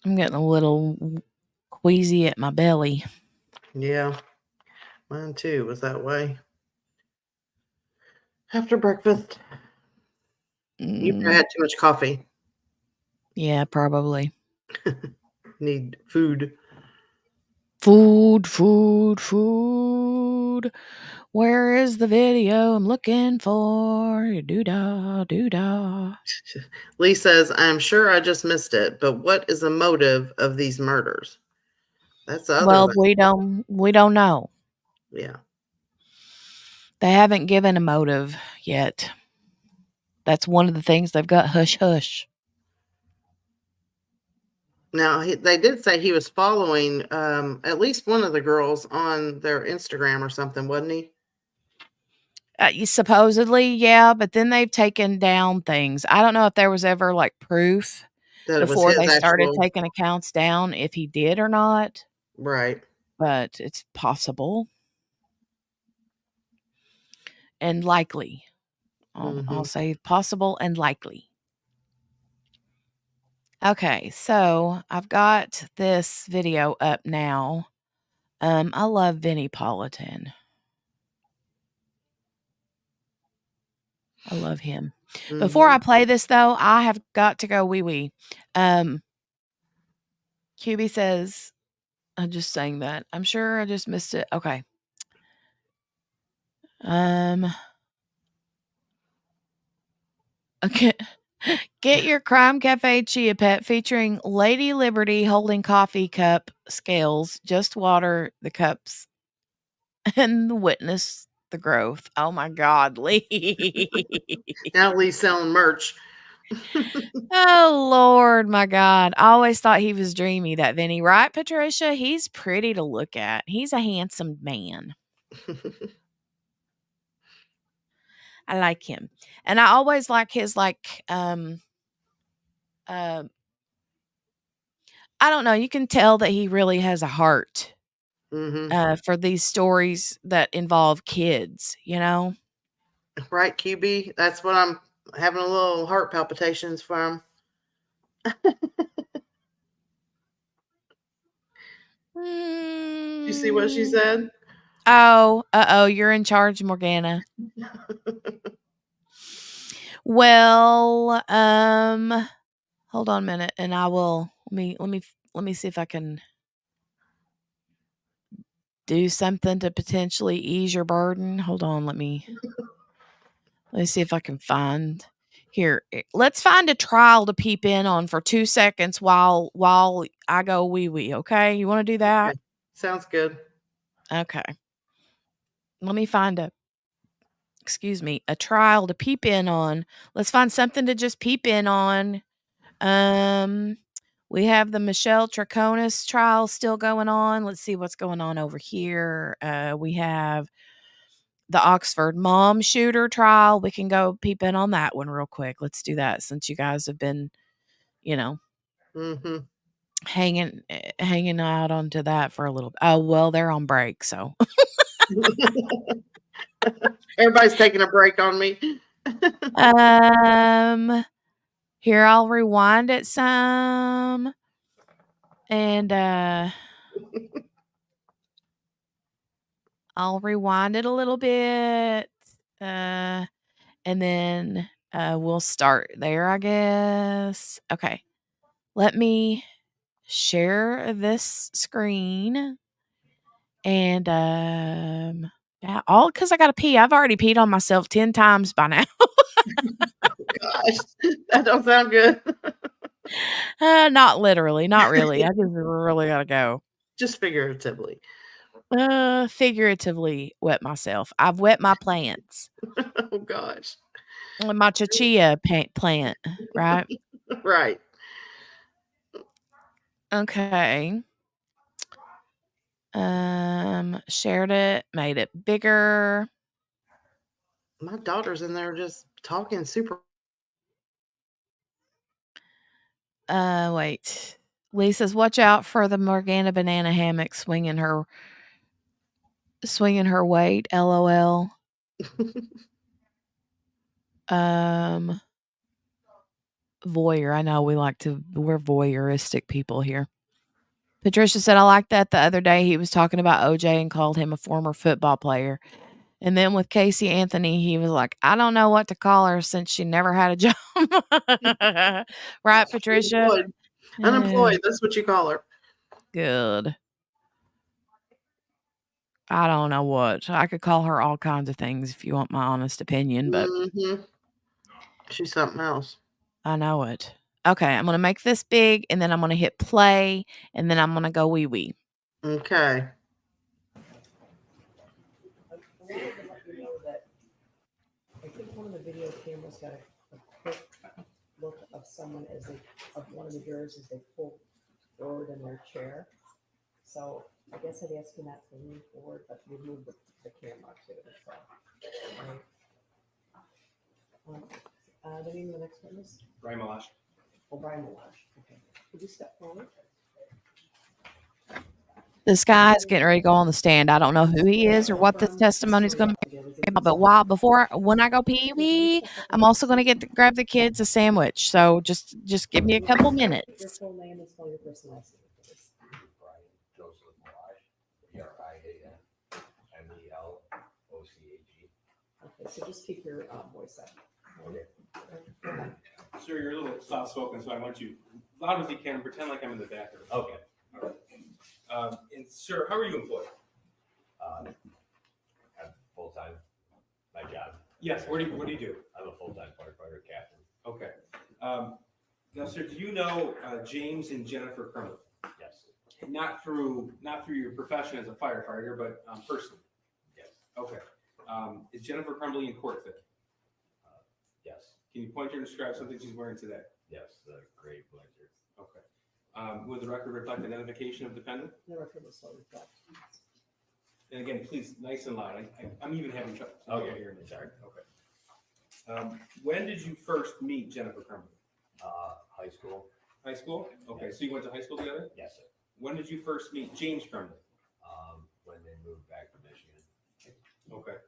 I'm getting a little queasy at my belly. Yeah, mine too was that way. After breakfast, you probably had too much coffee. Yeah, probably. Need food. Food. Where is the video I'm looking for? Doo-dah. Lee says, I'm sure I just missed it, but what is the motive of these murders? That's the other Well, thing. we don't know. Yeah. They haven't given a motive yet. That's one of the things they've got hush hush. Now, they did say he was following at least one of the girls on their Instagram or something, wasn't he? Supposedly, yeah, but then they've taken down things. I don't know if there was ever like proof That it was before his they started actual. taking accounts down if he did or not, Right. but it's possible and likely. I'll say possible and likely. Okay, so I've got this video up now. I love Vinnie Politan. I love him. Before I play this, though, I have got to go wee-wee. QB says, I'm just saying that. I'm sure I just missed it. Okay. Okay. Get your Crime Cafe Chia Pet featuring Lady Liberty holding coffee cup scales. Just water the cups and witness the growth. Oh my God, Lee. Now Lee's selling merch. Oh Lord, my God. I always thought he was dreamy, that Vinny. Right, Patricia? He's pretty to look at. He's a handsome man. I like him. And I always like his I don't know, you can tell that he really has a heart for these stories that involve kids, you know? Right, QB? That's what I'm having a little heart palpitations from. You see what she said? Oh, you're in charge, Morgana. Well, hold on a minute and I will let me see if I can do something to potentially ease your burden. Hold on, let's see if I can find here. Let's find a trial to peep in on for 2 seconds while I go wee, okay? You want to do that? Okay. Sounds good. Okay. Let me find a trial to peep in on. Let's find something to just peep in on. We have the Michelle Traconis trial still going on. Let's see what's going on over here. We have the Oxford mom shooter trial. We can go peep in on that one real quick. Let's do that since you guys have been, you know, hanging out onto that for a little. Oh well, they're on break, so Everybody's taking a break on me. Here I'll rewind it some, and I'll rewind it a little bit, and then we'll start there, I guess. Okay, let me share this screen, and yeah, all because I gotta pee. I've already peed on myself 10 times by now. Gosh, that don't sound good. Not literally, not really. I just really gotta go. Just figuratively. Figuratively wet myself. I've wet my plants. Oh gosh. My chia plant, right? Right. Okay. Shared it, made it bigger. My daughter's in there just talking super. Wait. Lee says, watch out for the Morgana banana hammock swinging her weight. LOL. voyeur. I know we're voyeuristic people here. Patricia said, I like that the other day he was talking about OJ and called him a former football player. And then with Casey Anthony, he was like, I don't know what to call her since she never had a job. Right, Patricia? Unemployed. Unemployed. That's what you call her. Good. I don't know what. I could call her all kinds of things if you want my honest opinion, but she's something else. I know it. Okay, I'm going to make this big, and then I'm going to hit play, and then I'm going to go wee wee. Okay. I think one of the video cameras got a quick look of someone of one of the jurors as they pull forward in their chair. So I guess I'd ask you not to lean forward, but you move the camera to it. The name of the next witness? Bryan Kohberger. Oh, Bryan Kohberger. Okay. Could you step forward? This guy's getting ready to go on the stand. I don't know who he is or what this testimony is going to be about, but when I go pee wee, I'm also going to grab the kids a sandwich. So just give me a couple minutes. Your full name and spell your first and last name, please. Bryan Joseph Kohberger, BRIANMELOCHE. Okay, so just keep your voice up. Okay. Sir, you're a little soft spoken, so I want you loud as you can. Pretend like I'm in the back room. Okay. All right. And sir, how are you employed? I'm full-time, my job. Yes. What do you do? I'm a full-time firefighter captain. Okay. Now, sir, do you know James and Jennifer Crumley? Yes. Not through your profession as a firefighter, but personally. Yes. Okay. Is Jennifer Crumley in court today? Yes. Can you point to and describe something she's wearing today? Yes, the gray blazer. Okay. Will the record reflect identification of defendant? The record will still reflect. And again, please, nice and loud. I'm even having trouble hearing you. Sorry. Okay. When did you first meet Jennifer Crumley? High school. High school? Okay, Yes. so you went to high school together? Yes, sir. When did you first meet James Crumley? When they moved back to Michigan. Okay.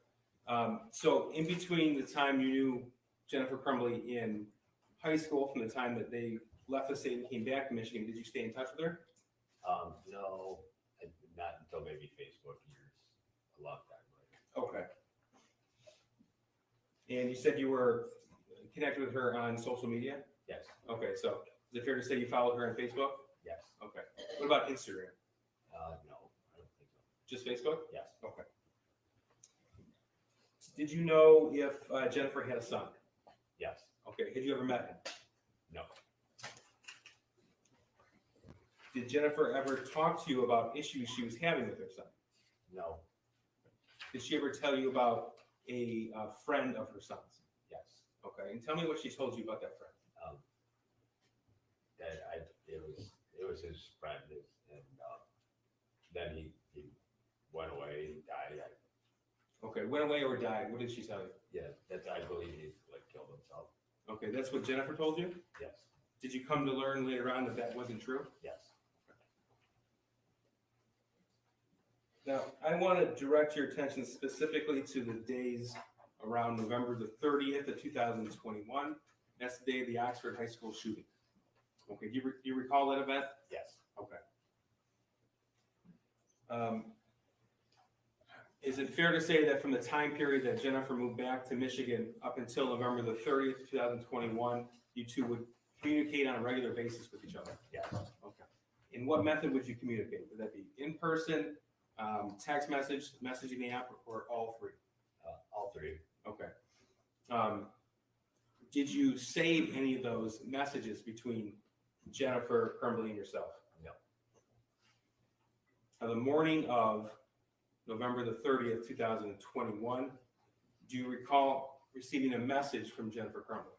So in between the time you knew Jennifer Crumley in high school, from the time that they left the state and came back to Michigan, did you stay in touch with her? No, not until maybe Facebook years, a long time later. Okay. And you said you were connected with her on social media? Yes. Okay, so is it fair to say you followed her on Facebook? Yes. Okay. What about Instagram? No, I don't think so. Just Facebook? Yes. Okay. Did you know if Jennifer had a son? Yes. Okay. Had you ever met him? No. Did Jennifer ever talk to you about issues she was having with her son? No. Did she ever tell you about a friend of her son's? Yes. Okay. And tell me what she told you about that friend. That it was his friend, and then he went away, he died. Okay. Went away or died. What did she tell you? Yeah, I believe he killed himself. Okay. That's what Jennifer told you? Yes. Did you come to learn later on that wasn't true? Yes. Now, I want to direct your attention specifically to the days around November the 30th of 2021. That's the day of the Oxford High School shooting. Okay, do you recall that event? Yes. Okay. Is it fair to say that from the time period that Jennifer moved back to Michigan up until November the 30th, 2021, you two would communicate on a regular basis with each other? Yes. Okay. In what method would you communicate? Would that be in person, text message, messaging app, or all three? All three. Okay. Did you save any of those messages between Jennifer Crumley and yourself? No. Now, the morning of November the 30th, 2021, do you recall receiving a message from Jennifer Crumley?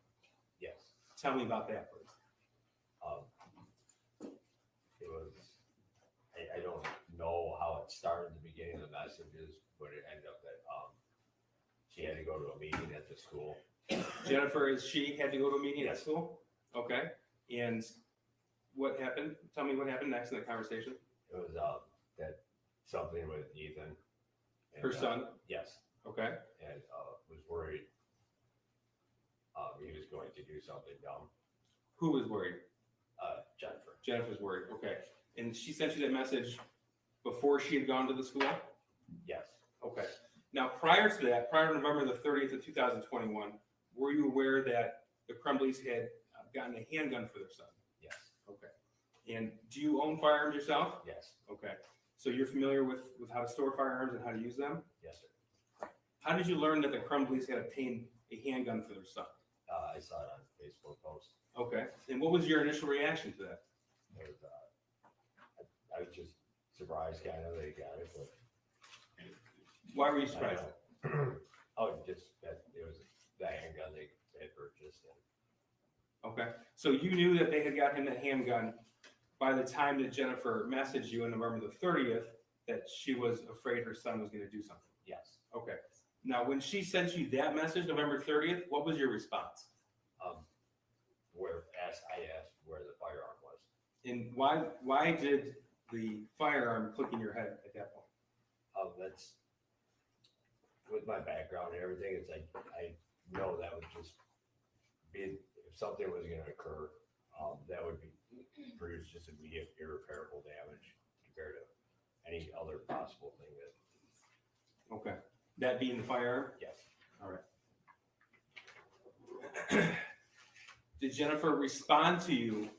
Yes. Tell me about that, please. It was, I don't know how it started in the beginning of the messages, but it ended up that she had to go to a meeting at the school. Jennifer, she had to go to a meeting at school? Okay. And what happened? Tell me what happened next in the conversation. It was that something with Ethan. And, Her son? Yes. Okay. And was worried he was going to do something dumb. Who was worried? Jennifer. Jennifer's worried. Okay. And she sent you that message before she had gone to the school? Yes. Okay. Now, prior to that, prior to November the 30th of 2021, were you aware that the Crumbleys had gotten a handgun for their son? Yes. Okay. And do you own firearms yourself? Yes. Okay. So you're familiar with how to store firearms and how to use them? Yes, sir. How did you learn that the Crumbleys had obtained a handgun for their son? I saw it on a Facebook post. Okay. And what was your initial reaction to that? It was, I was just surprised kind of they got it, but why were you surprised? Oh, just that it was the handgun they had purchased. Okay. So you knew that they had got him the handgun by the time that Jennifer messaged you on November the 30th that she was afraid her son was going to do something? Yes. Okay. Now, when she sent you that message, November 30th, what was your response? I asked where the firearm was. And why did the firearm click in your head at that point? That's with my background and everything. It's like I know that would just be if something was going to occur, that would be produce just immediate irreparable damage compared to any other possible thing that. Okay. That being the firearm? Yes. All right. Did Jennifer respond to you?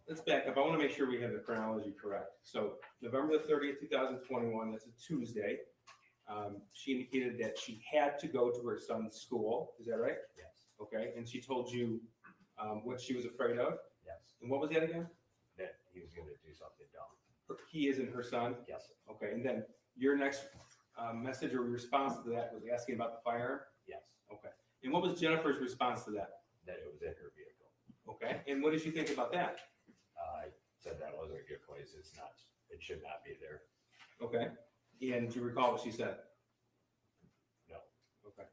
Let's back up. I want to make sure we have the chronology correct. So November the 30th, 2021, that's a Tuesday. She indicated that she had to go to her son's school. Is that right? Yes. Okay. And she told you what she was afraid of? Yes. And what was that again? That he was going to do something dumb. He isn't her son? Yes. Okay. And then your next message or response to that was asking about the firearm? Yes. Okay. And what was Jennifer's response to that? That it was in her vehicle. Okay. And what did she think about that? I said that wasn't a good place. It's not. It should not be there. Okay. And do you recall what she said? No. Okay.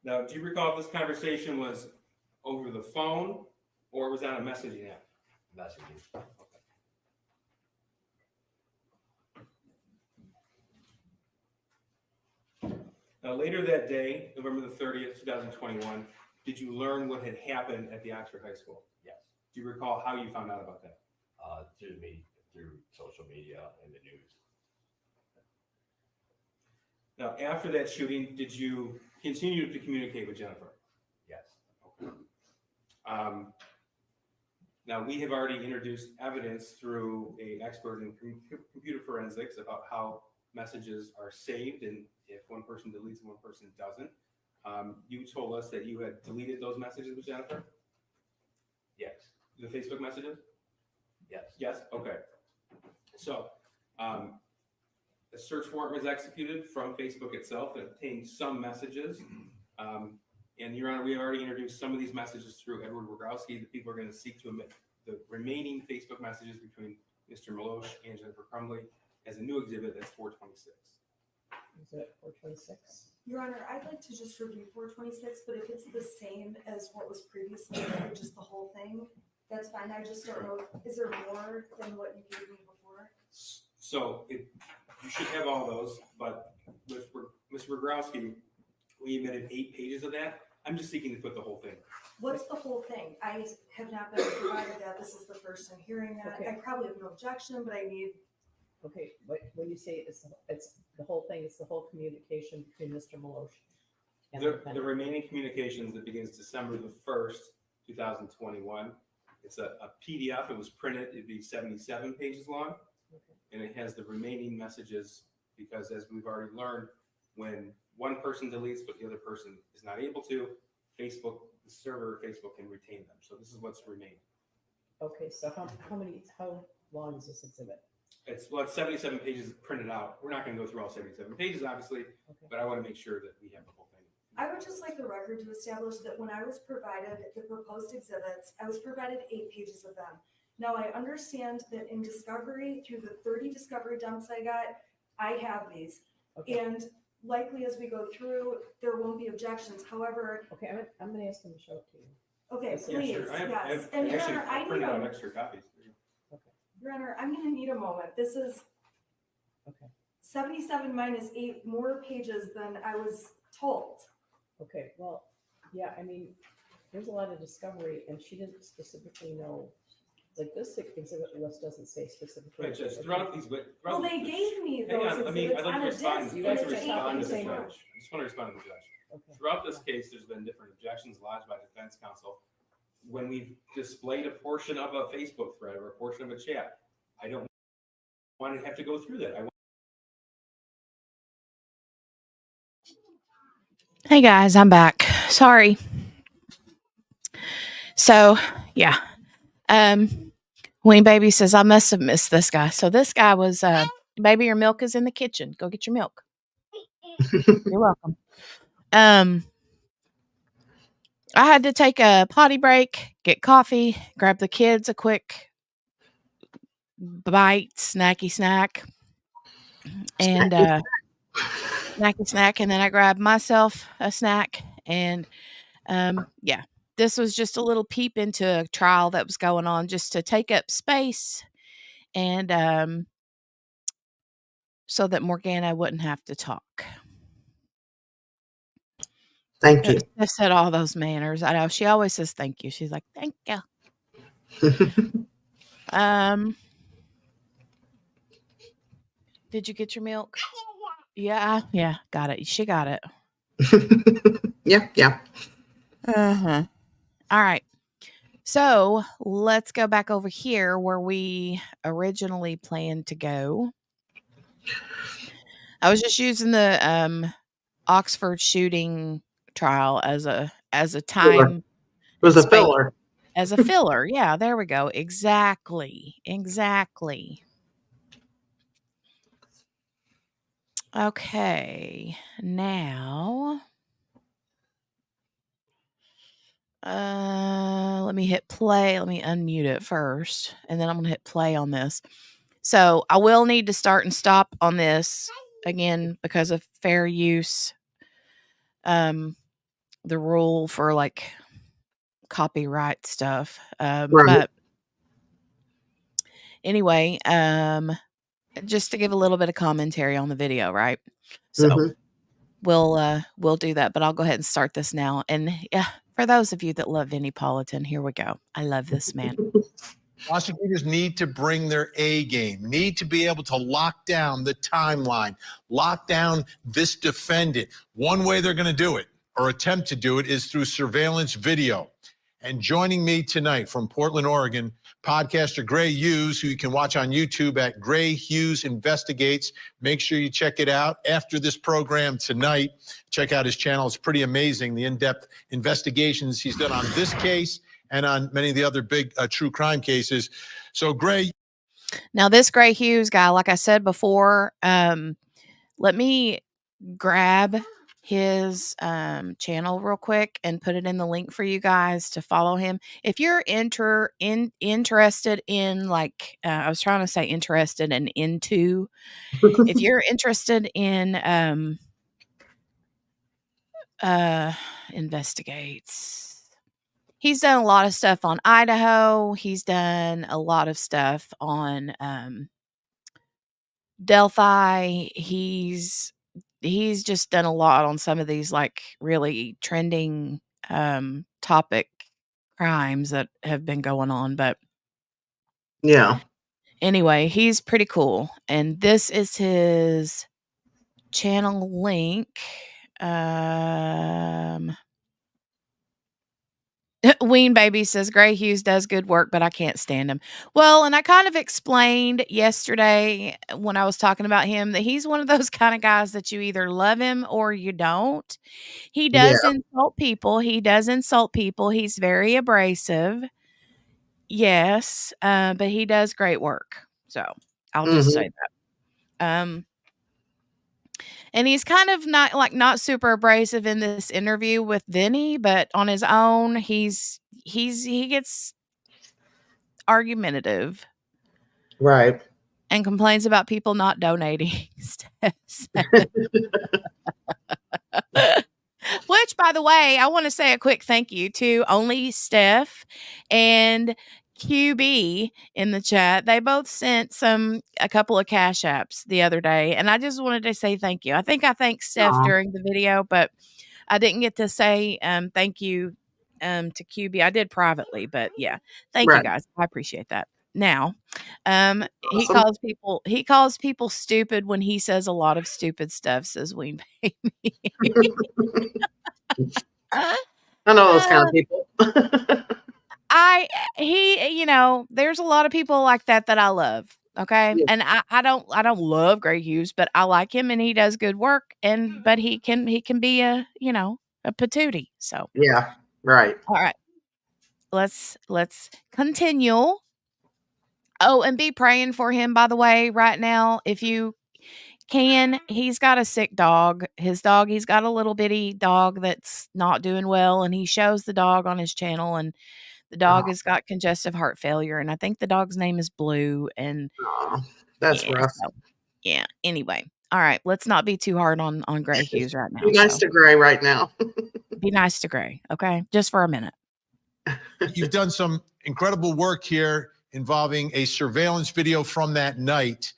Now, do you recall if this conversation was over the phone or was that a messaging app? Messaging. Now, later that day, November the 30th, 2021, did you learn what had happened at the Oxford High School? Yes. Do you recall how you found out about that? Through social media and the news. Now, after that shooting, did you continue to communicate with Jennifer? Yes. Okay. Now, we have already introduced evidence through an expert in computer forensics about how messages are saved and if one person deletes and one person doesn't. You told us that you had deleted those messages with Jennifer? Yes. The Facebook messages? Yes. Yes? Okay. So, a search warrant was executed from Facebook itself that obtained some messages. And Your Honor, we have already introduced some of these messages through Edward Wogrowski. The people are going to seek to omit the remaining Facebook messages between Mr. Milosh and Jennifer Crumbley as a new exhibit. That's 426. Is it 426? Your Honor, I'd like to just review 426, but if it's the same as what was previously, or just the whole thing, that's fine. I just don't know, is there more than what you gave me before? So you should have all those, but with Mr. Wogrowski, we admitted 8 pages of that. I'm just seeking to put the whole thing. What's the whole thing? I have not been provided that. This is the first time hearing that. Okay. I probably have no objection, but I need. Okay, when you say it's the whole thing, it's the whole communication between Mr. Milosh and The remaining communications that begins December the 1st, 2021. It's a PDF. It was printed. It'd be 77 pages long. Okay. And it has the remaining messages because, as we've already learned, when one person deletes but the other person is not able to, Facebook, the server Facebook can retain them. So this is what's remaining. Okay, so how long is this exhibit? It's 77 pages printed out. We're not going to go through all 77 pages, obviously, but I want to make sure that we have the whole thing. I would just like the record to establish that when I was provided the proposed exhibits, I was provided 8 pages of them. Now, I understand that in discovery, through the 30 discovery dumps I got, I have these. Okay. And likely as we go through, there won't be objections. However, okay, I'm going to ask him to show it to you. Okay, Yes, please, sure. yes. And Your Honor, I need printed out a, extra copies. Your Honor, I'm gonna need a moment. This is Okay. 77 minus 8 more pages than I was told. Okay, well, yeah, I mean, there's a lot of discovery, and she didn't specifically know. Like this exhibit list doesn't say specifically. Right, Judge, throughout these, Well, they gave me hang those on, I'd exhibits like on to a respond, disc, I'd and like to it's respond to the a judge. paper. I just want to respond to the judge. Okay. Throughout this case, there's been different objections lodged by defense counsel. When we've displayed a portion of a Facebook thread or a portion of a chat, I don't want to have to go through that. Hey guys, I'm back. Sorry. So, yeah. Wayne Baby says, I must have missed this guy. So this guy was, baby, your milk is in the kitchen. Go get your milk. You're welcome. I had to take a potty break, get coffee, grab the kids a quick bite, snacky snack, and snacky snack, and then I grabbed myself a snack, and yeah, this was just a little peep into a trial that was going on, just to take up space, and so that Morgana wouldn't have to talk. Thank you. I said all those manners. I know she always says thank you. She's like, thank you. Did you get your milk? Yeah, got it. She got it. Yeah. Uh-huh. All right. So let's go back over here where we originally planned to go. I was just using the Oxford shooting trial as a time. It was a filler. As a filler. Yeah, there we go. Exactly. Okay. Now, let me hit play. Let me unmute it first, and then I'm going to hit play on this. So I will need to start and stop on this again because of fair use. The rule for like copyright stuff. Right. But anyway, just to give a little bit of commentary on the video, right? So we'll do that, but I'll go ahead and start this now. And yeah, for those of you that love Vinnie Politan, here we go. I love this man. Prosecutors need to bring their A game, need to be able to lock down the timeline, lock down this defendant. One way they're going to do it, or attempt to do it, is through surveillance video. And joining me tonight from Portland, Oregon, podcaster Gray Hughes, who you can watch on YouTube at Gray Hughes Investigates. Make sure you check it out after this program tonight. Check out his channel. It's pretty amazing, the in-depth investigations he's done on this case and on many of the other big true crime cases. So, Gray. Now, this Gray Hughes guy, like I said before, let me grab his channel real quick and put it in the link for you guys to follow him. If you're interested in, like, I was trying to say interested and into, if you're interested in investigates, he's done a lot of stuff on Idaho. He's done a lot of stuff on Delphi. He's just done a lot on some of these like really trending topic crimes that have been going on. But yeah, anyway, he's pretty cool. And this is his channel link. Ween Baby says Gray Hughes does good work, but I can't stand him. Well, and I kind of explained yesterday when I was talking about him that he's one of those kind of guys that you either love him or you don't. He does insult people. He's very abrasive. Yes, but he does great work. So I'll just say that. And he's kind of not super abrasive in this interview with Vinny, but on his own, he gets argumentative. Right. And complains about people not donating. Which, by the way, I want to say a quick thank you to only Steph and QB in the chat. They both sent a couple of cash apps the other day, and I just wanted to say thank you. I think I thanked Steph during the video, but I didn't get to say thank you to QB. I did privately, but yeah, thank you Right. guys. I appreciate that. Now, he Awesome. calls people stupid when he says a lot of stupid stuff, says Ween Baby. I know those kind of people. There's a lot of people like that that I love. Okay. Yeah. And I don't love Gray Hughes, but I like him and he does good work. But he can be a patootie. So Yeah. Right. all right. Let's continue. Oh, and be praying for him, by the way, right now, if you can. He's got a sick dog. He's got a little bitty dog that's not doing well, and he shows the dog on his channel, and the dog Oh, has got congestive heart failure, and I think the dog's name is Blue, and that's yeah, rough. so, yeah. Anyway, all right, let's not be too hard on Gray Hughes right now. Be nice So to Gray right now. be nice to Gray, okay? Just for a minute. You've done some incredible work here involving a surveillance video from that night.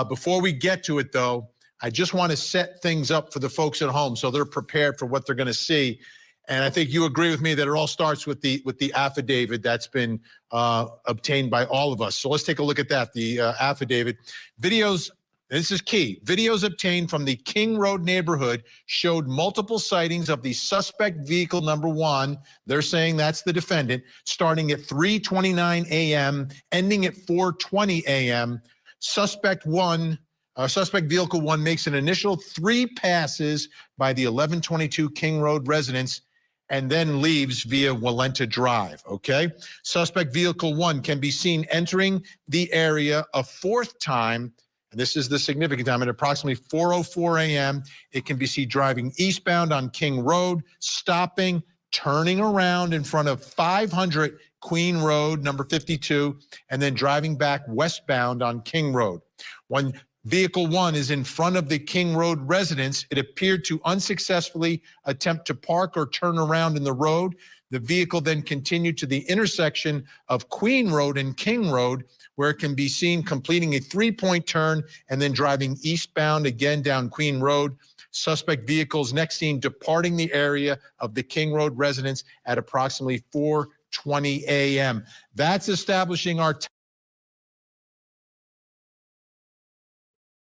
Before we get to it, though, I just want to set things up for the folks at home so they're prepared for what they're going to see. And I think you agree with me that it all starts with the affidavit that's been obtained by all of us. So let's take a look at that. The affidavit. Videos, this is key. Videos obtained from the King Road neighborhood showed multiple sightings of the suspect vehicle number 1. They're saying that's the defendant, starting at 3:29 a.m., ending at 4:20 a.m. Suspect vehicle 1 makes an initial 3 passes by the 1122 King Road residence and then leaves via Walenta Drive, okay? Suspect vehicle 1 can be seen entering the area a 4th time, and this is the significant time, at approximately 4:04 a.m. It can be seen driving eastbound on King Road, stopping, turning around in front of 500 Queen Road, number 52, and then driving back westbound on King Road. When vehicle 1 is in front of the King Road residence, it appeared to unsuccessfully attempt to park or turn around in the road. The vehicle then continued to the intersection of Queen Road and King Road, where it can be seen completing a 3-point turn and then driving eastbound again down Queen Road. Suspect vehicles next seen departing the area of the King Road residence at approximately 4:20 a.m. That's establishing our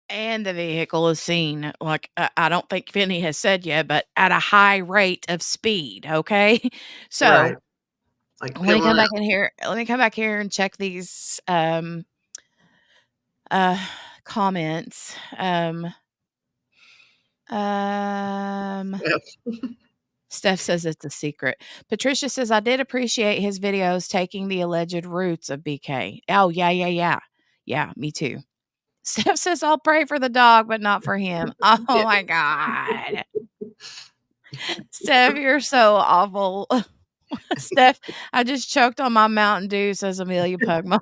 And the vehicle is seen, like, I don't think Vinny has said yet, but at a high rate of speed, okay? So, Right. Like let me peeling come out. back in here let me come back here and check these, comments. Steph says it's a secret. Patricia says, "I did appreciate his videos taking the alleged roots of BK." Oh, yeah, yeah, yeah. Yeah, me too. Steph says, "I'll pray for the dog, but not for him." Oh my God. Steph, you're so awful. Steph, I just choked on my Mountain Dew, says Amelia Pug Mom.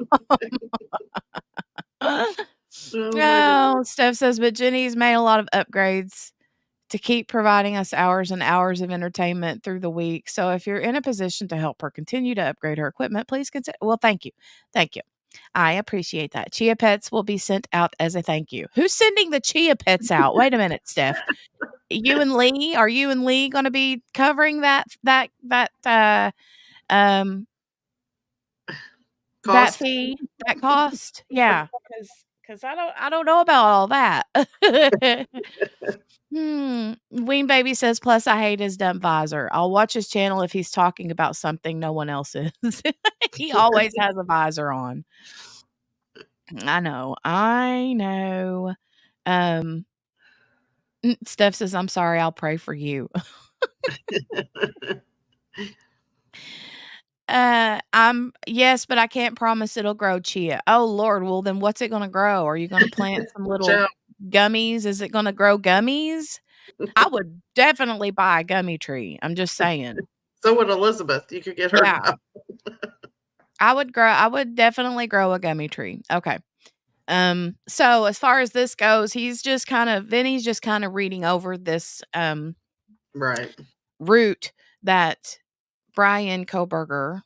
Oh my No, God. Steph says, "But Jenny's made a lot of upgrades to keep providing us hours and hours of entertainment through the week. So if you're in a position to help her continue to upgrade her equipment, please consider." Well, thank you. Thank you. I appreciate that. Chia Pets will be sent out as a thank you. Who's sending the Chia Pets out? Wait a minute, Steph. You and Lee? Are you and Lee going to be covering that um that Cost. fee, that cost? Yeah, because I don't know about all that. Ween Baby says, "Plus I hate his dumb visor. I'll watch his channel if he's talking about something no one else is." He always has a visor on. I know. I know. Um, Steph says, "I'm sorry. I'll pray for you." Yes, but I can't promise it'll grow chia. Oh Lord, well then what's it gonna grow? Are you gonna plant some Watch little out. gummies? Is it gonna grow gummies? I would definitely buy a gummy tree. I'm just saying. So would Elizabeth. You could get her. Yeah. I would definitely grow a gummy tree. Okay. So as far as this goes, Vinny's just kind of reading over this Right. route that Bryan Kohberger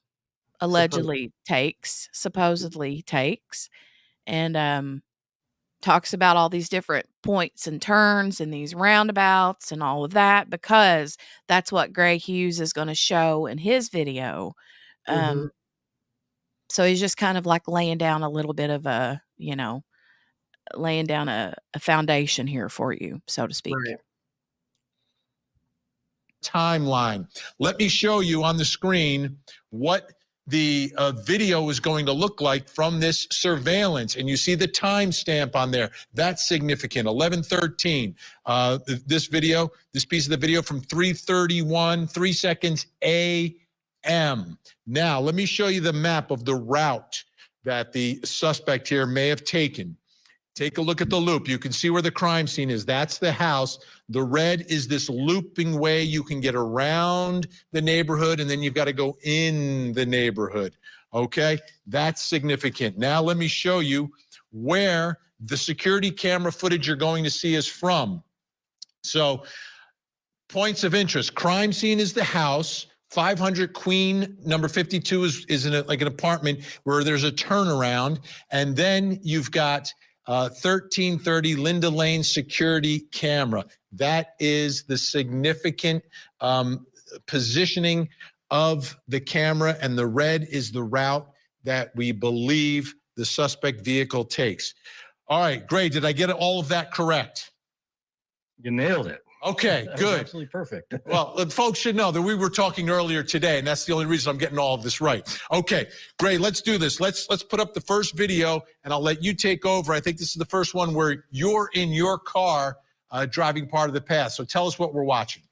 Supposed. supposedly takes, and talks about all these different points and turns and these roundabouts and all of that, because that's what Gray Hughes is going to show in his video. Mhm. So he's just kind of like laying down a little bit of a, laying down a foundation here for you, so to speak. Right. Timeline. Let me show you on the screen what the video is going to look like from this surveillance. And you see the timestamp on there. That's significant. 11:13. This piece of the video from 3:31, 3 seconds a.m. Now, let me show you the map of the route that the suspect here may have taken. Take a look at the loop. You can see where the crime scene is. That's the house. The red is this looping way you can get around the neighborhood, and then you've got to go in the neighborhood. Okay? That's significant. Now let me show you where the security camera footage you're going to see is from. So, points of interest. Crime scene is the house. 500 Queen, number 52 is like an apartment where there's a turnaround. And then you've got 1330 Linda Lane security camera. That is the significant positioning of the camera, and the red is the route that we believe the suspect vehicle takes. All right, great. Did I get all of that correct? You nailed it. Okay, That was good. absolutely perfect. Well, folks should know that we were talking earlier today, and that's the only reason I'm getting all of this right. Okay, great. Let's do this. Let's put up the first video, and I'll let you take over. I think this is the first one where you're in your car driving part of the path. So tell us what we're watching.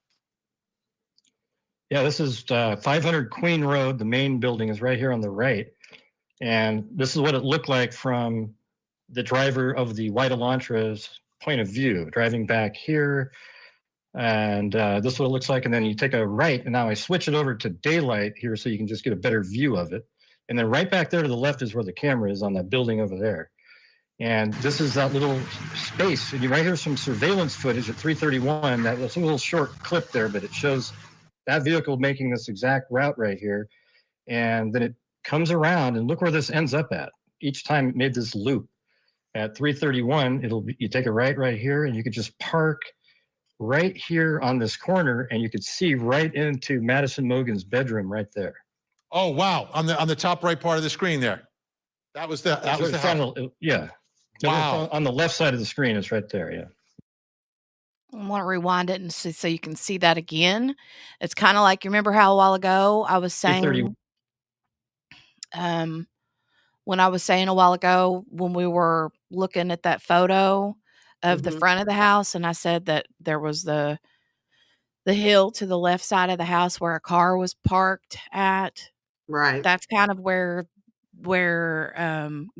Yeah, this is 500 Queen Road. The main building is right here on the right. And this is what it looked like from the driver of the white Elantra's point of view, driving back here. And this is what it looks like. And then you take a right, and now I switch it over to daylight here so you can just get a better view of it. And then right back there to the left is where the camera is on that building over there. And this is that little space. And right here's some surveillance footage at 3:31. That's a little short clip there, but it shows that vehicle making this exact route right here. And then it comes around, and look where this ends up at. Each time it made this loop. At 3:31, you take a right here, and you could just park right here on this corner, and you could see right into Madison Mogan's bedroom right there. Oh, wow. On the top right part of the screen there. That was the house. Yeah. Wow. On the left side of the screen, it's right there. Yeah. I want to rewind it and so you can see that again. It's kind of like, you remember how a while ago I was saying, when I was saying a while ago when we were looking at that photo of the front of the house, and I said that there was the hill to the left side of the house where a car was parked at. Right. That's kind of where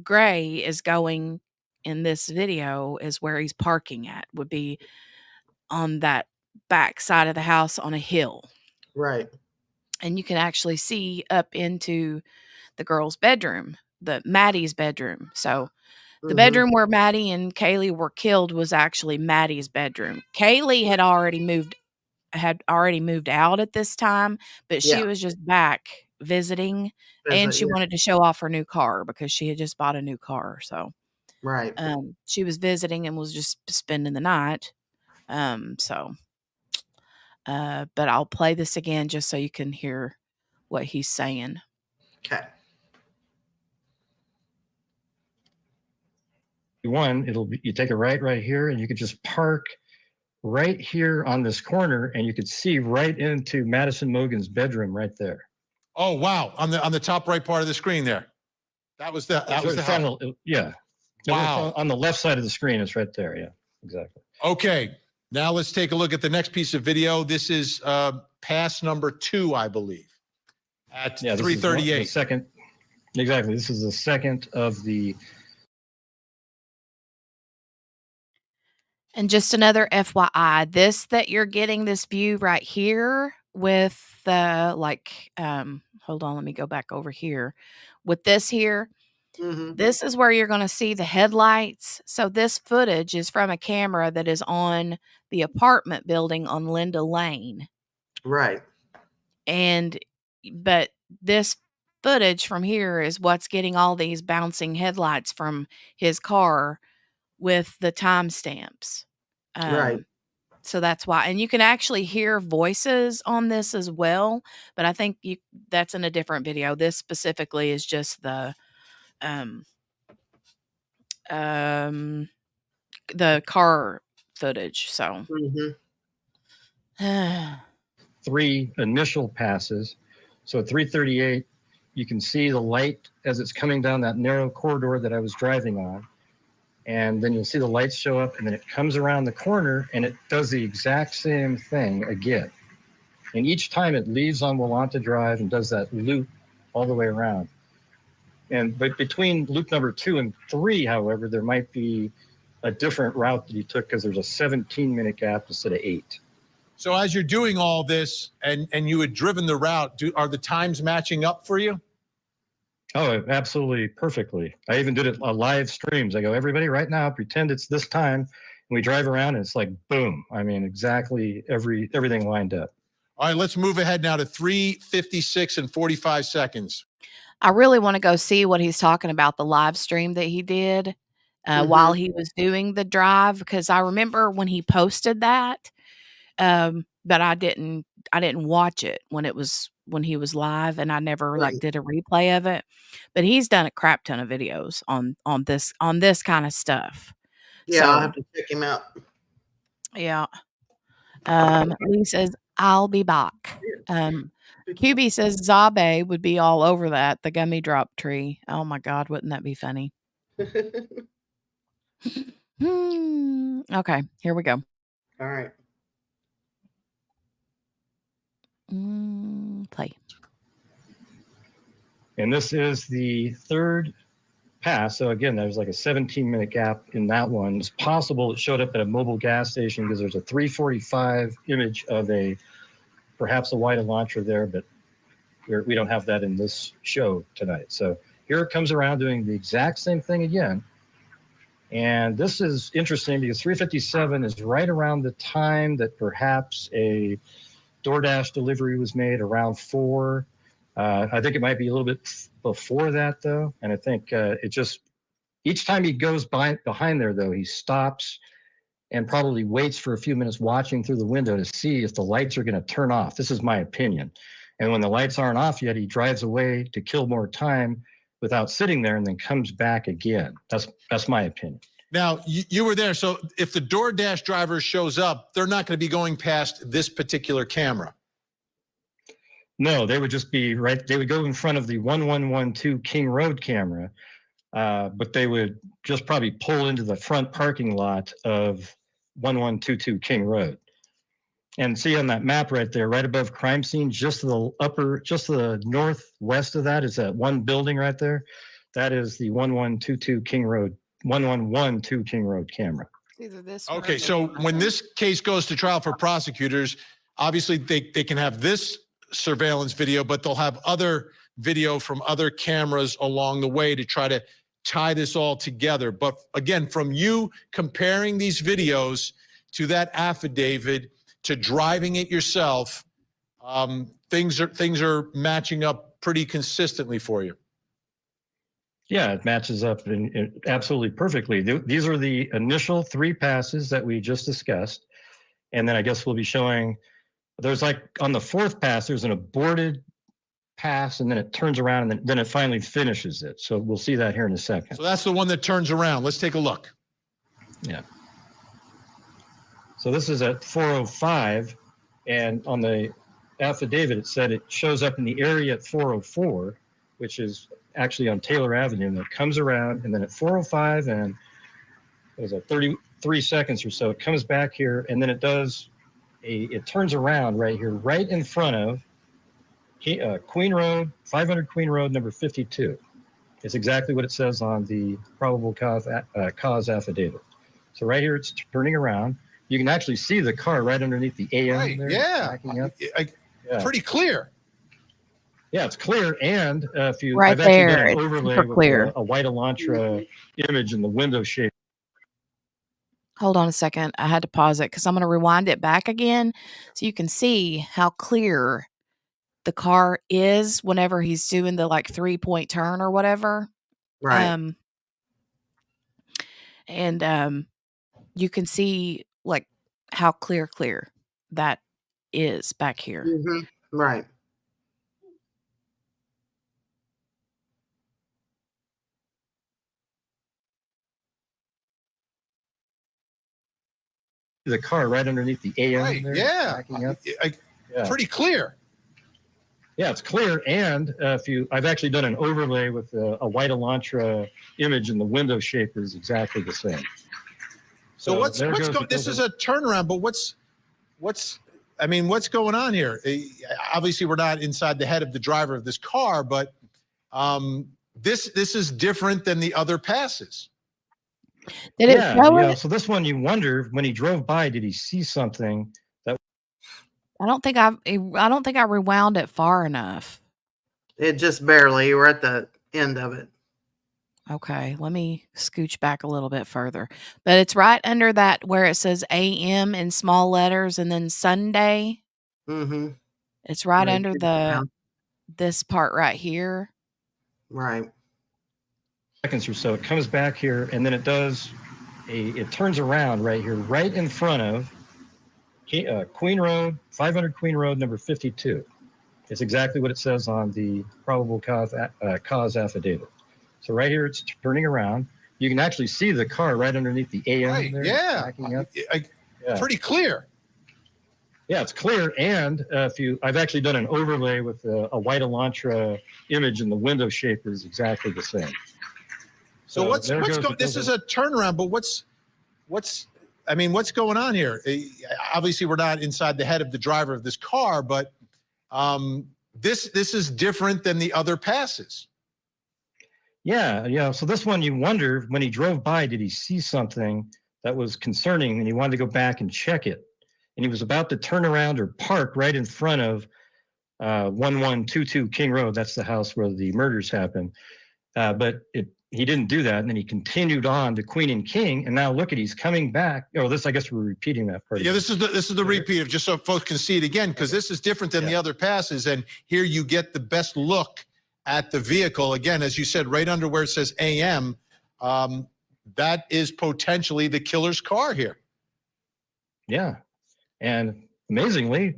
Gray is going in this video, is where he's parking at, would be on that back side of the house on a hill. Right. And you can actually see up into the girl's bedroom, Maddie's bedroom. So the bedroom where Maddie and Kaylee were killed was actually Maddie's bedroom. Kaylee had already moved out at this time, but she was just back visiting, and she wanted to show off her new car because she had just bought a new car. So right. She was visiting and was just spending the night. But I'll play this again just so you can hear what he's saying. Okay. You take a right here, and you could just park right here on this corner, and you could see right into Madison Mogan's bedroom right there. Oh, wow. On the top right part of the screen there. That was the house. Yeah. Wow. On the left side of the screen, it's right there. Yeah, exactly. Okay. Now let's take a look at the next piece of video. This is pass number 2, I believe, at 3:38. Second. Exactly. This is the second of the. And just another FYI, this that you're getting this view right here with the hold on, let me go back over here. With this here, this is where you're going to see the headlights. So this footage is from a camera that is on the apartment building on Linda Lane. Right. But this footage from here is what's getting all these bouncing headlights from his car with the timestamps. Right. So that's why, and you can actually hear voices on this as well, but I think that's in a different video. This specifically is just the car footage. So Mm-hmm. 3 initial passes. So at 3:38, you can see the light as it's coming down that narrow corridor that I was driving on. And then you'll see the lights show up, and then it comes around the corner and it does the exact same thing again. And each time it leaves on Willanta Drive and does that loop all the way around. But between loop number 2 and 3, however, there might be a different route that he took because there's a 17-minute gap instead of 8. So as you're doing all this and you had driven the route, are the times matching up for you? Oh, absolutely perfectly. I even did it live streams. I go, everybody right now, pretend it's this time. And we drive around and it's like, boom. I mean, exactly everything lined up. All right, let's move ahead now to 3:56 and 45 seconds. I really want to go see what he's talking about, the live stream that he did while he was doing the drive, because I remember when he posted that, but I didn't watch it when he was live, and I never like did a replay of it. But he's done a crap ton of videos on this kind of stuff. Yeah, I'll have to check him out. Yeah. Lee says, I'll be back. QB says Zabe would be all over that, the gummy drop tree. Oh my God, wouldn't that be funny? Okay, here we go. All right. Play. And this is the third pass. So again, there's like a 17-minute gap in that one. It's possible it showed up at a mobile gas station because there's a 3:45 image of perhaps a white Elantra there, but we don't have that in this show tonight. So here it comes around doing the exact same thing again. And this is interesting because 3:57 is right around the time that perhaps a DoorDash delivery was made, around 4. I think it might be a little bit before that, though. And I think each time he goes behind there, though, he stops and probably waits for a few minutes watching through the window to see if the lights are going to turn off. This is my opinion. And when the lights aren't off yet, he drives away to kill more time without sitting there and then comes back again. That's my opinion. Now, you were there. So if the DoorDash driver shows up, they're not going to be going past this particular camera. No, they would just be right. They would go in front of the 1112 King Road camera, but they would just probably pull into the front parking lot of 1122 King Road. And see on that map right there, right above crime scene, just to the northwest of that is that one building right there. That is the 1122 King Road, 1112 King Road camera. Either this Okay, so when this case goes to trial for prosecutors, obviously they can have this surveillance video, but they'll have other video from other cameras along the way to try to tie this all together. But again, from you comparing these videos to that affidavit, to driving it yourself, things are matching up pretty consistently for you. Yeah, it matches up absolutely perfectly. These are the initial 3 passes that we just discussed. And then I guess we'll be showing, there's like on the 4th pass, there's an aborted pass, and then it turns around and then it finally finishes it. So we'll see that here in a second. So that's the one that turns around. Let's take a look. Yeah. So this is at 4:05, and on the affidavit, it said it shows up in the area at 4:04, which is actually on Taylor Avenue, and it comes around, and then at 4:05 and it was 33 seconds or so, it comes back here, and then it turns around right here, right in front of Queen Road, 500 Queen Road, number 52. It's exactly what it says on the probable cause affidavit. So right here, it's turning around. You can actually see the car right underneath the AM. Right, there, yeah. Pretty clear. Yeah, it's clear. And if you, Right I've actually there, done an it's overlay super with clear. a white Elantra image in the window shape. Hold on a second. I had to pause it because I'm going to rewind it back again so you can see how clear the car is whenever he's doing the like 3-point turn or whatever. Right. and you can see like how clear that is back here. Right. The car right underneath the AM. Right. There, Yeah. backing up. Yeah. Pretty clear. Yeah, it's clear. And I've actually done an overlay with a white Elantra image, and the window shape is exactly the same. So what's going? This is a turnaround, but what's going on here? Obviously, we're not inside the head of the driver of this car, but this is different than the other passes. Did it show it? So this one, you wonder when he drove by, did he see something that? I don't think I rewound it far enough. It just barely. You were at the end of it. Okay, let me scooch back a little bit further. But it's right under that where it says AM in small letters and then Sunday. It's right under this part right here. Right. Seconds or so, it comes back here, and then it turns around right here, right in front of Queen Road, 500 Queen Road, number 52. It's exactly what it says on the probable cause affidavit. So right here, it's turning around. You can actually see the car right underneath the AM. Right. There, Yeah. backing up. Pretty clear. Yeah, it's clear. And I've actually done an overlay with a white Elantra image, and the window shape is exactly the same. So what's going? This is a turnaround, but what's going on here? Obviously, we're not inside the head of the driver of this car, but this is different than the other passes. Yeah. So this one, you wonder when he drove by, did he see something that was concerning, and he wanted to go back and check it, and he was about to turn around or park right in front of 1122 King Road. That's the house where the murders happened. But he didn't do that, and then he continued on to Queen and King, and now look he's coming back. Oh, I guess we're repeating that part. Yeah, this is the repeat of, just so folks can see it again, because this is different than the other passes, and here you get the best look at the vehicle. Again, as you said, right under where it says AM, that is potentially the killer's car here. Yeah, and amazingly,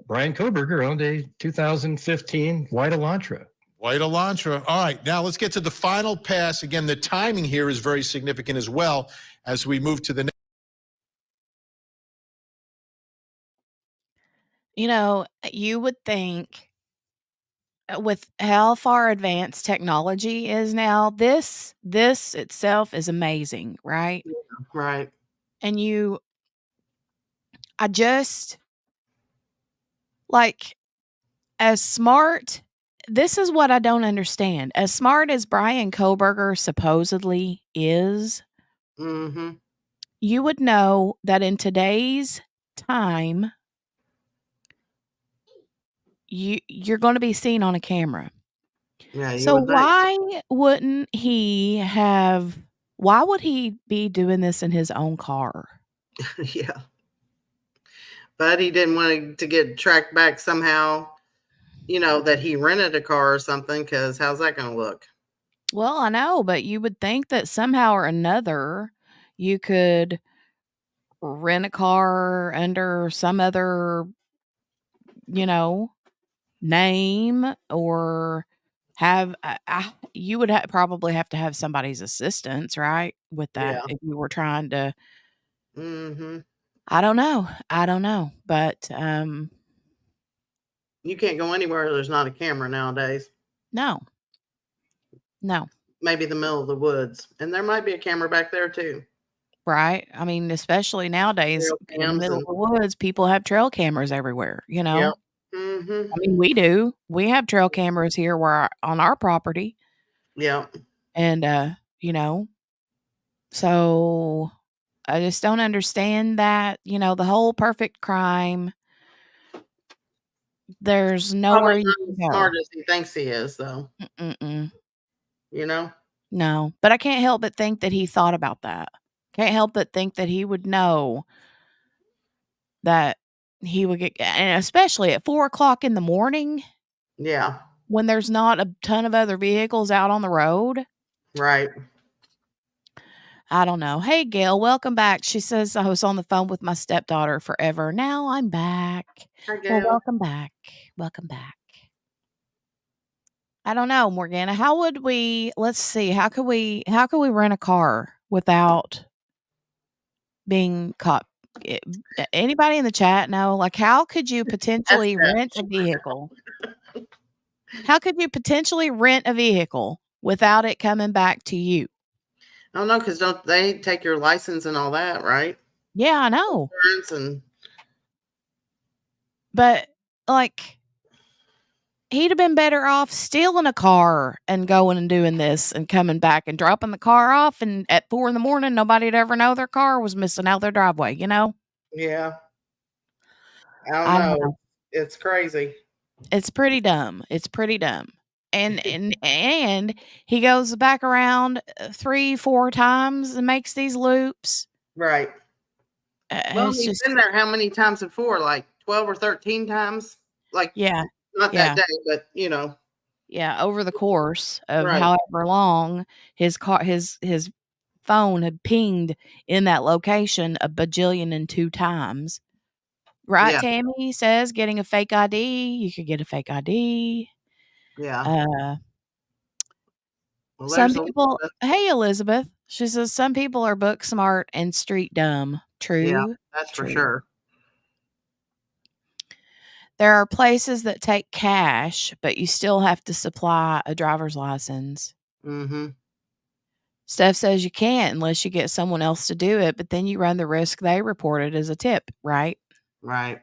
Bryan Kohberger owned a 2015 white Elantra. White Elantra. All right, now let's get to the final pass. Again, the timing here is very significant as well as we move to the next. You would think with how far advanced technology is now, this itself is amazing, right? Right. And I just like as smart. This is what I don't understand. As smart as Bryan Kohberger supposedly is, you would know that in today's time, you're going to be seen on a camera. Yeah. So why would he be doing this in his own car? Yeah. But he didn't want to get tracked back somehow, that he rented a car or something, because how's that going to look? Well, I know, but you would think that somehow or another you could rent a car under some other, name, or have you would probably have to have somebody's assistance, right? With that, if you were trying to. I don't know, but you can't go anywhere there's not a camera nowadays. No. Maybe the middle of the woods, and there might be a camera back there too. Right. I mean, especially nowadays in the middle of the woods, people have trail cameras everywhere. Yep. I mean, we do. We have trail cameras here on our property. Yeah. And so I just don't understand that, the whole perfect crime. There's nowhere you can go. Smart as he thinks he is, though. No, but I can't help but think that he thought about that. Can't help but think that he would know that he would get, and especially at 4:00 in the morning. Yeah. When there's not a ton of other vehicles out on the road. Right. I don't know. Hey, Gail, welcome back. She says I was on the phone with my stepdaughter forever. Now I'm back. Hi, Well, Gail. welcome back. Welcome back. I don't know, Morgana. How would we? Let's see. How could we rent a car without being caught? Eh, Anybody in the chat know? Like, how could you potentially rent a vehicle? How could you potentially rent a vehicle without it coming back to you? I don't know, because don't they take your license and all that, right? Yeah, I know. Insurance and But like, he'd have been better off stealing a car and going and doing this and coming back and dropping the car off, and at 4 a.m, nobody'd ever know their car was missing out their driveway, you know? yeah. I I don't don't know. know. It's crazy. It's pretty dumb. It's pretty dumb. And he goes back around 3-4 times and makes these loops. Right. Well, It's he's just been there how many times before? Like 12 or 13 times? Like, yeah. not Yeah. that day, but you know. Yeah, over the course of Right. however long his phone had pinged in that location a bajillion and 2 times. Right, Yeah. Tammy says getting a fake ID. You could get a fake ID. Yeah. Well, Some there's people Elizabeth. Hey, Elizabeth. She says some people are book smart and street dumb. Yeah, True. that's for True. sure. There are places that take cash, but you still have to supply a driver's license. Mm-hmm. Steph says you can't unless you get someone else to do it, but then you run the risk they report it as a tip, right? Right.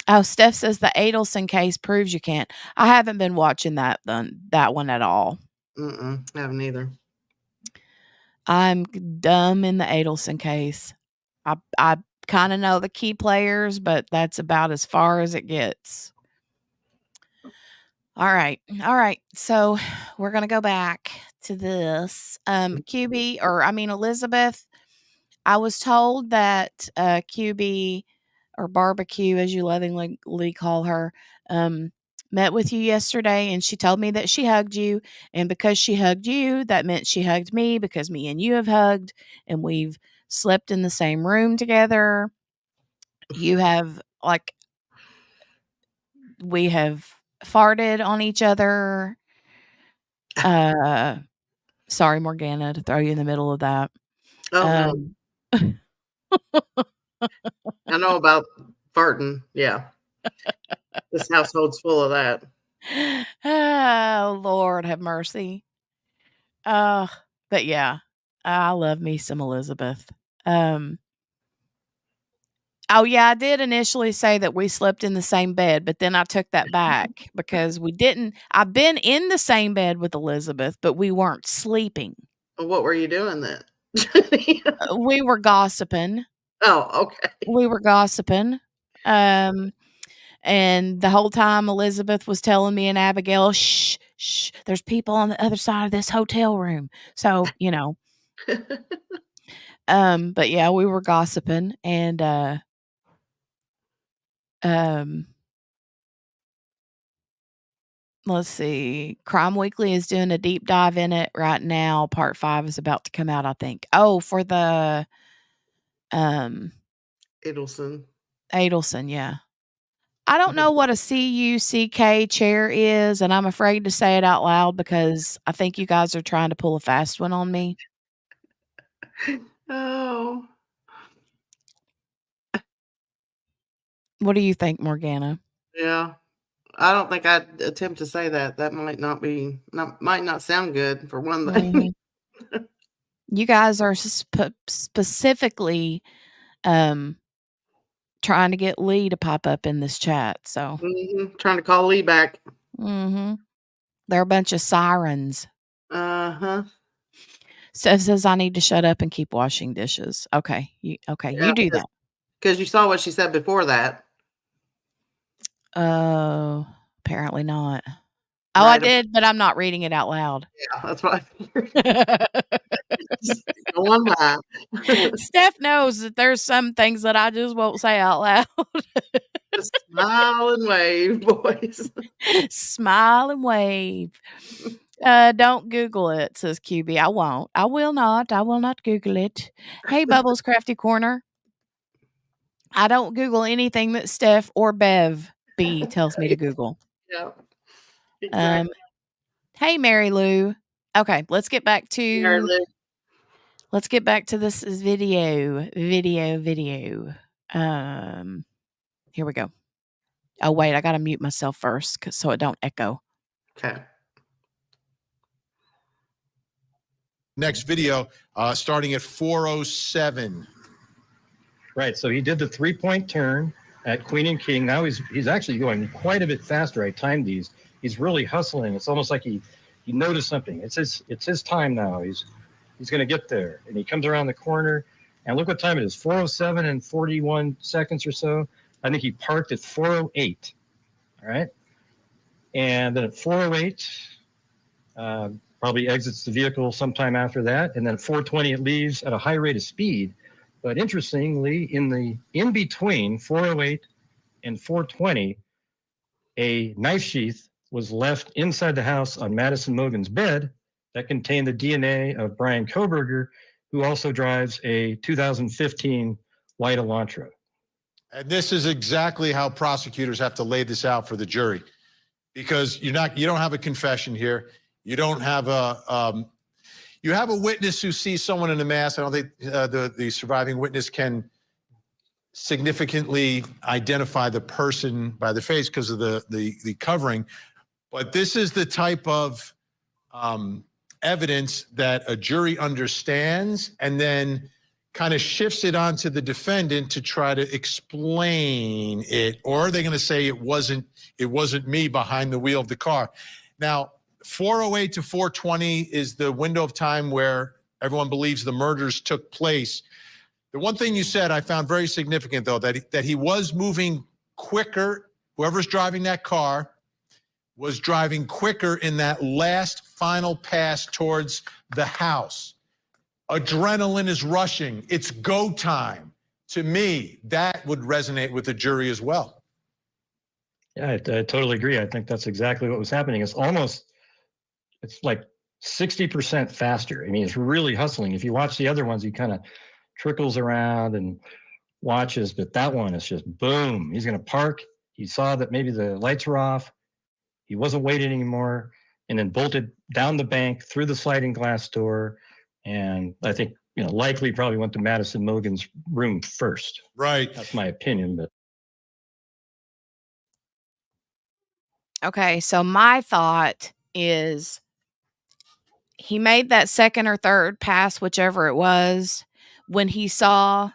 Oh, Steph says the Adelson case proves you can't. I haven't been watching that one at all. Haven't either. I'm dumb in the Adelson case. I kind of know the key players, but that's about as far as it gets. All right. So we're gonna go back to this. Elizabeth. I was told that QB or barbecue, as you lovingly call her, met with you yesterday, and she told me that she hugged you. And because she hugged you, that meant she hugged me because me and you have hugged, and we've slept in the same room together. You have we have farted on each other. Sorry, Morgana, to throw you in the middle of that. Oh, no. I know about farting. Yeah. This household's full of that. Oh, Lord have mercy. But yeah, I love me some Elizabeth. Oh yeah, I did initially say that we slept in the same bed, but then I took that back because we didn't. I've been in the same bed with Elizabeth, but we weren't sleeping. Well, what were you doing then? We were gossiping. Oh, okay. We were gossiping. And the whole time Elizabeth was telling me and Abigail, shh, shh, there's people on the other side of this hotel room. So, you know. But yeah, we were gossiping, and let's see. Crime Weekly is doing a deep dive in it right now. Part 5 is about to come out, I think. Oh, for the Adelson, yeah. I don't know what a CUCK chair is, and I'm afraid to say it out loud because I think you guys are trying to pull a fast one on me. Oh. What do you think, Morgana? Yeah. I don't think I'd attempt to say that. That might not sound good for one thing. You guys are specifically trying to get Lee to pop up in this chat, so. Trying to call Lee back. They're a bunch of sirens. Uh-huh. Steph says I need to shut up and keep washing dishes. Okay. You do that. Because you saw what she said before that. Oh, apparently not. Oh, Right. I did, but I'm not reading it out loud. Yeah, that's what I figured. Just go on by. Steph knows that there's some things that I just won't say out loud. Just smile and wave, boys. Smile and wave. Don't Google it, says QB. I won't. I will not. I will not Google it. Hey, Bubbles Crafty Corner. I don't Google anything that Steph or Bev B tells me to Google. Yeah. Um, Exactly. hey, Mary Lou. Okay, let's get back Mary to Lou. this video. Here we go. Oh wait, I gotta mute myself first so it don't echo. Okay. Next video, starting at 4:07. Right. So he did the 3-point turn at Queen and King. Now he's actually going quite a bit faster. I timed these. He's really hustling. It's almost like he noticed something. It's his time now. He's going to get there. And he comes around the corner, and look what time it is. 4:07 and 41 seconds or so. I think he parked at 4:08. All right. And then at 4:08, probably exits the vehicle sometime after that. And then at 4:20, it leaves at a high rate of speed. But interestingly, in between 4:08 and 4:20, a knife sheath was left inside the house on Madison Mogan's bed that contained the DNA of Bryan Kohberger, who also drives a 2015 white Elantra. And this is exactly how prosecutors have to lay this out for the jury, because you don't have a confession here. You don't have you have a witness who sees someone in a mask. I don't think the surviving witness can significantly identify the person by the face because of the covering. But this is the type of evidence that a jury understands and then kind of shifts it onto the defendant to try to explain it. Or are they going to say it wasn't me behind the wheel of the car? Now, 4:08 to 4:20 is the window of time where everyone believes the murders took place. The one thing you said I found very significant, though, that he was moving quicker. Whoever's driving that car was driving quicker in that last final pass towards the house. Adrenaline is rushing. It's go time. To me, that would resonate with the jury as well. Yeah, I totally agree. I think that's exactly what was happening. It's like 60% faster. I mean, it's really hustling. If you watch the other ones, he kind of trickles around and watches, but that one is just boom. He's going to park. He saw that maybe the lights were off. He wasn't waiting anymore, and then bolted down the bank through the sliding glass door. And I think, likely probably went to Madison Milligan's room first. Right. That's my opinion, but. Okay, so my thought is he made that second or third pass, whichever it was, when he saw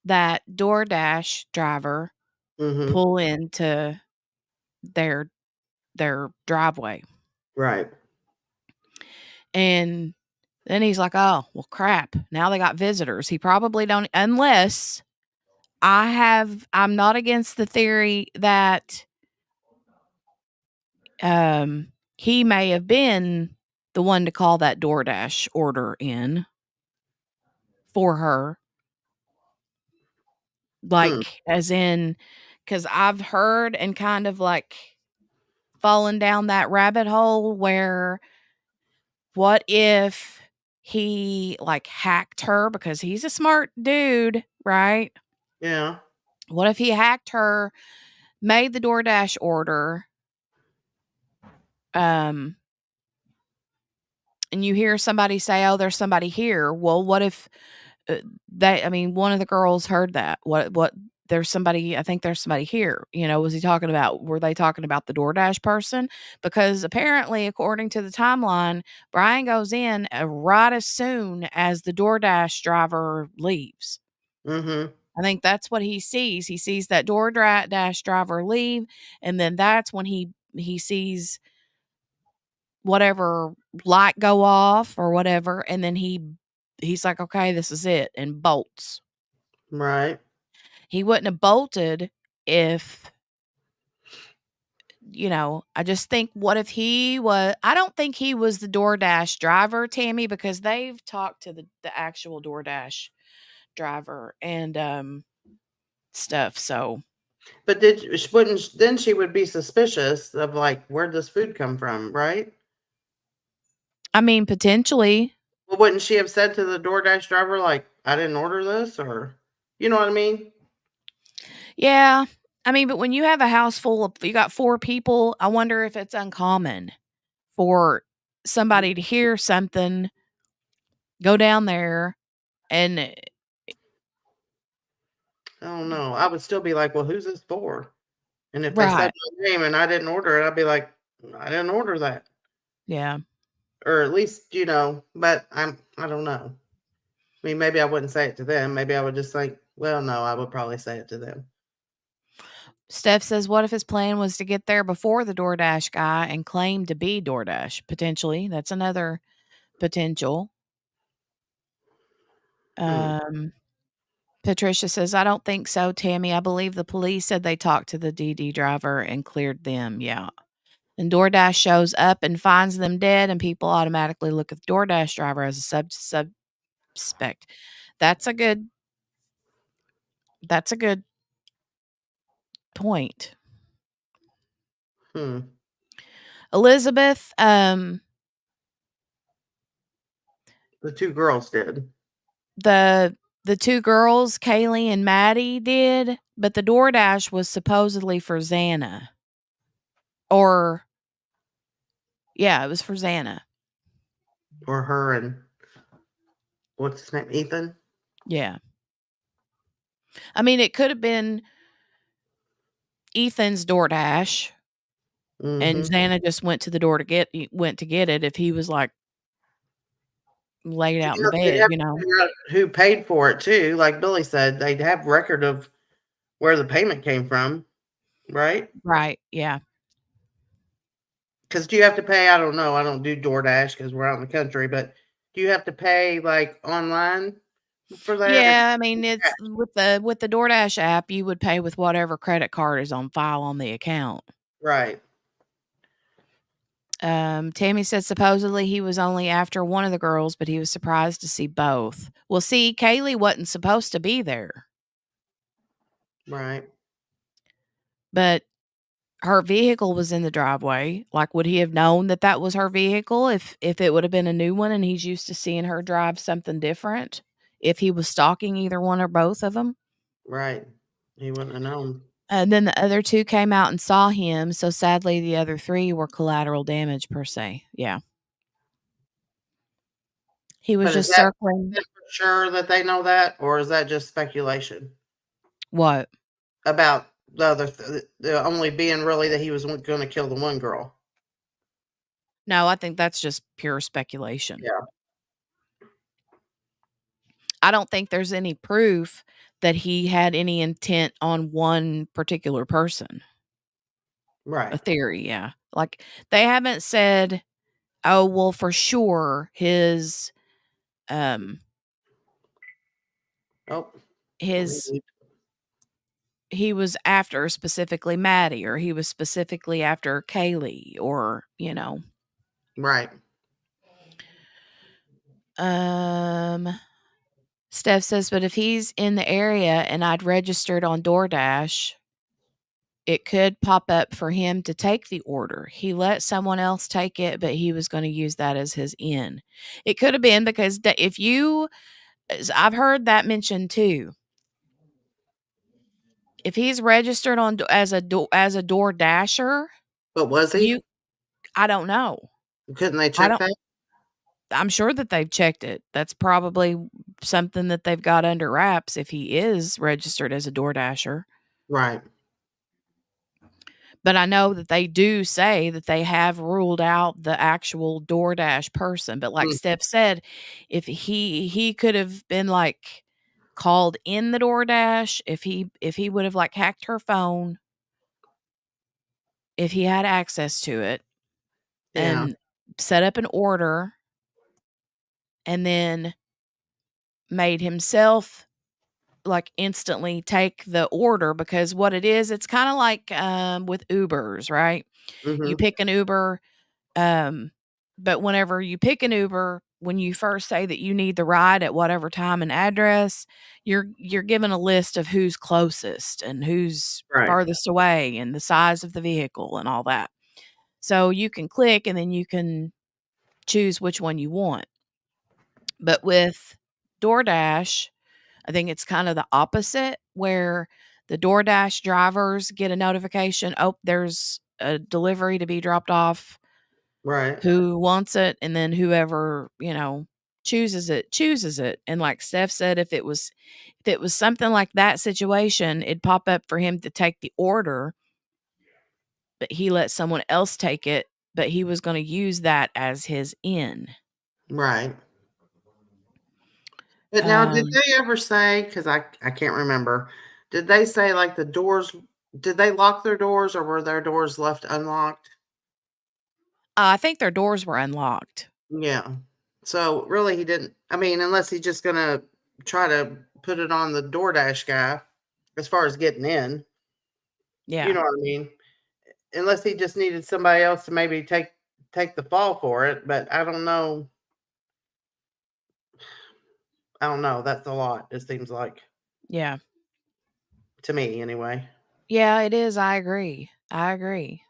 that DoorDash driver pull into their driveway. Right. And then he's like, oh, well, crap. Now they got visitors. He probably don't, unless I'm not against the theory that he may have been the one to call that DoorDash order in for her. Like, as in, because I've heard and kind of like fallen down that rabbit hole where what if he like hacked her, because he's a smart dude, right? Yeah. What if he hacked her, made the DoorDash order, and you hear somebody say, oh, there's somebody here. Well, what if one of the girls heard that? What there's somebody, I think there's somebody here. Were they talking about the DoorDash person? Because apparently, according to the timeline, Bryan goes in right as soon as the DoorDash driver leaves. Mm-hmm. I think that's what he sees. He sees that DoorDash driver leave, and then that's when he sees whatever light go off or whatever, and then he's like, okay, this is it, and bolts. Right. He wouldn't have bolted if, I just think, what if I don't think he was the DoorDash driver, Tammy, because they've talked to the actual DoorDash driver and stuff. So, but then she would be suspicious of like, where'd this food come from, right? I mean, potentially. Well, wouldn't she have said to the DoorDash driver, like, I didn't order this? Or, you know what I mean? Yeah. I mean, but when you have a house full of, you got 4 people, I wonder if it's uncommon for somebody to hear something, go down there, and I don't know. I would still be like, well, who's this for? And if they said right. my name and I didn't order it, I'd be like, I didn't order that. Yeah. Or at least, but I don't know. I mean, maybe I wouldn't say it to them. Maybe I would just think, well, no, I would probably say it to them. Steph says, what if his plan was to get there before the DoorDash guy and claim to be DoorDash? Potentially. That's another potential. Patricia says, I don't think so, Tammy. I believe the police said they talked to the DD driver and cleared them. Yeah. And DoorDash shows up and finds them dead, and people automatically look at the DoorDash driver as a suspect. That's a good point. Elizabeth, The 2 girls did. the 2 girls, Kaylee and Maddie, did, but the DoorDash was supposedly for Xana. Or yeah, it was for Xana. Or her and what's his name? Ethan? Yeah. I mean, it could have been Ethan's DoorDash, and Xana just went to the door to get it if he was, like, laid out in the They'd bed, have to figure out who paid for it too. Like Billy said, they'd have record of where the payment came from, right? Right, yeah. Because do you have to pay? I don't know. I don't do DoorDash because we're out in the country, but do you have to pay like online for that? Yeah, I mean, it's with the DoorDash app, you would pay with whatever credit card is on file on the account. Right. Tammy said supposedly he was only after one of the girls, but he was surprised to see both. Well, see, Kaylee wasn't supposed to be there. Right. But her vehicle was in the driveway. Like, would he have known that that was her vehicle if it would have been a new one and he's used to seeing her drive something different? If he was stalking either one or both of them? Right. He wouldn't have known. And then the other 2 came out and saw him, so sadly the other 3 were collateral damage per se. Yeah. He was But is just that circling. for sure that they know that, or is that just speculation What? about the other, the only being really that he was going to kill the one girl? No, I think that's just pure speculation. Yeah. I don't think there's any proof that he had any intent on one particular person. Right. A theory, yeah. Like, they haven't said, oh, well, for sure his he was after specifically Maddie, or he was specifically after Kaylee, or, Right. Steph says, but if he's in the area and I'd registered on DoorDash, it could pop up for him to take the order. He let someone else take it, but he was going to use that as his in. It could have been because I've heard that mentioned too. If he's registered on as a DoorDasher, but was he? I don't know. Couldn't they check that? I'm sure that they've checked it. That's probably something that they've got under wraps if he is registered as a DoorDasher. Right. But I know that they do say that they have ruled out the actual DoorDash person. But like Steph said, if he could have been like called in the DoorDash, if he would have like hacked her phone, if he had access to it, and set up an order, and then made himself like instantly take the order, because what it is, it's kind of like with Ubers, right? You pick an Uber, but whenever you pick an Uber, when you first say that you need the ride at whatever time and address, you're given a list of who's closest and who's farthest away and the size of the vehicle and all that. So you can click, and then you can choose which one you want. But with DoorDash, I think it's kind of the opposite, where the DoorDash drivers get a notification, "Oh, there's a delivery to be dropped off. Right. Who wants it?" And then whoever, chooses it. And like Steph said, if it was something like that situation, it'd pop up for him to take the order, but he let someone else take it, but he was going to use that as his in. Right. But now, did Um, they ever say, because I can't remember, did they say like the doors, did they lock their doors or were their doors left unlocked? I think their doors were unlocked. Yeah. So really, he didn't. I mean, unless he's just gonna try to put it on the DoorDash guy as far as getting in. Yeah. You know what I mean? Unless he just needed somebody else to maybe take the fall for it. But I don't know. I don't know. That's a lot. It seems like Yeah. to me, anyway. Yeah, it is. I agree. I agree.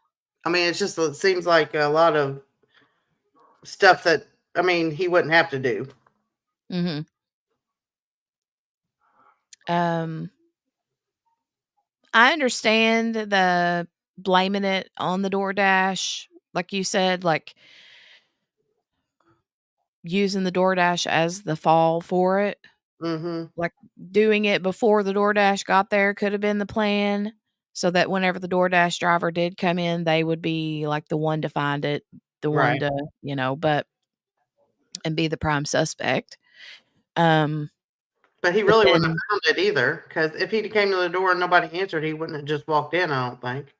I mean, it seems like a lot of stuff that I mean he wouldn't have to do. Mhm. Um, I understand the blaming it on the DoorDash, like you said, like using the DoorDash as the fall for it. Mhm. Like doing it before the DoorDash got there could have been the plan, so that whenever the DoorDash driver did come in, they would be like the one to find it, the one Right. to, but and be the prime suspect. Um, But he but really wouldn't then have found it either, because if he'd came to the door and nobody answered, he wouldn't have just walked in, I don't think.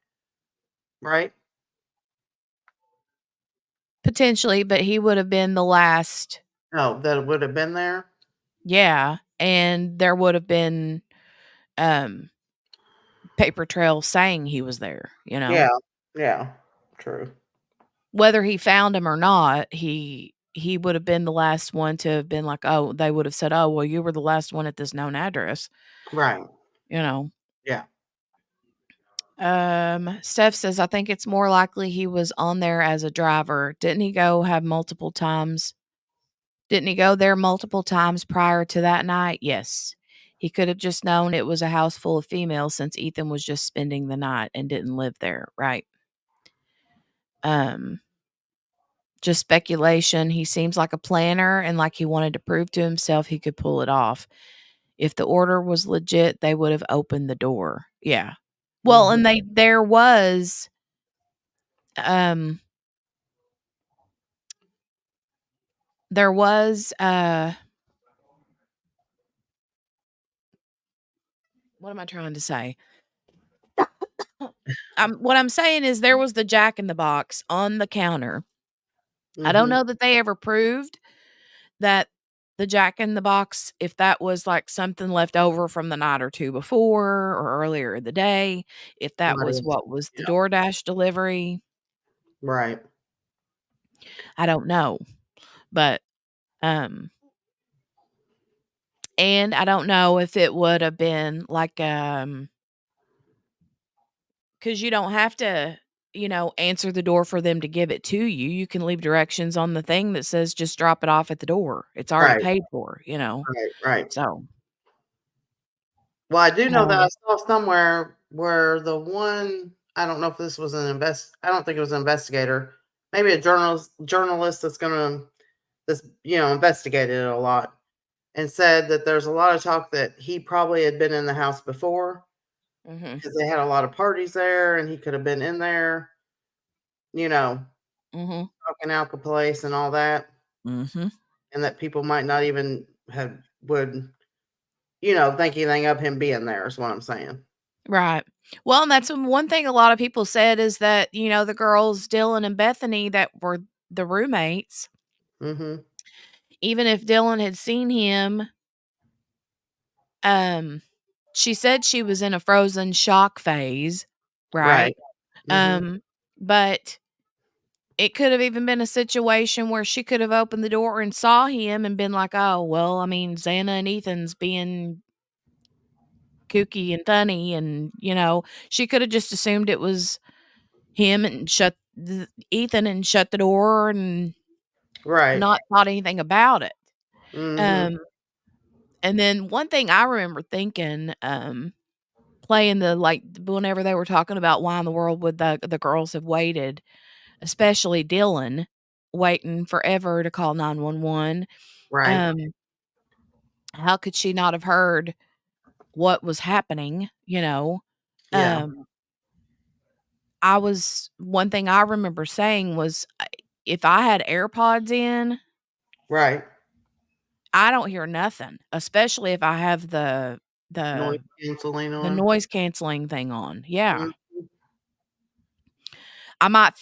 Right? potentially, but he would have been the last. Oh, that would have been there? Yeah, and there would have been um paper trail saying he was there, Yeah. Yeah. True. whether he found him or not. He would have been the last one to have been like, oh, they would have said, oh, well, you were the last one at this known address. Right. you know Yeah. Steph says, I think it's more likely he was on there as a driver. Didn't he go there multiple times prior to that night? Yes. He could have just known it was a house full of females, since Ethan was just spending the night and didn't live there, right? Um, just speculation. He seems like a planner and like he wanted to prove to himself he could pull it off. If the order was legit, they would have opened the door. Yeah. Well, Mhm. and um there was what am I trying to say? What I'm saying is there was the Jack in the Box on the counter. I don't Mhm. know that they ever proved that the Jack in the Box, if that was like something left over from the night or two before or earlier in the day, if that Might was have. what was the Yeah. DoorDash delivery, Right. I don't know. But um and I don't know if it would have been like cuz you don't have to, answer the door for them to give it to you. You can leave directions on the thing that says just drop it off at the door. It's already Right. paid for. Right. Right. So, Well, I do know that I um saw somewhere where the one I don't know if this was I don't think it was an investigator, maybe a journalist that's gonna investigated it a lot and said that there's a lot of talk that he probably had been in the house before mhm. because they had a lot of parties there and he could have been in there, you know, Mhm. talking out the place and all that, Mhm. and that people might not even have would, think anything of him being there is what I'm saying. Right. Well, and that's one thing a lot of people said is that, the girls, Dylan and Bethany, that were the roommates, Mhm. even if Dylan had seen him, um, she said she was in a frozen shock phase, Right. right? Mhm. But it could have even been a situation where she could have opened the door and saw him and been like, oh, well, I mean, Xana and Ethan's being kooky and funny. And, she could have just assumed it was him and Ethan and shut the door and Right. not thought anything about it. Mhm. And then one thing I remember thinking, playing the like whenever they were talking about why in the world would the girls have waited, especially Dylan, waiting forever to call 911. Right. How could she not have heard what was happening, you know? Yeah. One thing I remember saying was, if I had AirPods in, Right. I don't hear nothing, especially if I have the Noise the canceling the on. noise canceling thing on. Yeah. Mhm. I might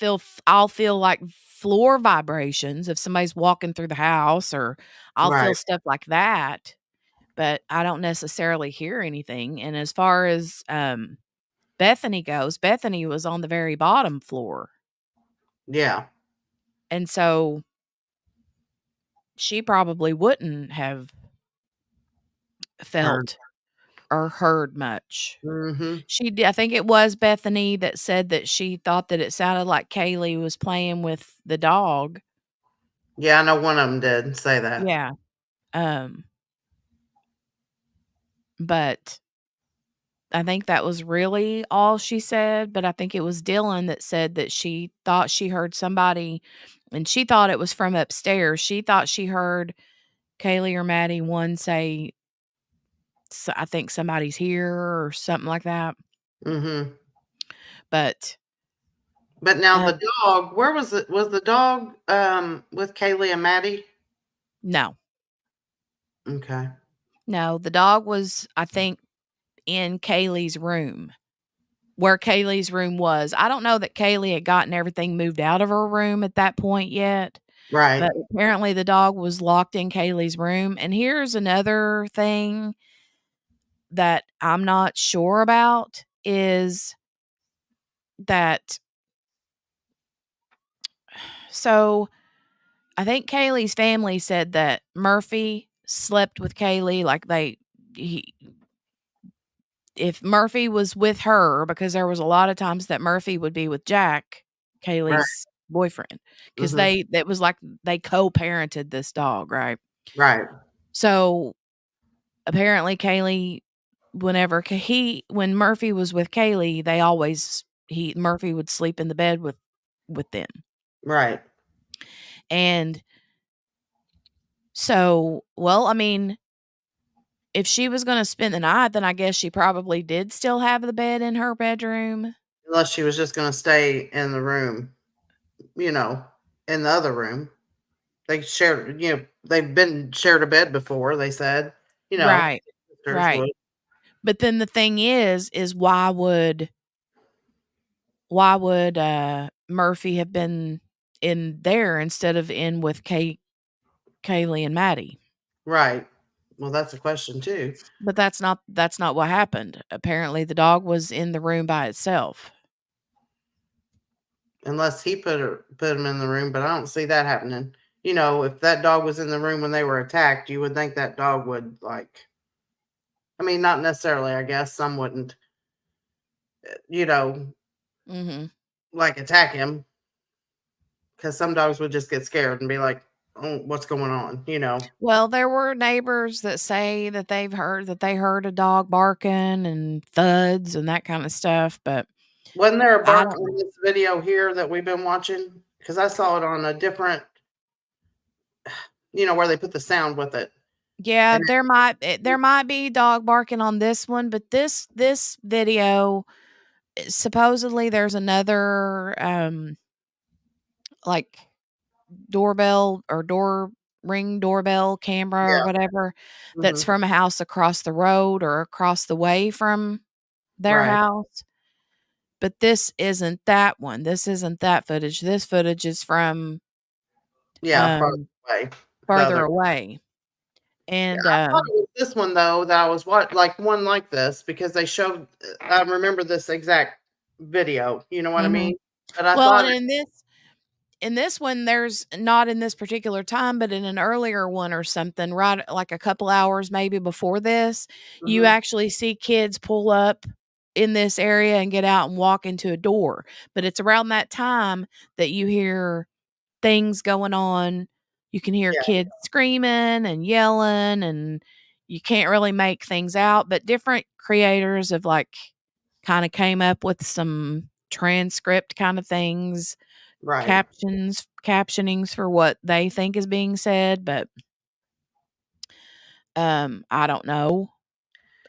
I'll feel like floor vibrations if somebody's walking through the house, or I'll feel Right. stuff like that, but I don't necessarily hear anything. And as far as Bethany goes, Bethany was on the very bottom floor. Yeah. And so she probably wouldn't have Heard. felt or heard much. Mhm. I think it was Bethany that said that she thought that it sounded like Kaylee was playing with the dog. Yeah, I know one of them did say that. Yeah. Um, but I think that was really all she said, but I think it was Dylan that said that she thought she heard somebody, and she thought it was from upstairs. She thought she heard Kaylee or Maddie one say, I think somebody's here or something like that. Mhm. But But now the dog, where was it? Was the dog with Kaylee and Maddie? no, Okay. no, the dog was, I think, in Kaylee's room, where Kaylee's room was. I don't know that Kaylee had gotten everything moved out of her room at that point yet, Right. but apparently the dog was locked in Kaylee's room. And here's another thing that I'm not sure about is that, so I think Kaylee's family said that Murphy slept with Kaylee, like he if Murphy was with her, because there was a lot of times that Murphy would be with Jack, Right. Kaylee's boyfriend, because Mhm. that was like they co-parented this dog, right? Right. So apparently Kaylee, when Murphy was with Kaylee, Murphy would sleep in the bed with them. Right. And so, well, I mean, if she was gonna spend the night, then I guess she probably did still have the bed in her bedroom. Unless she was just gonna stay in the room, you know, in the other room. They shared, they've been shared a bed before, they said, you know, Right. sisters Right. would. But then the thing is why would Murphy have been in there instead of in with Kaylee and Maddie? Right. Well, that's a question too. But that's not what happened. Apparently the dog was in the room by itself. Unless he put him in the room, but I don't see that happening. You know, if that dog was in the room when they were attacked, you would think that dog would I mean, not necessarily, I guess some wouldn't, you know, Mhm. like attack him because some dogs would just get scared and be like, "Oh, what's going on?" You know. Well, there were neighbors that say that they heard a dog barking and thuds and that kind of stuff, but Wasn't there a I bark don't. on this video here that we've been watching? Because I saw it on a different, where they put the sound with it. Yeah, And there might be dog barking on this one, but this video, supposedly there's another like doorbell or doorbell camera or yeah. whatever that's Mhm. from a house across the road or across the way from their Right. house. But this isn't that one. This isn't that footage. This footage is from Yeah, farther um away. The farther other. away. Yeah, And I thought it was this one though that I was like one like this because they showed. I remember this exact video. You know what I mhm. mean? But I Well, thought and in this one, there's not in this particular time, but in an earlier one or something, right, like a couple hours maybe before this, you Mhm. actually see kids pull up in this area and get out and walk into a door. But it's around that time that you hear things going on You can hear Yeah. kids screaming and yelling, and you can't really make things out, but different creators have, like, kinda came up with some transcript kind of things, Right. captionings for what they think is being said, but I don't know.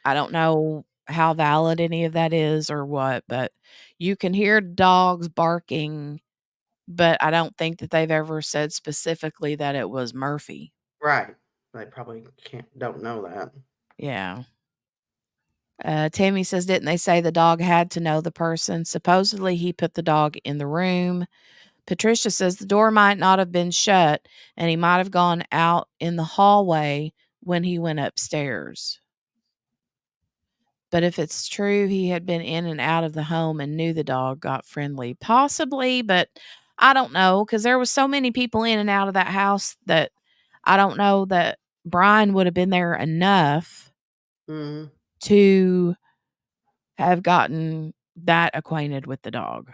I don't know how valid any of that is or what, but you can hear dogs barking, but I don't think that they've ever said specifically that it was Murphy. Right. They probably don't know that. Yeah. Tammy says, didn't they say the dog had to know the person? Supposedly, he put the dog in the room. Patricia says the door might not have been shut and he might have gone out in the hallway when he went upstairs. But if it's true, he had been in and out of the home and knew the dog got friendly. Possibly, but I don't know because there was so many people in and out of that house that I don't know that Bryan would have been there enough Mhm. to have gotten that acquainted with the dog.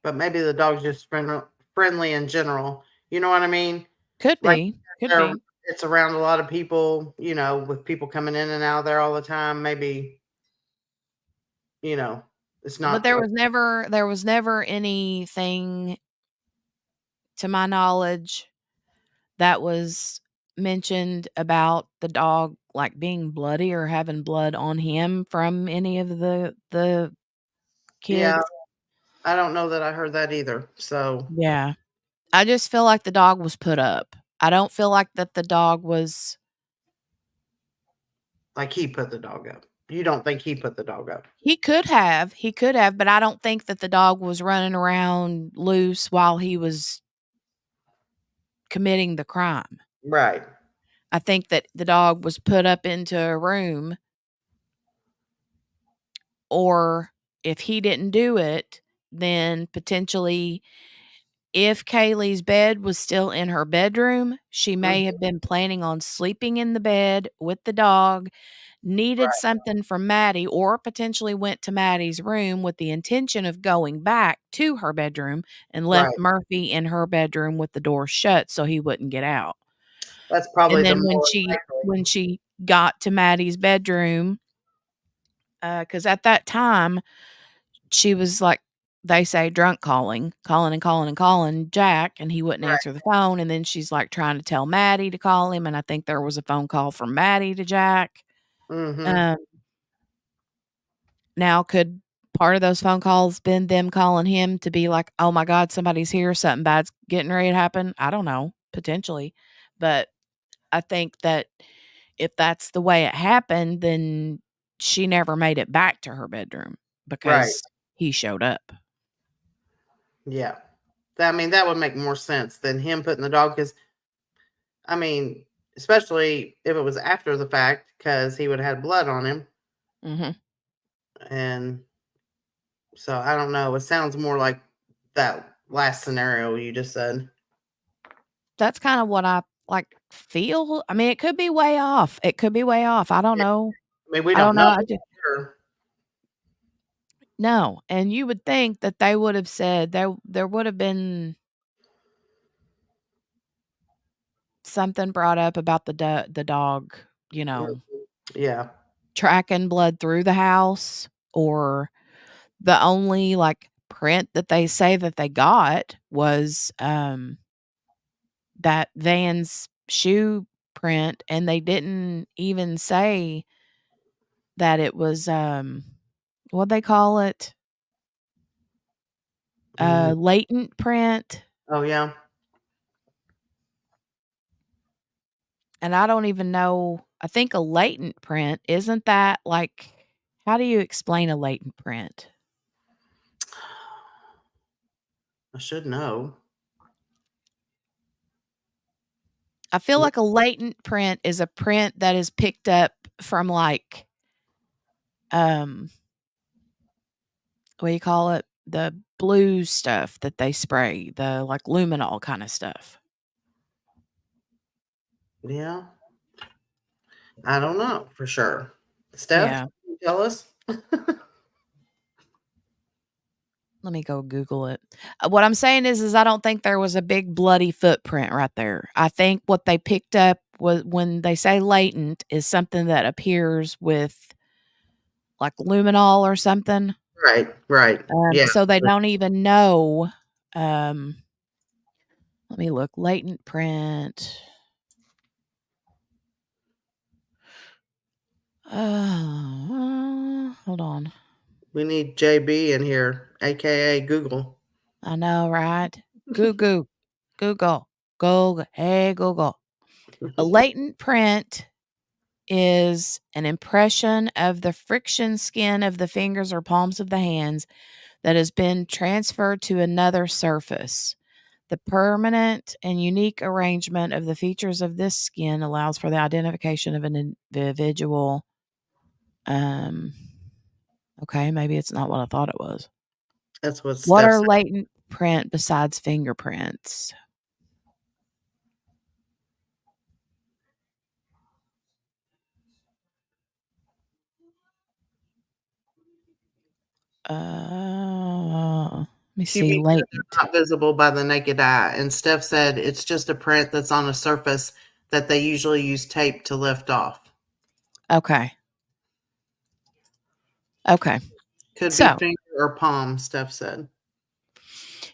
But maybe the dog's just friendly in general. You know what I mean? Could Like be. Could be. it's around a lot of people, with people coming in and out of there all the time. Maybe, it's But not there was never anything to my knowledge that was mentioned about the dog, like, being bloody or having blood on him from any of the Yeah, kids. I don't know that I heard that either. So, Yeah. I just feel like the dog was put up. I don't feel like that the dog was like he put the dog up. You don't think he put the dog up? he could have, but I don't think that the dog was running around loose while he was committing the crime. Right. I think that the dog was put up into a room, or if he didn't do it, then potentially if Kaylee's bed was still in her bedroom, she may Mhm. have been planning on sleeping in the bed with the dog, needed Right. something from Maddie, or potentially went to Maddie's room with the intention of going back to her bedroom and left Right. Murphy in her bedroom with the door shut so he wouldn't get out. That's probably And the then more when likely. she got to Maddie's bedroom, because at that time, she was, like, they say drunk calling and calling and calling Jack, and he wouldn't Right. answer the phone, and then she's, like, trying to tell Maddie to call him, and I think there was a phone call from Maddie to Jack. Mhm. Um, now could part of those phone calls been them calling him to be like, "Oh my god, somebody's here, something bad's getting ready to happen?" I don't know, potentially, but I think that if that's the way it happened, then she never made it back to her bedroom Right. because he showed up. Yeah. I mean, that would make more sense than him putting the dog. Because I mean, especially if it was after the fact, because he would have had blood on him. Mhm. And so I don't know. It sounds more like that last scenario you just said. That's kinda what I, like, feel. I mean, it could be way off. It could be way off. I don't Yeah. know. I mean, we I don't don't know know. for sure. No, and you would think that they would have said there would have been something brought up about the dog, Mhm. Yeah. tracking blood through the house, or the only, like, print that they say that they got was, that Van's shoe print, and they didn't even say that it was, what'd they call it? Mm. Latent print, Oh, yeah. and I don't even know. I think a latent print, isn't that, like, how do you explain a latent print? I should know. I feel like a latent print is a print that is picked up from, like, um, what do you call it? The blue stuff that they spray, the, like, luminol kinda stuff. Yeah. I don't know for sure. Steph, Yeah. can you tell us? let me go Google it. What I'm saying is I don't think there was a big bloody footprint right there. I think what they picked up was when they say latent is something that appears with like luminol or something. Right. Yeah. So they don't even know. Let me look. Latent print. Hold on. We need JB in here, aka Google. I know, right? Google. Hey, Google. A latent print is an impression of the friction skin of the fingers or palms of the hands that has been transferred to another surface. The permanent and unique arrangement of the features of this skin allows for the identification of an individual. Okay, maybe it's not what I thought it was. That's what What Steph are said. latent print besides fingerprints? Let me see. QB said Latent. they're not visible by the naked eye, and Steph said it's just a print that's on a surface that they usually use tape to lift off. Okay. Okay. Could be So finger or palm, Steph said.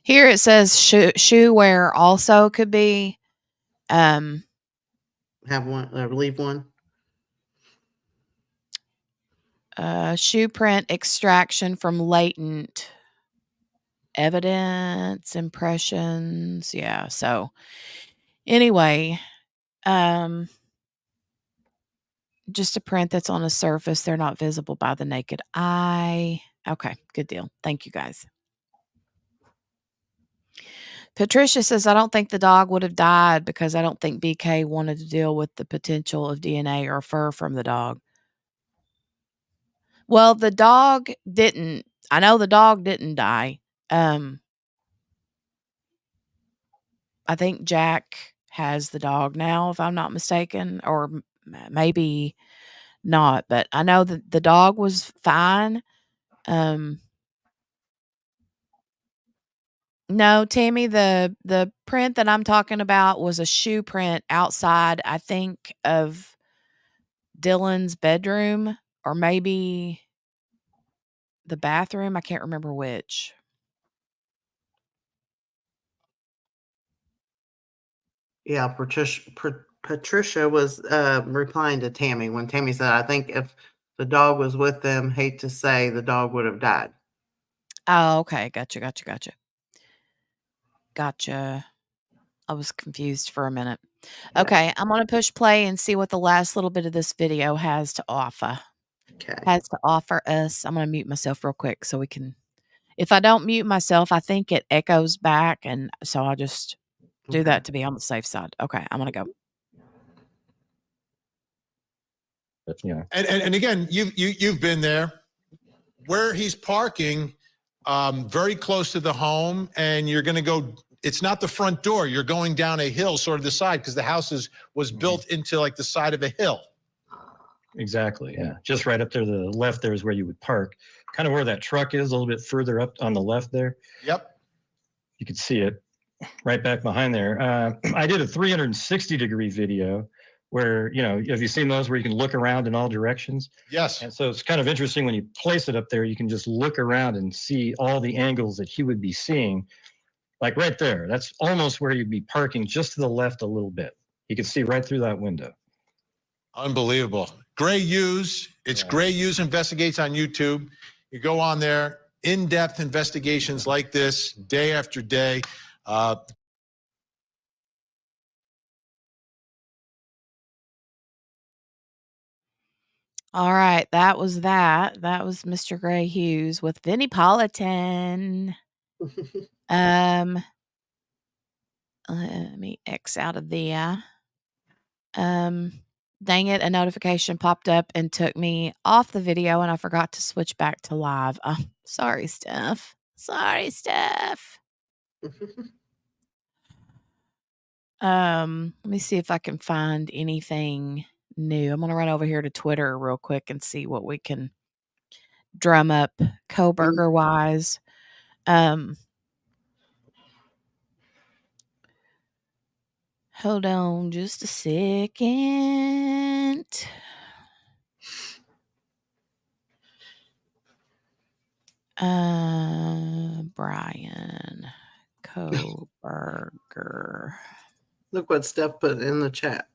here it says shoe wear also could be. Have one or leave one. Shoe print extraction from latent evidence impressions. Yeah. So anyway, just a print that's on a surface. They're not visible by the naked eye. Okay, good deal. Thank you guys. Patricia says, I don't think the dog would have died because I don't think BK wanted to deal with the potential of DNA or fur from the dog. Well, the dog didn't. I know the dog didn't die. I think Jack has the dog now, if I'm not mistaken, or maybe not. But I know that the dog was fine. No, Tammy, the print that I'm talking about was a shoe print outside, I think, of Dylan's bedroom or maybe the bathroom. I can't remember which. Yeah, Patricia was replying to Tammy when Tammy said, I think if the dog was with them, hate to say the dog would have died. Oh, okay. Gotcha. I was confused for a minute. Yeah. Okay, I'm gonna push play and see what the last little bit of this video has to offer. Okay. Has to offer us. I'm gonna mute myself real quick so we can. If I don't mute myself, I think it echoes back, and so I'll just do that to be on the safe side. Okay, I'm gonna go. Yeah. And again, you've been there where he's parking, very close to the home, and you're going to go. It's not the front door. You're going down a hill, sort of the side, because the house was built into like the side of a hill. Exactly. Yeah. Just right up there to the left there is where you would park. Kind of where that truck is, a little bit further up on the left there. Yep. You could see it right back behind there. I did a 360-degree video where, have you seen those where you can look around in all directions? Yes. And so it's kind of interesting when you place it up there, you can just look around and see all the angles that he would be seeing. Like right there, that's almost where you'd be parking, just to the left a little bit. You can see right through that window. Unbelievable. Gray Hughes. It's Gray Hughes Investigates on YouTube. You go on there, in-depth investigations like this, day after day. All right, that was that. That was Mr. Gray Hughes with Vinnie Politan. Let me X out of there. Dang it, a notification popped up and took me off the video, and I forgot to switch back to live. Oh, sorry, Steph. Let me see if I can find anything new. I'm gonna run over here to Twitter real quick and see what we can drum up Kohberger wise. Um, hold on just a second. Bryan Kohberger. Look what Steph put in the chat.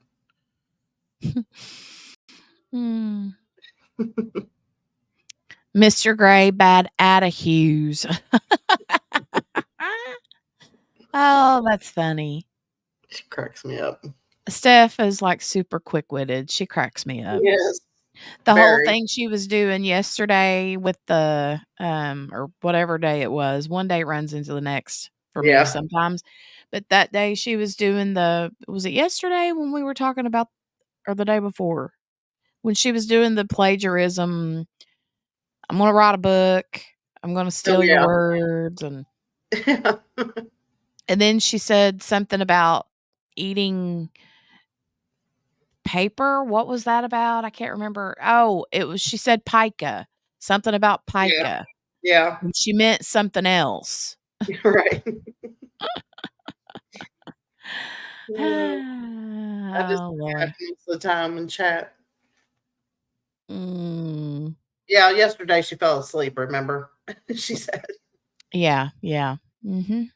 Mr. Gray, bad attitudes. Oh, that's funny. She cracks me up. Steph is like super quick witted. She cracks me up. Yes. The whole Very. thing she was doing yesterday with the or whatever day it was. One day runs into the next for me Yeah. sometimes. But that day she was doing was it yesterday when we were talking about, or the day before? When she was doing the plagiarism, I'm gonna write a book, I'm gonna steal your yeah. words, and then she said something about eating paper. What was that about? I can't remember. Oh, she said pica. Something about Yeah. pica. Yeah. And she meant something else. Right. I just Oh, laugh Lord. most of the time in chat. Mm, Yeah, yesterday she fell asleep, remember? She said. yeah, yeah. Mhm.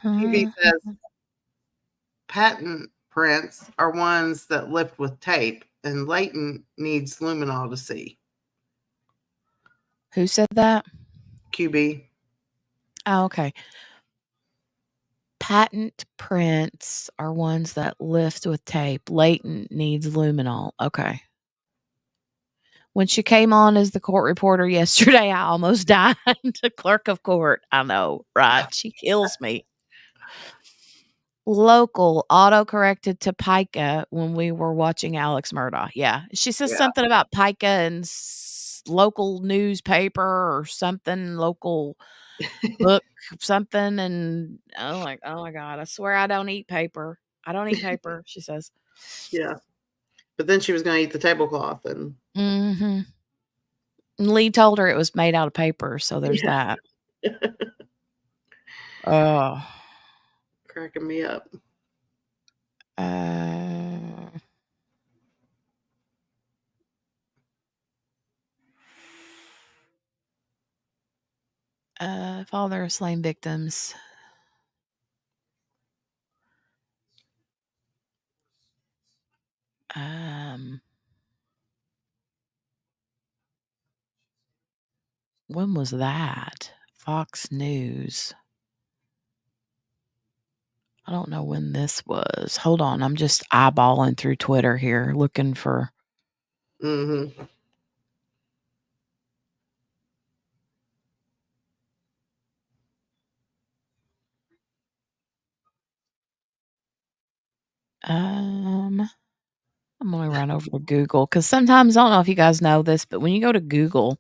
TV says patent prints are ones that lift with tape, and latent needs luminol to see. Who said that? QB. Oh, okay. Patent prints are ones that lift with tape. Latent needs luminol. Okay. When she came on as the court reporter yesterday, I almost died. The clerk of court. I know, right? She kills me. Local auto-corrected to pica when we were watching Alex Murdaugh. Yeah. She says Yeah. something about pica and local newspaper or something, local book something, and I'm like, "Oh my god, I swear I don't eat paper. I don't eat paper," she says. Yeah. But then she was going to eat the tablecloth, and Mhm. Lee told her it was made out of paper, so there's yeah. that. Oh. Cracking me up. Father of slain victims. When was that? Fox News. I don't know when this was. Hold on, I'm just eyeballing through Twitter here, looking for. Mm-hmm. I'm gonna run over to Google because sometimes I don't know if you guys know this, but when you go to Google,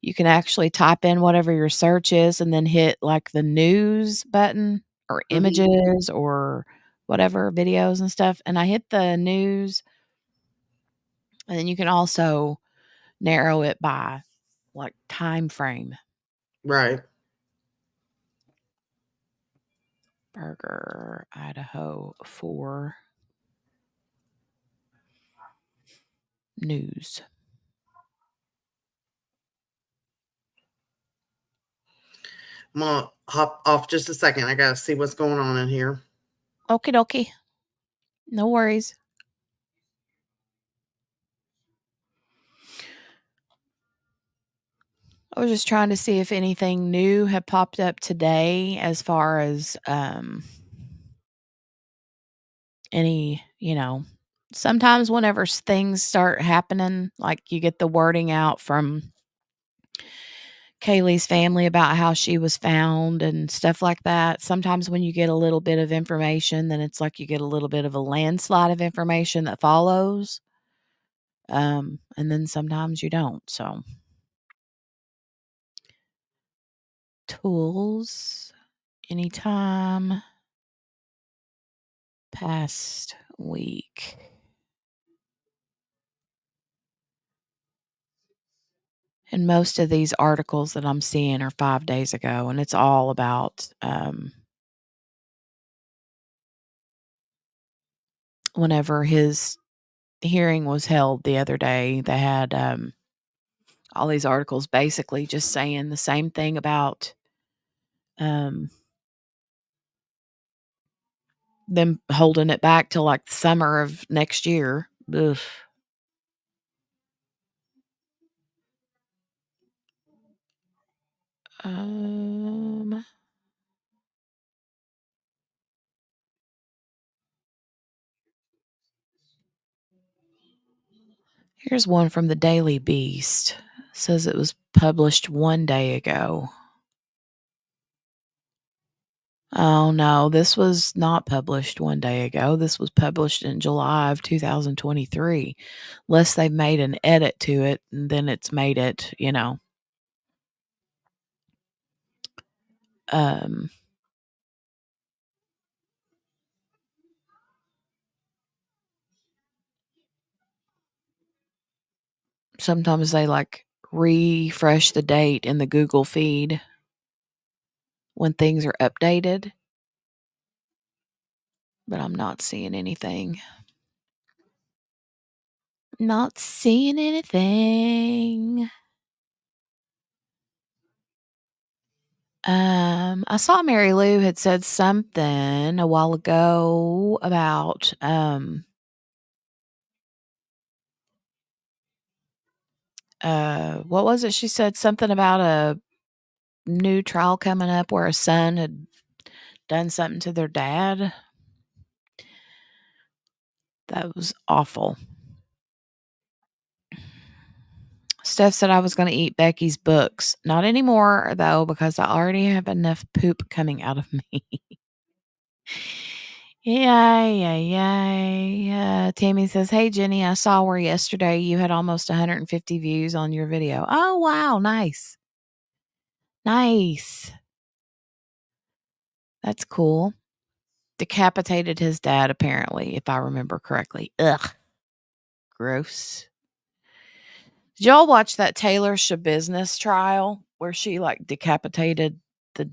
you can actually type in whatever your search is and then hit like the news button or images or whatever, videos and stuff. And I hit the news, and then you can also narrow it by like time frame. Right. Burger, Idaho 4 news. I'm going to hop off just a second. I got to see what's going on in here. Okie dokie. No worries. I was just trying to see if anything new had popped up today as far as any, sometimes whenever things start happening, like you get the wording out from Kaylee's family about how she was found and stuff like that. Sometimes when you get a little bit of information, then it's like you get a little bit of a landslide of information that follows. And then sometimes you don't. So tools, anytime past week. And most of these articles that I'm seeing are 5 days ago, and it's all about, whenever his hearing was held the other day, they had, all these articles basically just saying the same thing about, um them holding it back till, like, the summer of next year. Ugh. Um Here's one from the Daily Beast. Says it was published 1 day ago. Oh, no, this was not published 1 day ago. This was published in July of 2023. Unless they've made an edit to it, and then it's made it, um sometimes they, like, refresh the date in the Google feed when things are updated, but I'm not seeing anything. Not seeing anything. I saw Mary Lou had said something a while ago about, what was it? She said something about a new trial coming up where a son had done something to their dad. That was awful. Steph said I was going to eat Becky's books. Not anymore, though, because I already have enough poop coming out of me. Yeah. Tammy says, "Hey, Jenny, I saw where yesterday you had almost 150 views on your video." Oh, wow. Nice. Nice. That's cool. Decapitated his dad, apparently, if I remember correctly. Ugh. Gross. Did y'all watch that Taylor Schabusiness trial where she, like, decapitated the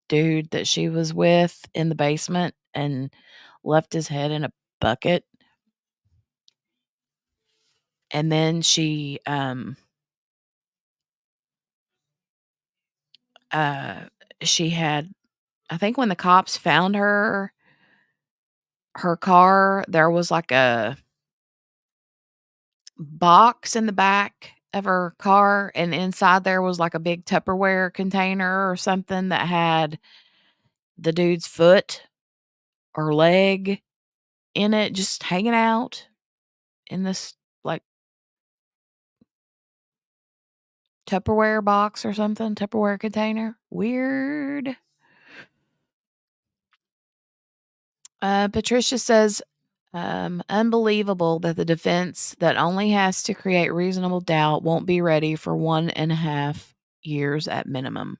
dude that she was with in the basement and left his head in a bucket? And then she had, I think when the cops found her car, there was like a box in the back of her car, and inside there was like a big Tupperware container or something that had the dude's foot or leg in it, just hanging out in this, like, Tupperware box or something, Tupperware container. Weird. Patricia says, unbelievable that the defense that only has to create reasonable doubt won't be ready for 1.5 years at minimum,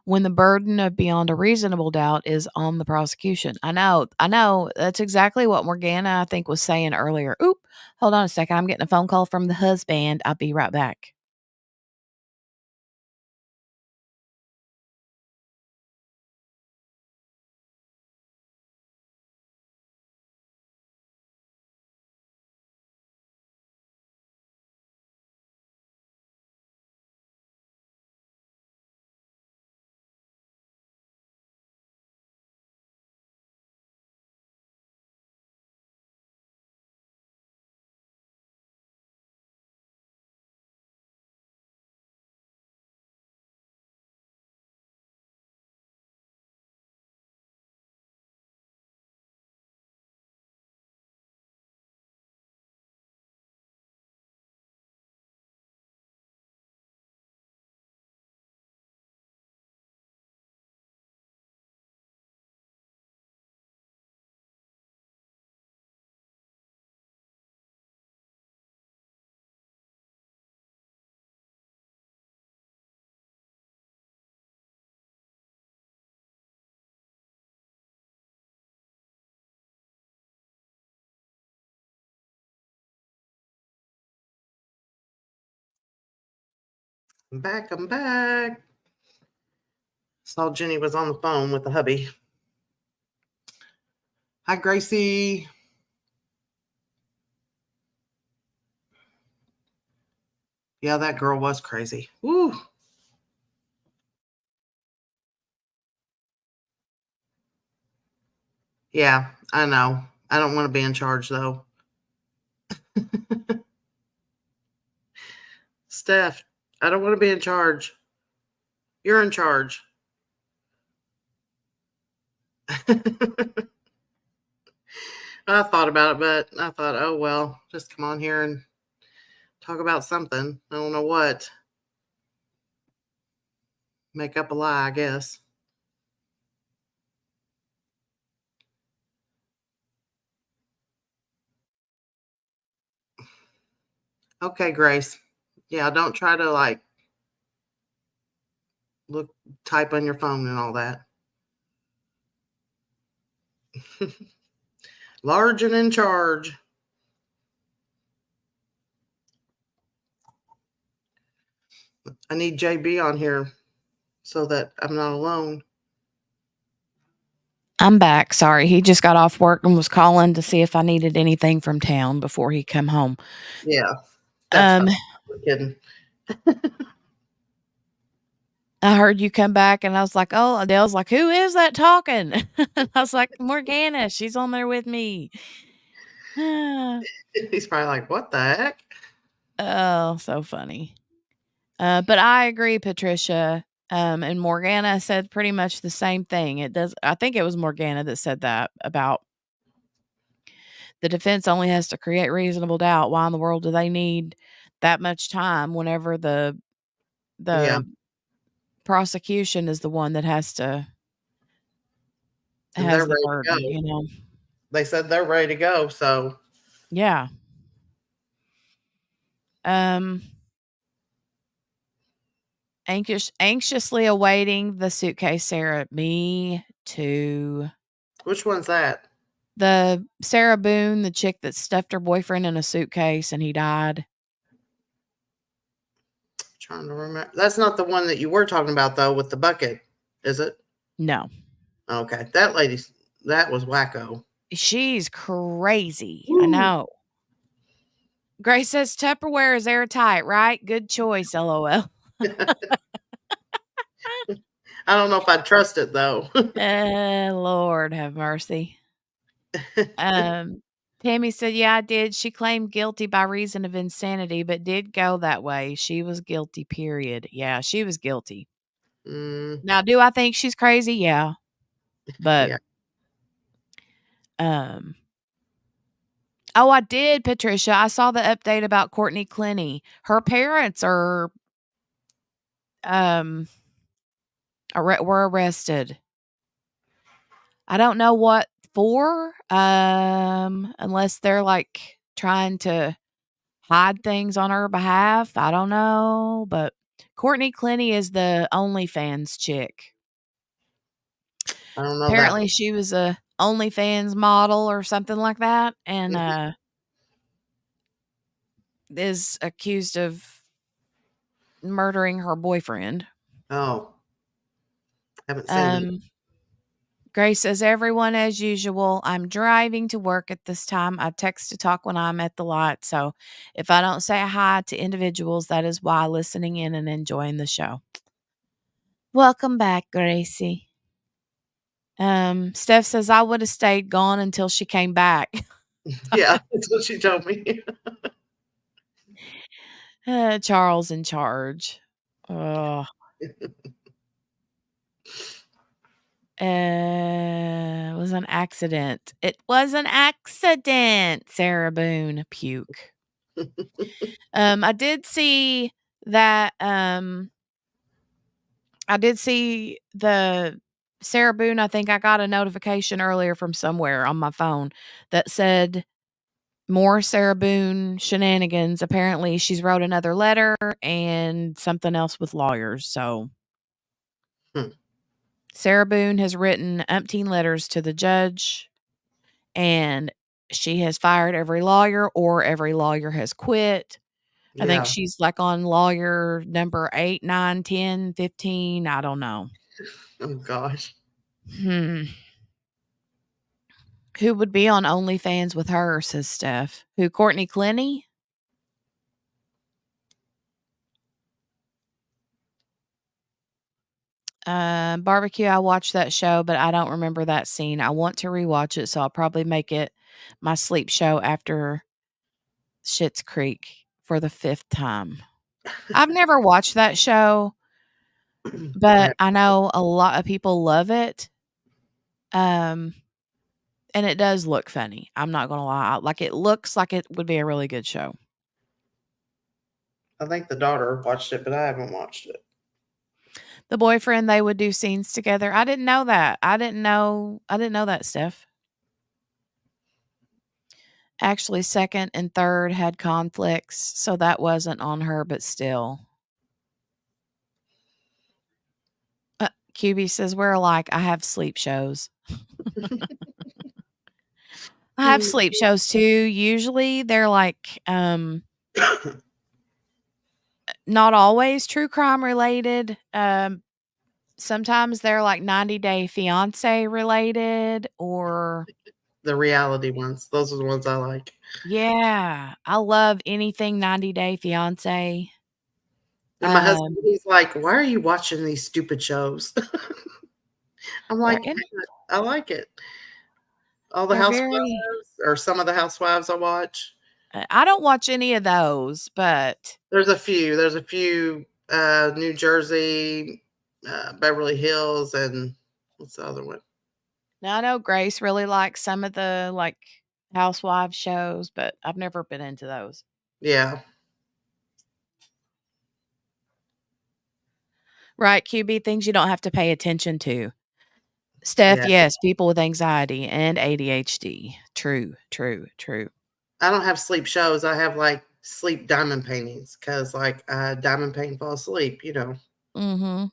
when the burden of beyond a reasonable doubt is on the prosecution. I know. That's exactly what Morgana, I think, was saying earlier. Oop, hold on a second. I'm getting a phone call from the husband. I'll be right back. I'm back. I'm back. Saw Jenny was on the phone with the hubby. Hi, Gracie. Yeah, that girl was crazy. Woo. Yeah, I know. I don't want to be in charge, though. Steph, I don't want to be in charge. You're in charge. I thought about it, but I thought, oh, well, just come on here and talk about something. I don't know what. Make up a lie, I guess. Okay, Grace. Yeah, don't try to like type on your phone and all that. Large and in charge. I need JB on here so that I'm not alone. I'm back. Sorry. He just got off work and was calling to see if I needed anything from town before he come home. Yeah. That's kidding. I heard you come back and I was like, oh, Adele's like, who is that talking? I was like, Morgana, she's on there with me. He's probably like, what the heck? Oh, so funny. But I agree, Patricia. And Morgana said pretty much the same thing. I think it was Morgana that said that about the defense only has to create reasonable doubt. Why in the world do they need that much time whenever the prosecution is the one that has the burden, you know? They said they're ready to go, so yeah. Anxiously awaiting the suitcase, Sarah. Me too. Which one's that? The Sarah Boone, the chick that stuffed her boyfriend in a suitcase and he died. Trying to remember. That's not the one that you were talking about, though, with the bucket, is it? No. Okay. That was wacko. She's crazy. Ooh. I know. Grace says Tupperware is airtight, right? Good choice, LOL. I don't know if I'd trust it, though. Lord have mercy. Tammy said, yeah, I did. She claimed guilty by reason of insanity, but did go that way. She was guilty, period. Yeah, she was guilty. Now, do I think she's crazy? Yeah. But, oh, I did, Patricia. I saw the update about Courtney Clenny. Her parents were arrested. I don't know what for, unless they're like trying to hide things on her behalf. I don't know, but Courtney Clenny is the OnlyFans chick. I don't know. Apparently, she was a OnlyFans model or something like that, and is accused of murdering her boyfriend. Oh, haven't seen it. Grace says, everyone as usual. I'm driving to work at this time. I text to talk when I'm at the lot. So if I don't say hi to individuals, that is why listening in and enjoying the show. Welcome back, Gracie. Steph says, I would have stayed gone until she came back. Yeah, that's what she told me. Charles in charge. Oh. It was an accident. It was an accident, Sarah Boone. Puke. I did see that. I did see the Sarah Boone. I think I got a notification earlier from somewhere on my phone that said more Sarah Boone shenanigans. Apparently, she's wrote another letter and something else with lawyers. So. Sarah Boone has written umpteen letters to the judge, and she has fired every lawyer or every lawyer has quit. I think Yeah. she's like on lawyer number 8, 9, 10, 15. I don't know. Oh gosh. Hmm. Who would be on OnlyFans with her, says Steph. Who, Courtney Clenny? Barbecue, I watched that show, but I don't remember that scene. I want to rewatch it, so I'll probably make it my sleep show after Schitt's Creek for the 5th time. I've never watched that show, but I know a lot of people love it. And it does look funny. I'm not gonna lie. Like, it looks like it would be a really good show. I think the daughter watched it, but I haven't watched it. The boyfriend, they would do scenes together. I didn't know that. I didn't know that, Steph. Actually, 2nd and 3rd had conflicts, so that wasn't on her, but still. QB says, "We're alike. I have sleep shows." I have sleep shows too. Usually they're like, not always true crime related. Sometimes they're like 90 Day Fiance related or The reality ones. Those are the ones I like. yeah, I love anything 90 Day Fiance. And my husband, he's like, "Why are you watching these stupid shows?" I'm like, Well, I like it. All the they're housewives very or some of the housewives I watch. I don't watch any of those, but There's a few. There's a few New Jersey, Beverly Hills, and what's the other one? now I know Grace really likes some of the like housewives shows, but I've never been into those. Yeah. Right, QB, things you don't have to pay attention to. Steph, Yeah. yes, people with anxiety and ADHD. True, true, true. I don't have sleep shows. I have like sleep diamond paintings because like diamond paint fall asleep, you know. Mm-hmm.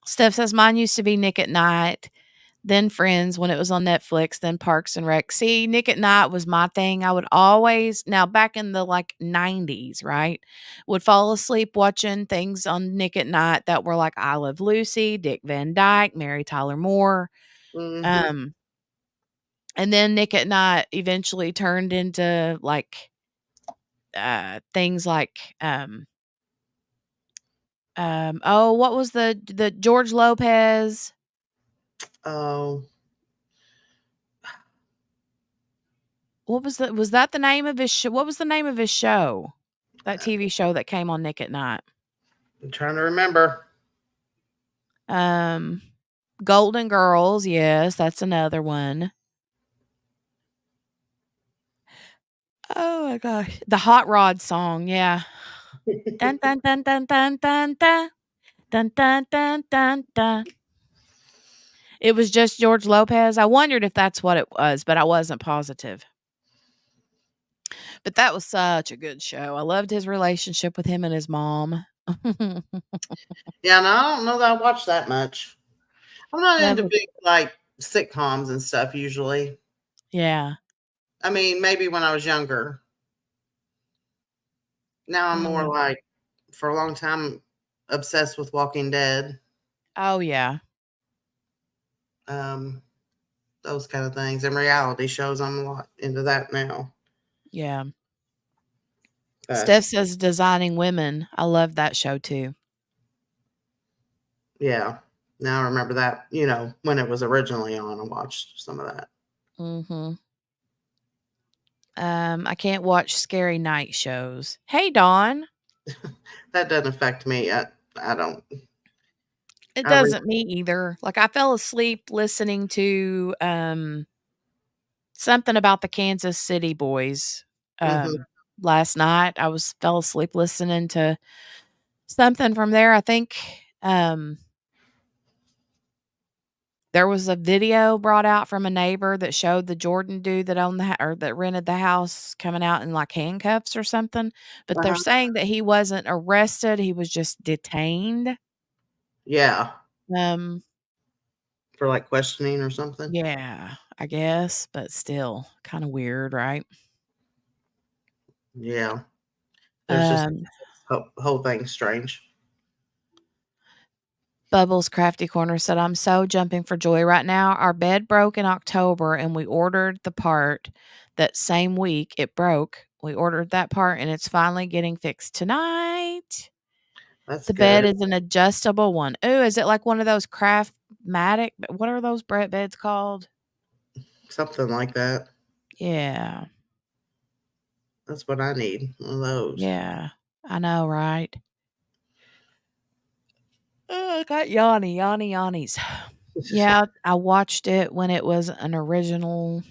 Steph says mine used to be Nick at Night, then Friends when it was on Netflix, then Parks and Rec. See, Nick at Night was my thing. I would always, now back in the like 90s, right, would fall asleep watching things on Nick at Night that were like I Love Lucy, Dick Van Dyke, Mary Tyler Moore. Mm-hmm. And then Nick at Night eventually turned into like things like oh, what was the George Lopez? Oh. What was that the name of his show? What was the name of his show? That TV show that came on Nick at Night. I'm trying to remember. Golden Girls, yes, that's another one. Oh my gosh. The Hot Rod song, yeah. Dun dun dun dun dun dun dun. Dun dun dun dun dun. It was just George Lopez. I wondered if that's what it was, but I wasn't positive. But that was such a good show. I loved his relationship with him and his mom. Yeah, no, I don't know that I watch that much. I'm not into Never. big like sitcoms and stuff usually. Yeah. I mean, maybe when I was younger. Now I'm more Mhm. like, for a long time, obsessed with Walking Dead. Oh, yeah. Those kind of things. And reality shows, I'm a lot into that now. Yeah. But Steph says Designing Women. I love that show too. yeah, now I remember that, you know, when it was originally on, I watched some of that. Mhm. I can't watch scary night shows. Hey, Dawn. That doesn't affect me. I don't. It I read. doesn't me either. Like I fell asleep listening to something about the Kansas City boys Mhm. last night. I fell asleep listening to something from there. I think there was a video brought out from a neighbor that showed the Jordan dude that owned or that rented the house coming out in like handcuffs or something. But they're Uh-huh. saying that he wasn't arrested; he was just detained. Yeah, Um, for like questioning or something. yeah, I guess, but still kind of weird, right? Yeah. There's just Um, whole thing strange. Bubbles Crafty Corner said, I'm so jumping for joy right now. Our bed broke in October and we ordered the part that same week it broke. We ordered that part and it's finally getting fixed tonight. That's The bed good. is an adjustable one. Ooh, is it like one of those Craftmatic? What are those beds called? Something like that. Yeah. That's what I need. One of those. Yeah. I know, right? Oh, I got yawnies. Yeah, I watched it when it was an original,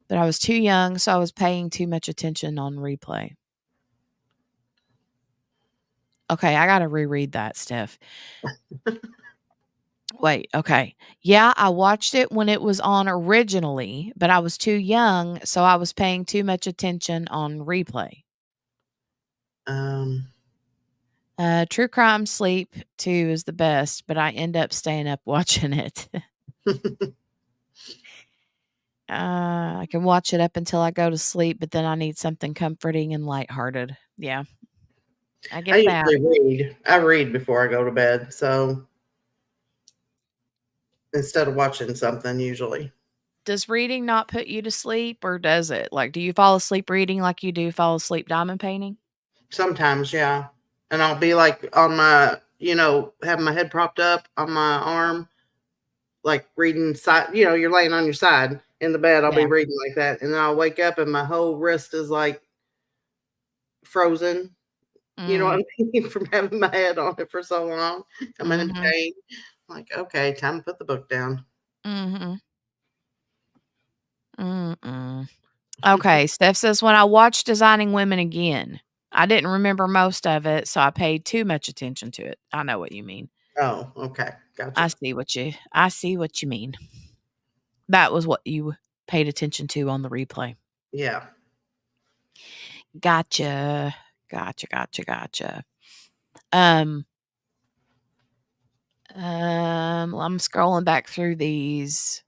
but I was too young, so I was paying too much attention on replay. Okay, I gotta reread that, Steph. Wait, okay. Yeah, I watched it when it was on originally, but I was too young, so I was paying too much attention on replay. True Crime Sleep 2 is the best, but I end up staying up watching it. I can watch it up until I go to sleep, but then I need something comforting and lighthearted. Yeah. I get that. usually read. I read before I go to bed, so instead of watching something usually. Does reading not put you to sleep, or does it? Like, do you fall asleep reading like you do fall asleep diamond painting? Sometimes, yeah. And I'll be like on my, have my head propped up on my arm, like reading side, you're laying on your side in the bed. I'll be Yeah. reading like that. And then I'll wake up and my whole wrist is like frozen. You know what I mean? From having my head on it for so long. I'm in pain. Like, okay, time to put the book down. Okay, Steph says, when I watched Designing Women again, I didn't remember most of it, so I paid too much attention to it. I know what you mean. Oh, okay. Gotcha. I see what you mean. That was what you paid attention to on the replay. Yeah. Gotcha. I'm scrolling back through these.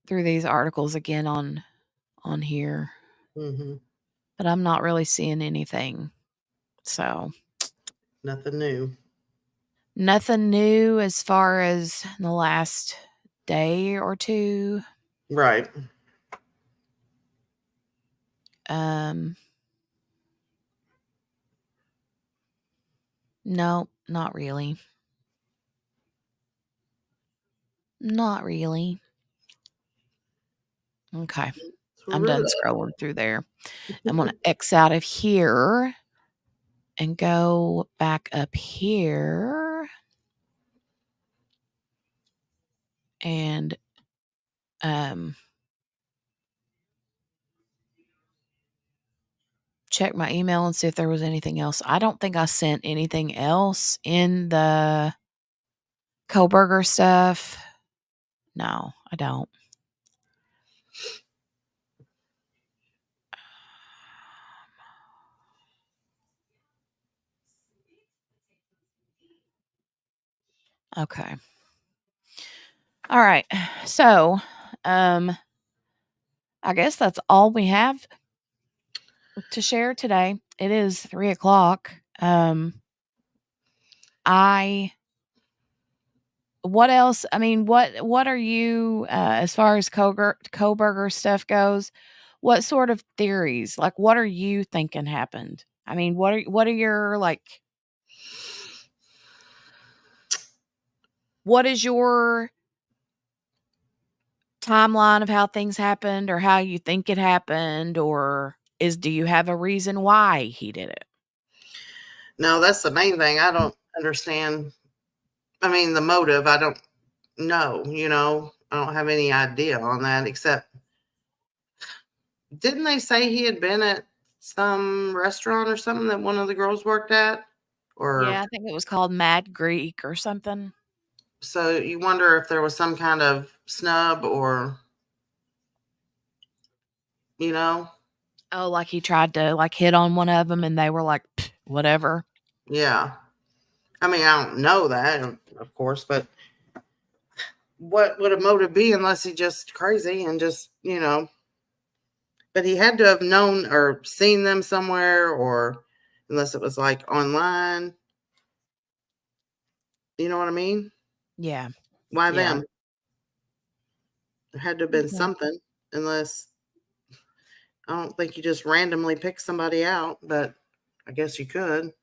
Through these articles again on here. But I'm not really seeing anything. So nothing new. Nothing new as far as the last day or two. Right. No, not really. Not really. Okay. I'm done scrolling through there. I'm going to X out of here and go back up here. And check my email and see if there was anything else. I don't think I sent anything else in the Kohberger stuff. No, I don't. Okay. All right. So, I guess that's all we have to share today. It is 3:00. What else? I mean, what are you, as far as Kohberger stuff goes, what sort of theories, like, what are you thinking happened? I mean, what are your, like what is your timeline of how things happened or how you think it happened, or do you have a reason why he did it? No, that's the main thing. I don't understand. I mean, the motive, I don't know, I don't have any idea on that, except didn't they say he had been at some restaurant or something that one of the girls worked at? Or Yeah, I think it was called Mad Greek or something. So you wonder if there was some kind of snub or, Oh, like he tried to, like, hit on one of them and they were like, whatever. Yeah. I mean, I don't know that, of course, but what would a motive be unless he just crazy and just, but he had to have known or seen them somewhere, or unless it was like online. You know what I mean? Yeah. Why Yeah. them? There had to have been Okay. something, unless I don't think you just randomly pick somebody out, but I guess you could.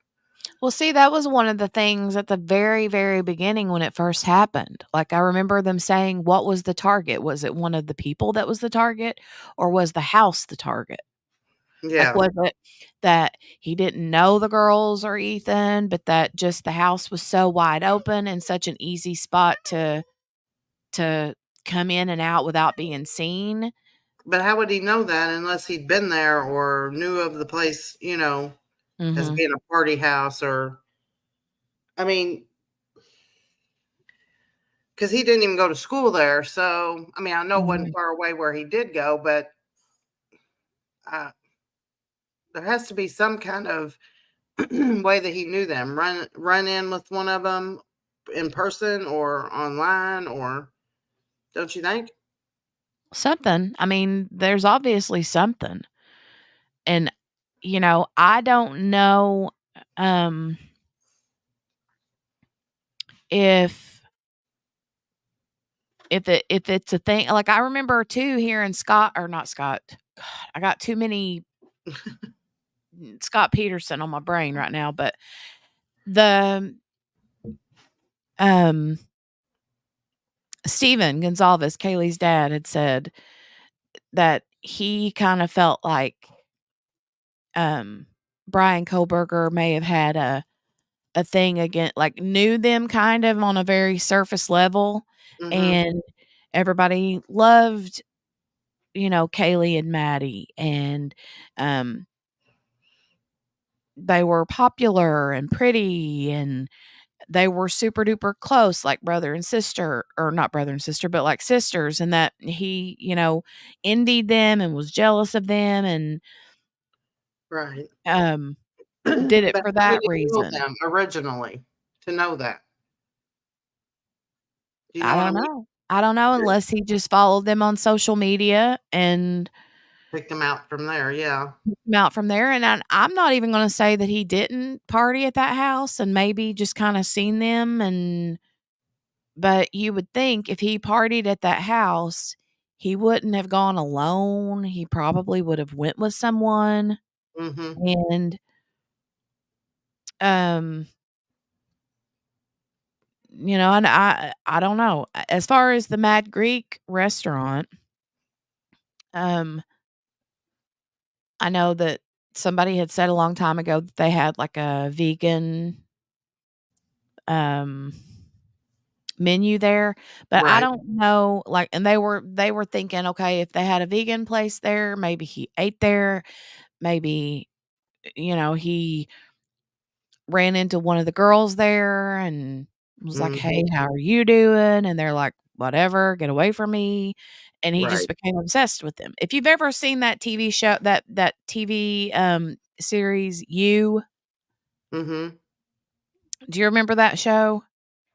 Well, see, that was one of the things at the very, very beginning when it first happened. Like, I remember them saying, what was the target? Was it one of the people that was the target, or was the house the target? Like, Yeah. was it that he didn't know the girls or Ethan, but that just the house was so wide open and such an easy spot to come in and out without being seen? But how would he know that unless he'd been there or knew of the place, as Mhm. being a party house? Or, I mean, because he didn't even go to school there. So, I mean, I know it wasn't Mhm. far away where he did go, but uh, there has to be some kind of way that he knew them. Run in with one of them in person or online, or don't you think? Something. I mean, there's obviously something. And, I don't know, um if if it's a thing. Like, I remember too here in Scott, or not Scott. God, I got too many Scott Peterson on my brain right now, but the um Steven Gonzalez, Kaylee's dad, had said that he kind of felt like Bryan Kohberger may have had a thing again, like knew them kind of on a very surface level, Mm-hmm. and everybody loved, Kaylee and Maddie, and um they were popular and pretty, and they were super duper close, like brother and sister, or not brother and sister, but like sisters, and that he, envied them and was jealous of them, and Right. did it But for how did that he know reason. them originally to know that? Do you know I what I don't mean? know. I don't know unless he just followed them on social media and Picked them out from there. Yeah. come out from there, and I'm not even gonna say that he didn't party at that house and maybe just kinda seen them, but you would think if he partied at that house, he wouldn't have gone alone. He probably would have went with someone, Mm-hmm. and, um, and I don't know. As far as the Mad Greek restaurant, um, I know that somebody had said a long time ago that they had, like, a vegan, um menu there, but I Right. don't know, like, and they were thinking, okay, if they had a vegan place there, maybe he ate there, maybe, he ran into one of the girls there and was like, "Hey, Mm-hmm. how are you doing?" And they're like, "Whatever, get away from me." And he just Right. became obsessed with them. If you've ever seen that TV show, that TV, series, You, Mm-hmm. do you remember that show?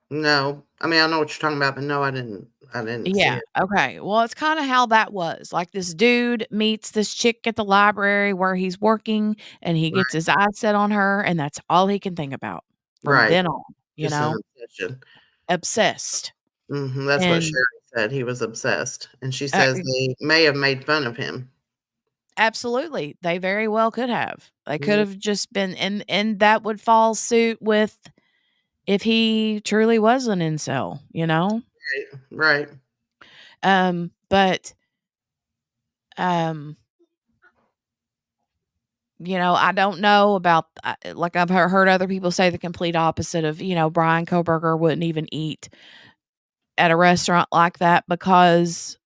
No, I mean, I know what you're talking about, but no, I didn't. I didn't see Yeah, it. okay. Well, it's kinda how that was. Like, this dude meets this chick at the library where he's working, and he gets Right. his eyes set on her, and that's all he can think about from Right. then on, you Just an know? obsession. Obsessed. Mm-hmm. That's what And, Sherry said. He was obsessed, and she uh, says they may have made fun of him. absolutely, they very well could have. They could Mm, have just been, and that would fall suit with if he truly was an incel, you know? right. But, um I don't know about, like, I've heard other people say the complete opposite of, Bryan Kohberger wouldn't even eat at a restaurant like that because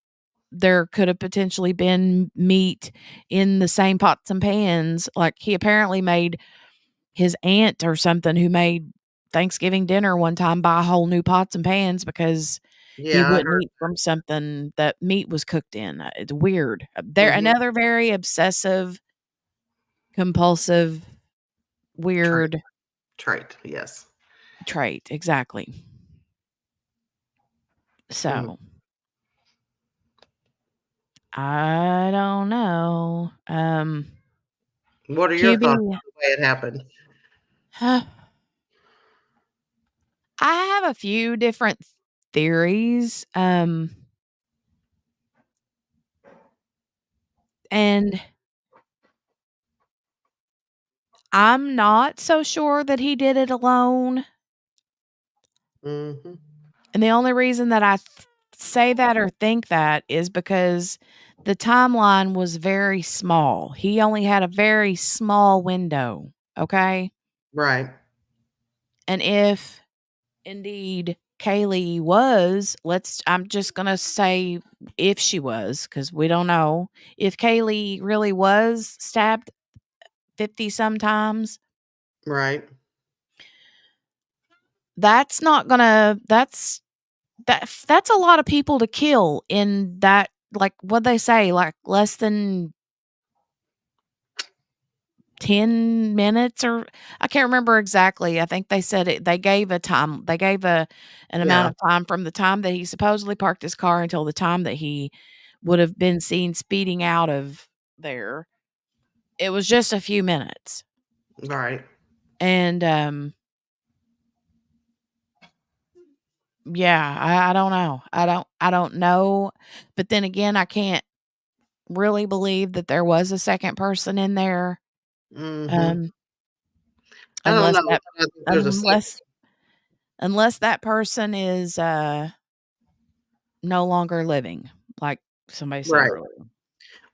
there could have potentially been meat in the same pots and pans. Like, he apparently made his aunt or something who made Thanksgiving dinner one time buy whole new pots and pans because he Yeah, I wouldn't heard. eat from something that meat was cooked in. It's weird. They're Mm-hmm. another very obsessive, compulsive, Trait. weird Trait. Yes. trait, exactly. So I don't know. What are your thoughts on QB, the way it happened? I have a few different theories. And I'm not so sure that he did it alone. Mm-hmm. And the only reason that I say that or think that is because the timeline was very small. He only had a very small window. Okay. Right. And if indeed Kaylee was, I'm just going to say if she was, because we don't know. If Kaylee really was stabbed 50 sometimes, Right. that's not gonna, that's a lot of people to kill in that, like, what they say, like less than 10 minutes, or I can't remember exactly. I think they said they gave a time. They gave an amount Yeah. of time from the time that he supposedly parked his car until the time that he would have been seen speeding out of there. It was just a few minutes. Right. And yeah, I don't know. I don't know. But then again, I can't really believe that there was a second person in there. Mm-hmm. Um I don't unless know. that I think there's a second. unless unless that person is no longer living, like somebody said Right. earlier.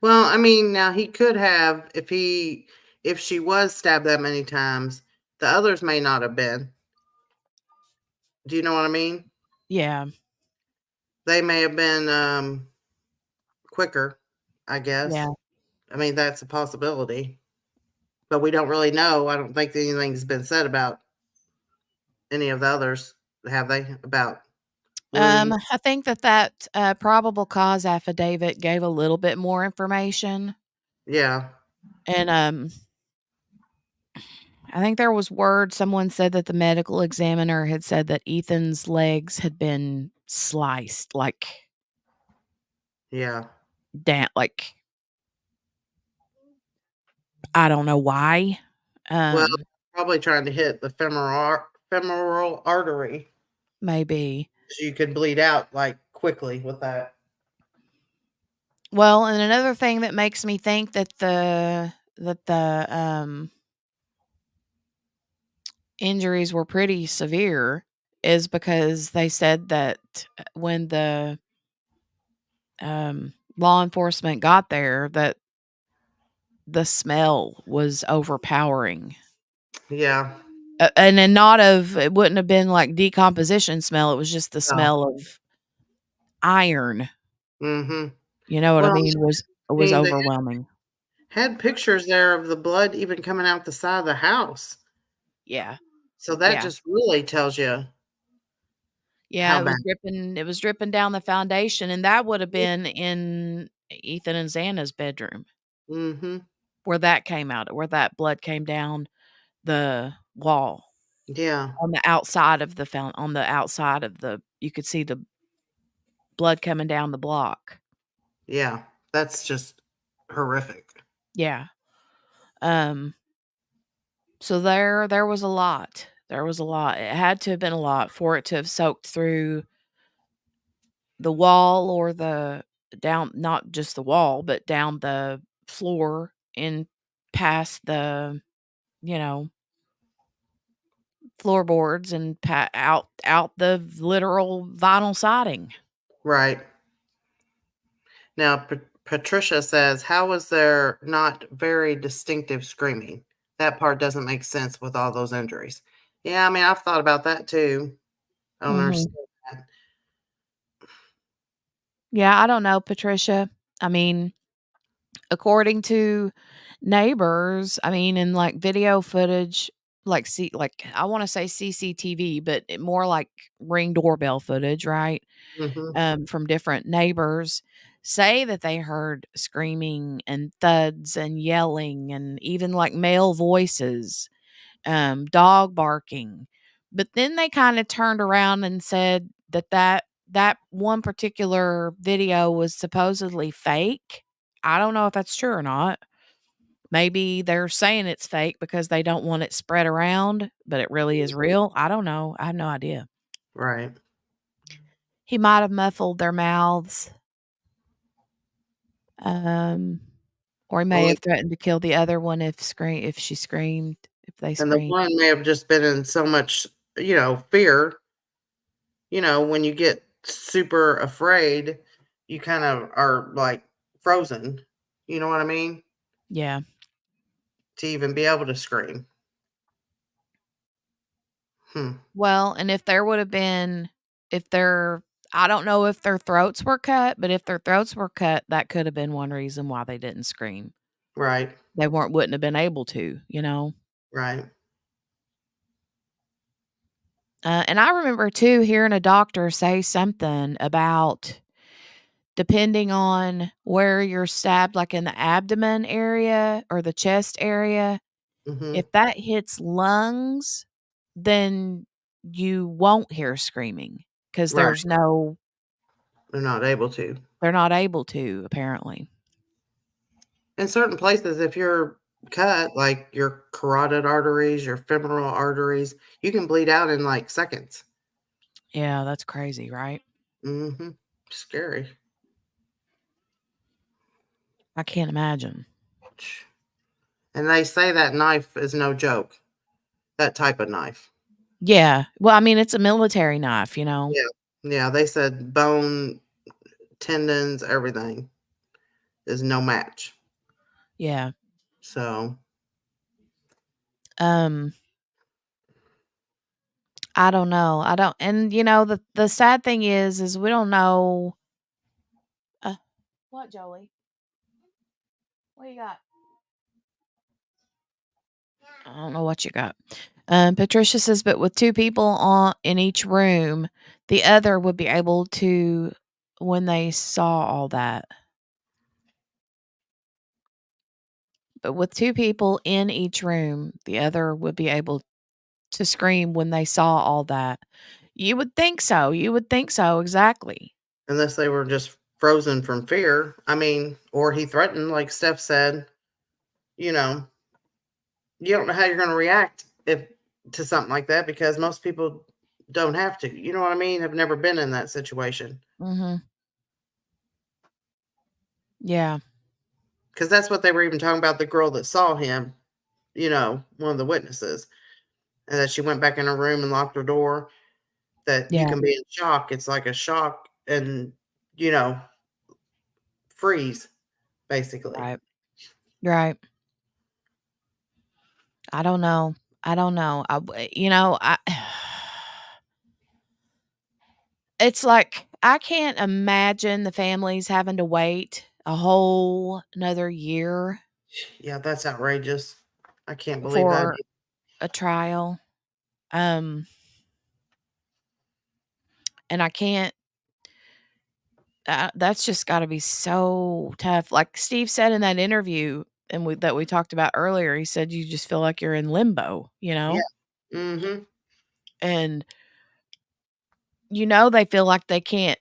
Well, I mean, now he could have if she was stabbed that many times, the others may not have been. Do you know what I mean? Yeah. They may have been quicker, I guess. Yeah. I mean, that's a possibility. But we don't really know. I don't think anything's been said about any of the others, have they? About wounds? I think that probable cause affidavit gave a little bit more information, Yeah. and I think there was word someone said that the medical examiner had said that Ethan's legs had been sliced, like Yeah. like I don't know why. Well, Um, probably trying to hit the femoral artery. maybe. So you could bleed out like quickly with that. Well, and another thing that makes me think that the injuries were pretty severe is because they said that when the law enforcement got there, that the smell was overpowering. Yeah. And then it wouldn't have been like decomposition smell. It was just the No. smell of iron. Mm-hmm. You know what I Well, mean? I Was mean, they overwhelming. had pictures there of the blood even coming out the side of the house. Yeah. So that Yeah. just really tells you Yeah, how bad. It was dripping down the foundation, and that would have been in Ethan and Xana's bedroom Mm-hmm. where that came out, where that blood came down the wall Yeah. on the outside of on the outside of you could see the blood coming down the block. Yeah. That's just horrific. Yeah. Um so there was a lot. There was a lot. It had to have been a lot for it to have soaked through the wall or the down, not just the wall, but down the floor and past the, you know, floorboards and out the literal vinyl siding. Right. Now, Patricia says, how was there not very distinctive screaming? That part doesn't make sense with all those injuries. Yeah, I mean, I've thought about that too. I don't Mhm. understand that. Yeah, I don't know, Patricia. I mean, according to neighbors, I mean, in like video footage, like I want to say CCTV, but more like Ring doorbell footage, right? Mm-hmm. From different neighbors say that they heard screaming and thuds and yelling and even like male voices, dog barking. But then they kind of turned around and said that that one particular video was supposedly fake. I don't know if that's true or not. Maybe they're saying it's fake because they don't want it spread around, but it really is real. I don't know. I have no idea. Right. He might have muffled their mouths. Or he may Well, have threatened to kill the other one if she screamed, if they and the screamed. one may have just been in so much, fear. When you get super afraid, you kind of are like frozen. You know what I mean? Yeah. To even be able to scream. Well, and if there would have been, if their, I don't know if their throats were cut, but if their throats were cut, that could have been one reason why they didn't scream. Right. They wouldn't have been able to, Right. And I remember too hearing a doctor say something about depending on where you're stabbed, like in the abdomen area or the chest area, Mm-hmm. if that hits lungs, then you won't hear screaming because Right. They're not able to. they're not able to, apparently. In certain places, if you're cut, like your carotid arteries, your femoral arteries, you can bleed out in like seconds. Yeah, that's crazy, right? Mm-hmm. Scary. I can't imagine. And they say that knife is no joke. That type of knife. Yeah. Well, I mean, it's a military knife, Yeah. Yeah. They said bone, tendons, everything is no match. Yeah. So. I don't know. I don't, and the sad thing is we don't know. What, Jolie? What you got? I don't know what you got. Patricia says, but with two people in each room, the other would be able to, when they saw all that. But with two people in each room, the other would be able to scream when they saw all that. You would think so. You would think so. Exactly. Unless they were just frozen from fear. I mean, or he threatened, like Steph said, you don't know how you're going to react to something like that because most people don't have to. You know what I mean? Have never been in that situation. Mm-hmm. Yeah. Because that's what they were even talking about, the girl that saw him, one of the witnesses. And that she went back in her room and locked her door. That you Yeah. can be in shock. It's like a shock and, freeze, basically. Right. Right. I don't know. It's like I can't imagine the families having to wait a whole another year Yeah, that's outrageous. I can't believe that. for a trial. And I can't that's just got to be so tough. Like Steve said in that interview that we talked about earlier, he said you just feel like you're in limbo, Yeah. Mm-hmm. And they feel like they can't,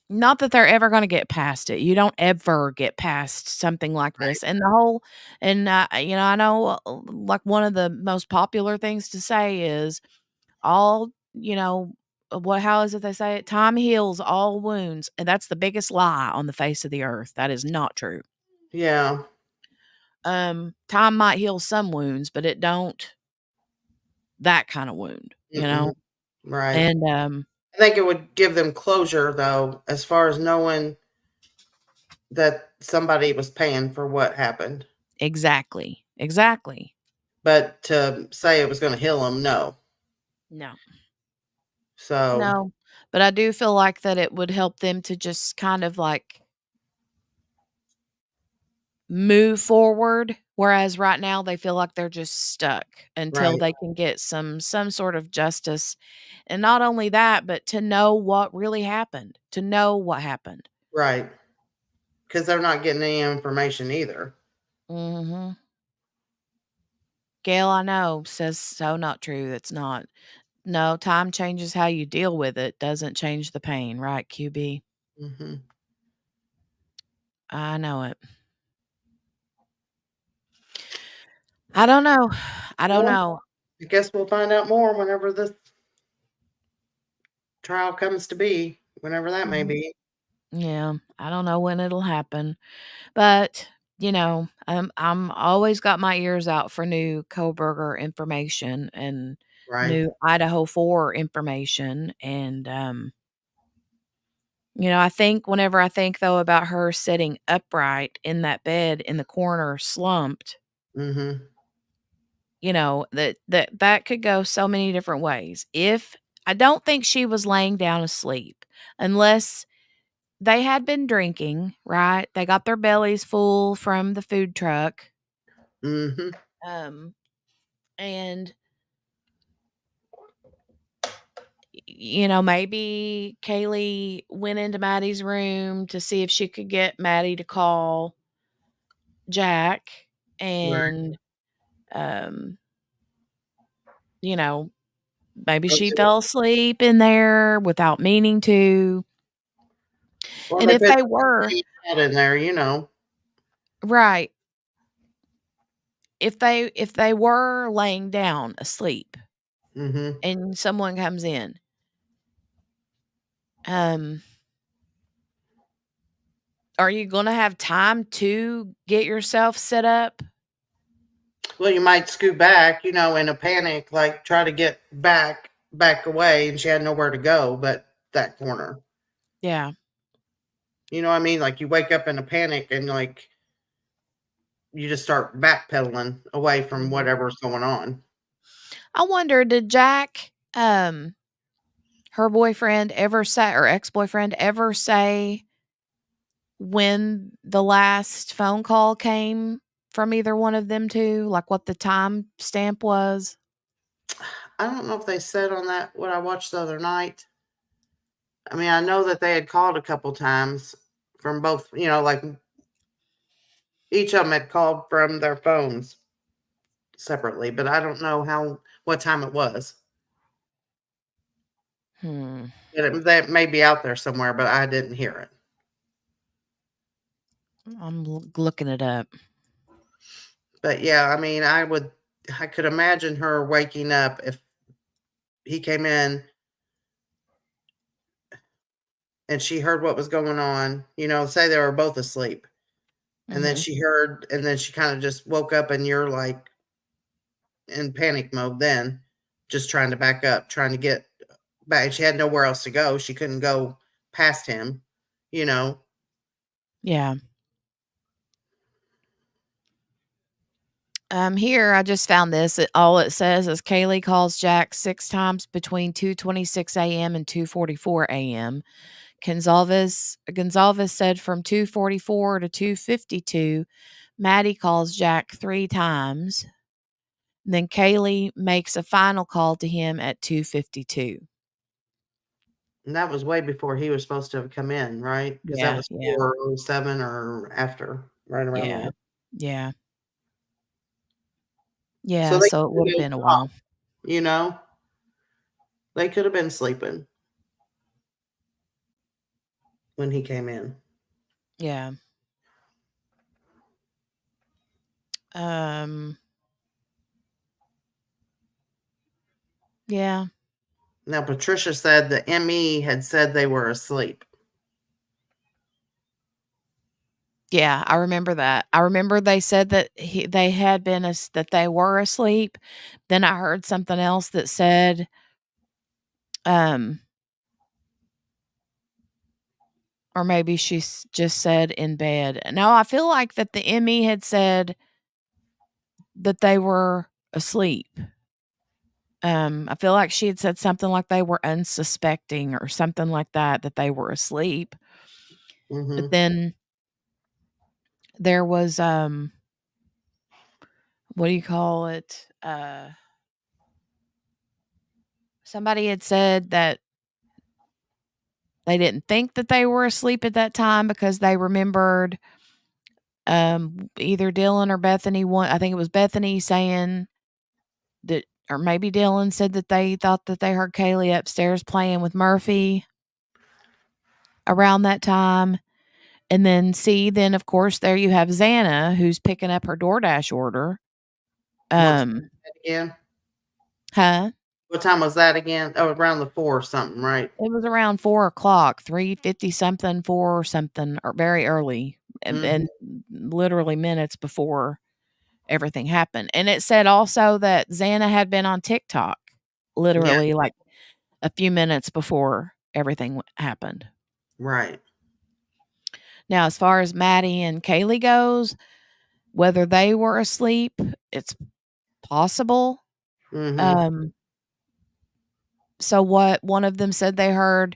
not that they're ever going to get past it. You don't ever get past something like Right. this. And the whole, and I know like one of the most popular things to say is all, how is it they say it? Time heals all wounds. And that's the biggest lie on the face of the earth. That is not true. Yeah. Time might heal some wounds, but it don't that kind of wound, Right. And I think it would give them closure, though, as far as knowing that somebody was paying for what happened. Exactly. But to say it was going to heal them, no. No. So. No. But I do feel like that it would help them to just kind of like move forward, whereas right now they feel like they're just stuck until Right. they can get some sort of justice. And not only that, but to know what really happened, to know what happened. Right. Because they're not getting any information either. Mm-hmm. Gail, I know, says so not true. It's not. no, time changes how you deal with it, doesn't change the pain, right, QB? Mm-hmm. I know it. I don't know. I don't Well, know. I guess we'll find out more whenever this trial comes to be, whenever that may Mhm. be. Yeah, I don't know when it'll happen, but, I'm always got my ears out for new Kohberger information and Right. new Idaho 4 information, and, I think whenever I think, though, about her sitting upright in that bed in the corner slumped, Mm-hmm. that could go so many different ways. If I don't think she was laying down asleep unless they had been drinking, right? They got their bellies full from the food truck. Mm-hmm. Um, and maybe Kaylee went into Maddie's room to see if she could get Maddie to call Jack, Right. and um, you know, maybe Or she could it, fell asleep in there without meaning to. or And they if could they were have in there. right, if they were laying down asleep Mm-hmm. and someone comes in, um, are you gonna have time to get yourself set up? Well, you might scoot back, in a panic, like try to get back away, and she had nowhere to go but that corner. Yeah. You know what I mean? Like you wake up in a panic and like you just start backpedaling away from Mhm. whatever's going on. I wonder, did Jack, her boyfriend ever say, or ex-boyfriend ever say when the last phone call came from either one of them two, like what the time stamp was? I don't know if they said on that what I watched the other night. I mean, I know that they had called a couple times from both, like each of them had called from their phones separately, but I don't know what time it was. Hmm. That may be out there somewhere, but I didn't hear it. I'm looking it up. But yeah, I mean, I could imagine her waking up if he came in and she heard what was going on, say they were both asleep. And then Mhm. she heard, and then she kind of just woke up, and you're like in panic mode then, just trying to back up, trying to get back. She had nowhere else to go. She couldn't go past him, you know. Yeah. Here I just found this. All it says is Kaylee calls Jack 6 times between 2:26 a.m. and 2:44 a.m. Gonzalez said from 2:44 to 2:52, Maddie calls Jack 3 times. Then Kaylee makes a final call to him at 2:52. And that was way before he was supposed to have come in, right? Because that Yeah, was yeah, 4:07 or after, right around yeah, there. yeah, So yeah. they So it could have would have been been a while. off, you know. They could have been sleeping when he came in. Yeah. Um. Yeah. Now Patricia said the ME had said they were asleep. Yeah, I remember that. I remember they said that they had been that they were asleep. Then I heard something else that said, um, or maybe she just said in bed. No, I feel like that the ME had said that they were asleep. I feel like she had said something like they were unsuspecting or something like that, that they were asleep. But Mm-hmm. then there was, what do you call it? Somebody had said that they didn't think that they were asleep at that time because they remembered, either Dylan or Bethany, I think it was Bethany saying that or maybe Dylan said that they thought that they heard Kaylee upstairs playing with Murphy around that time. And then of course, there you have Xana, who's picking up her DoorDash order. What time was that again? Huh? What time was that again? Oh, around the 4 or something, right? It was around 4:00, 3:50 something, 4 or something, or very early, and literally minutes before everything happened. And it said also that Xana had been on TikTok, literally like a few minutes before everything happened. Right. Now, as far as Maddie and Kaylee goes, whether they were asleep, it's possible. So what one of them said they heard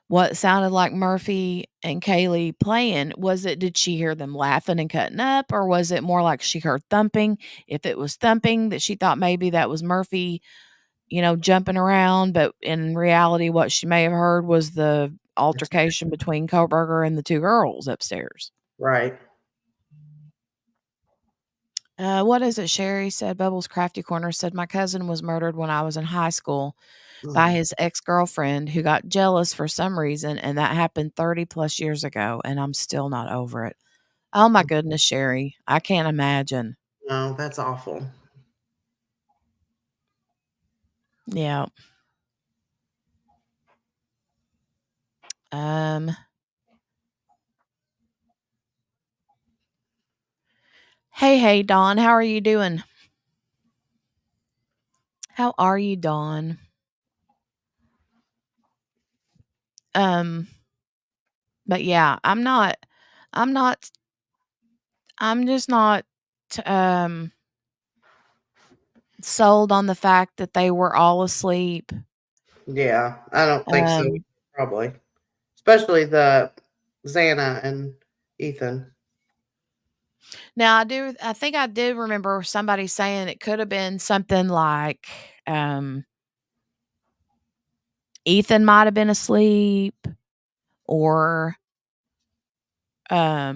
what sounded like Murphy and Kaylee playing. Did she hear them laughing and cutting up, or was it more like she heard thumping? If it was thumping, that she thought maybe that was Murphy, jumping around, but in reality, what she may have heard was the altercation between Kohberger and the two girls upstairs. Right. What is it? Sherry said, Bubbles Crafty Corner said, my cousin was murdered when I was in high school by his ex-girlfriend who got jealous for some reason, and that happened 30 plus years ago, and I'm still not over it. Oh my goodness, Sherry. I can't imagine. No, that's awful. Yeah. Hey, Dawn, how are you doing? How are you, Dawn? But yeah, I'm just not sold on the fact that they were all asleep. Yeah, I don't think so. Probably, especially the Xana and Ethan. Now I think I did remember somebody saying it could have been something like Ethan might have been asleep, or I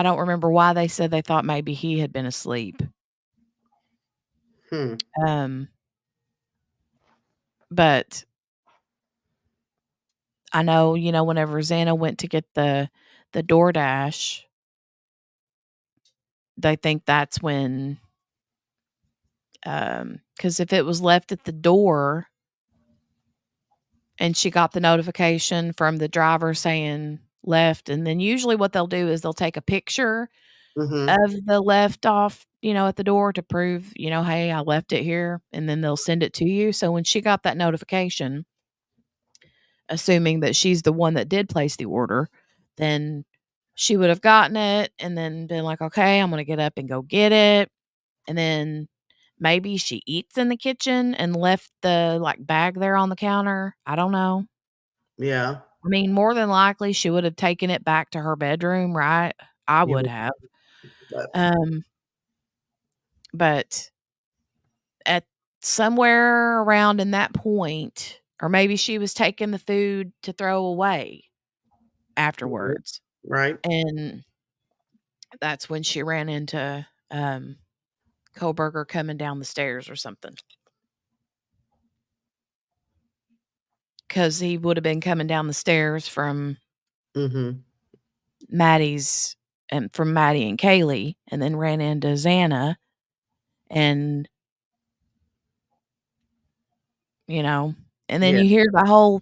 don't remember why they said they thought maybe he had been asleep. But I know, whenever Xana went to get the DoorDash, they think that's when, because if it was left at the door and she got the notification from the driver saying left, and then usually what they'll do is they'll take a picture of the left off, at the door to prove, hey, I left it here, and then they'll send it to you. So when she got that notification, assuming that she's the one that did place the order, then she would have gotten it and then been like, okay, I'm going to get up and go get it. And then maybe she eats in the kitchen and left the bag there on the counter. I don't know. Yeah. I mean, more than likely she would have taken it back to her bedroom, right? I would have. But at somewhere around in that point, or maybe she was taking the food to throw away afterwards. Right. And that's when she ran into Kohberger coming down the stairs or something. Because he would have been coming down the stairs from Maddie's and from Maddie and Kaylee, and then ran into Xana, and and then you hear the whole,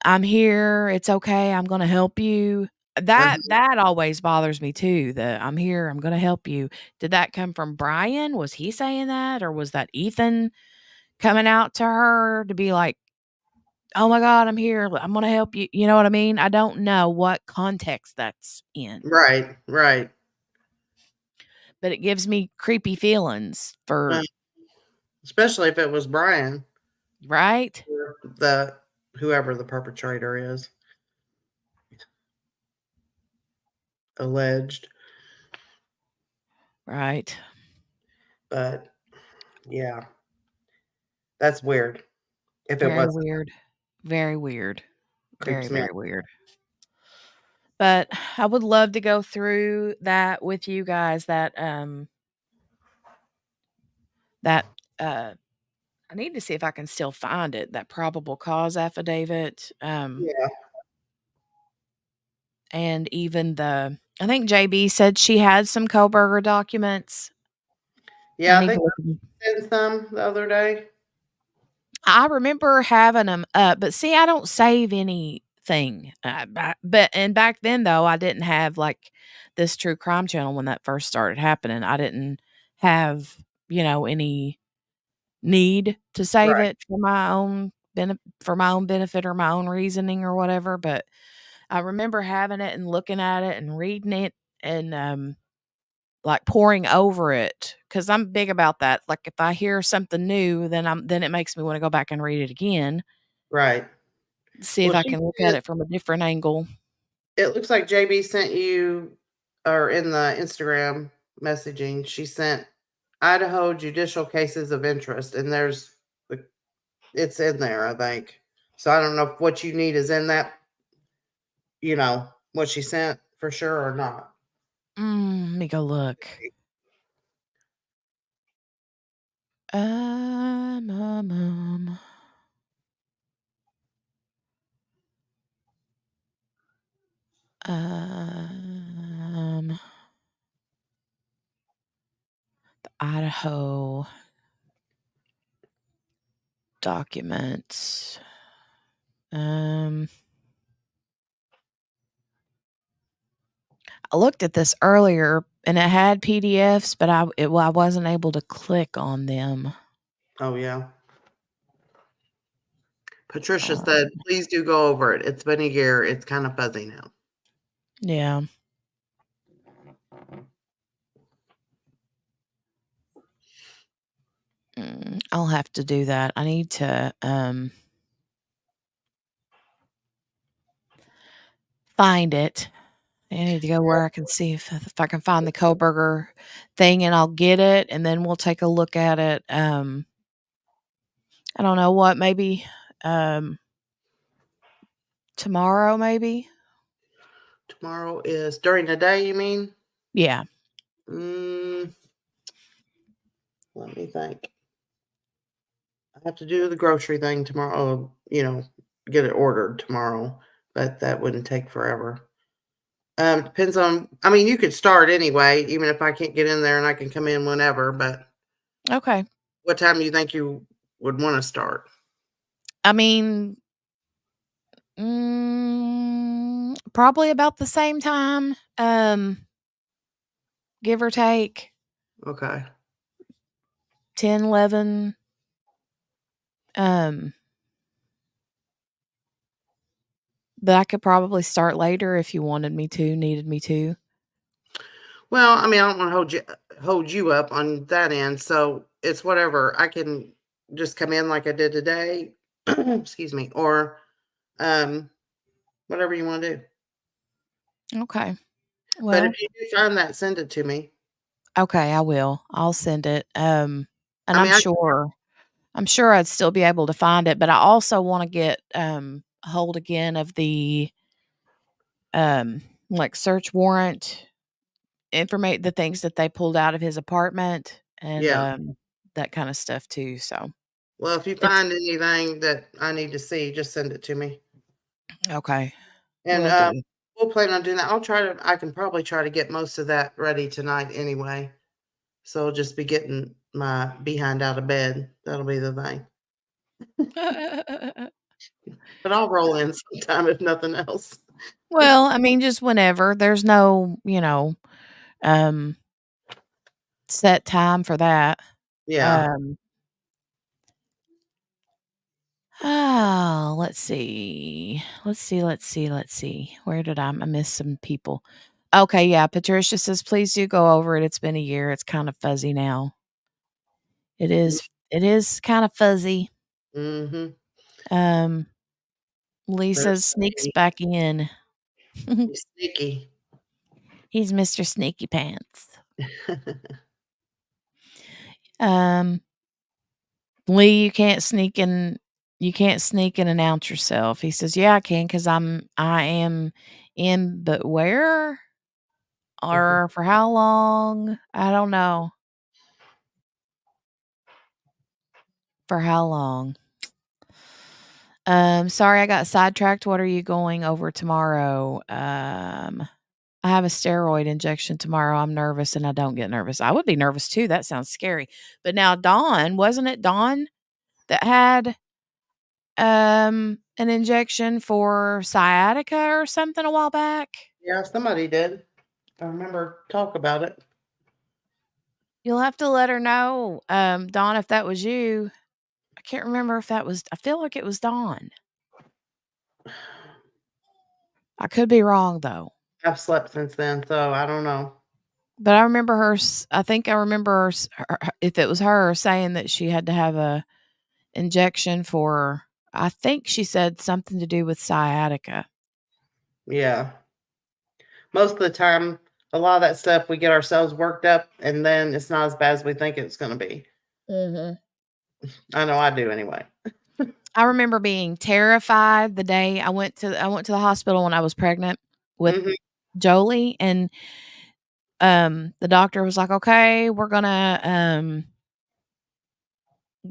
I'm here, it's okay, I'm gonna help you. That always bothers me too. The I'm here, I'm gonna help you. Did that come from Bryan? Was he saying that, or was that Ethan coming out to her to be like, oh my God, I'm here, I'm gonna help you? You know what I mean? I don't know what context that's in. Right. But it gives me creepy feelings for, especially if it was Bryan, right? Whoever the perpetrator is, alleged, right? But yeah, that's weird. If it Very was weird, very weird, creeps me very out. weird. But I would love to go through that with you guys, that that I need to see if I can still find it, that probable cause affidavit. Yeah. And even I think JB said she had some Kohberger documents. Yeah, I need to think look I sent some the other day. I remember having them up, but see, I don't save anything. Back then though, I didn't have like this true crime channel when that first started happening. I didn't have, any need to save Right. it for my own benefit or my own reasoning or whatever. But I remember having it and looking at it and reading it and like poring over it because I'm big about that. Like if I hear something new, then it makes me want to go back and read it again. Right. See if Well, I she can look at said it from a different angle. it looks like JB sent you, or in the Instagram messaging, she sent Idaho judicial cases of interest, and it's in there, I think. So I don't know if what you need is in that, what she sent for sure or not. Let me go look. Um, the Idaho documents. I looked at this earlier and it had PDFs, but I wasn't able to click on them. Oh, yeah. Patricia said, please do go over it. It's been a year. It's kind of fuzzy now. Yeah. I'll have to do that. I need to find it. I need to go where I can see if I can find the Kohberger thing and I'll get it and then we'll take a look at it. I don't know what, maybe tomorrow, maybe. Tomorrow is during the day, you mean? Yeah. Let me think. I have to do the grocery thing tomorrow, get it ordered tomorrow, but that wouldn't take forever. Depends on, you could start anyway, even if I can't get in there and I can come in whenever, but Okay. what time do you think you would want to start? I mean, probably about the same time, give or take. Okay. 10, 11. But I could probably start later if you needed me to. Well, I don't want to hold you up on that end, so it's whatever. I can just come in like I did today, excuse me, or whatever you want to do. Okay. But if Well, you do find that, send it to me. okay, I will. I'll send it. And I I'm mean, I sure I'd still be able to find it, but I also want to get hold again of the like search warrant the things that they pulled out of his apartment and Yeah. that kind of stuff too. So Well, if you it's find anything that I need to see, just send it to me. okay. And Will do. we'll plan on doing that. I can probably try to get most of that ready tonight anyway. So I'll just be getting my behind out of bed. That'll be the thing. But I'll roll in sometime if nothing else. Well, I mean, just whenever. There's no, um, set time for that. Yeah. Let's see. Let's see. Where did I miss some people? Okay, yeah. Patricia says, please do go over it. It's been a year. It's kind of fuzzy now. It is kind of fuzzy. Mm-hmm. Lisa sneaks back in. He's sneaky. He's Mr. Sneaky Pants. Lee, you can't sneak in and announce yourself. He says, yeah, I can because I am in, but where or for how long? I don't know. For how long? Sorry, I got sidetracked. What are you going over tomorrow? I have a steroid injection tomorrow. I'm nervous and I don't get nervous. I would be nervous too. That sounds scary. But now Dawn, wasn't it Dawn that had an injection for sciatica or something a while back? Yeah, somebody did. I remember talk about it. You'll have to let her know, Dawn, if that was you. I can't remember if that was, I feel like it was Dawn. I could be wrong though. I've slept since then, so I don't know. But I remember her, I think I remember her, if it was her, saying that she had to have a injection for, I think she said something to do with sciatica. Yeah. Most of the time, a lot of that stuff, we get ourselves worked up, and then it's not as bad as we think it's going to be. I know I do anyway. I remember being terrified the day I went to the hospital when I was pregnant with Jolie, and the doctor was like, "Okay, we're gonna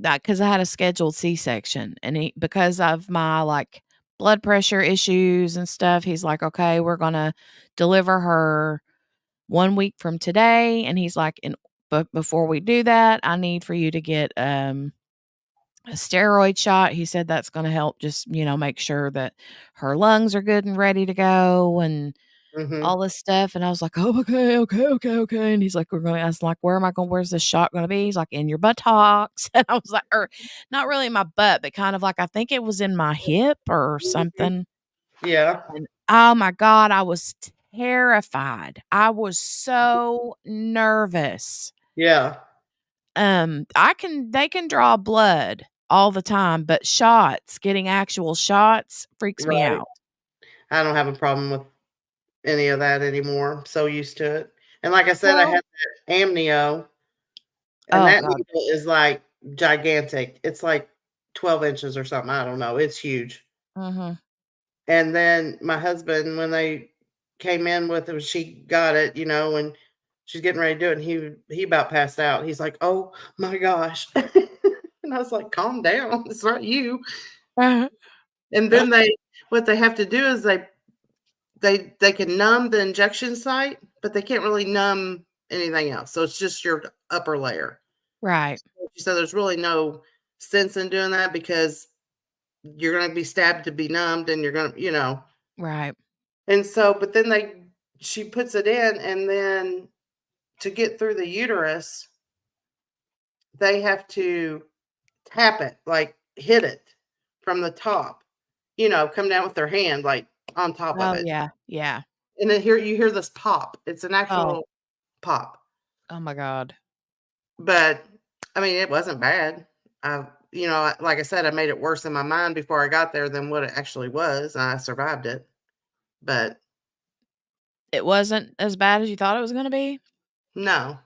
because I had a scheduled C-section, and because of my like blood pressure issues and stuff, he's like, "Okay, we're gonna deliver her 1 week from today," and he's like, "But before we do that, I need for you to get a steroid shot." He said that's going to help just, make sure that her lungs are good and ready to go and all this stuff. And I was like, "Oh, okay. And he's like, I was like, where's this shot going to be?" He's like, "In your buttocks." And I was like, or not really in my butt, but kind of like, I think it was in my hip or something. Yeah. And oh my God, I was terrified. I was so nervous. Yeah. They can draw blood all the time, but getting actual shots freaks me Right. out. I don't have a problem with any of that anymore. I'm so used to it. And like I said, I Well, had that amnio, and oh that God. needle is like gigantic. It's like 12 inches or something. I don't know. It's huge. Mm-hmm. And then my husband, when they came in with it, she got it, and she's getting ready to do it, and he about passed out. He's like, "Oh my gosh." And I was like, "Calm down. It's not you." And then what they have to do is they can numb the injection site, but they can't really numb anything else. So it's just your upper layer. Right. So there's really no sense in doing that because you're going to be stabbed to be numbed, and you're going to, Right. And so, but then she puts it in, and then to get through the uterus, they have to tap it, like hit it from the top, come down with their hand, like on top of Oh it. yeah. Yeah. And then you hear this pop. It's an Oh. actual pop. Oh my God. But I mean, it wasn't bad. Like I said, I made it worse in my mind before I got there than what it actually was. And I survived it. But It wasn't as bad as you thought it was going to be? no,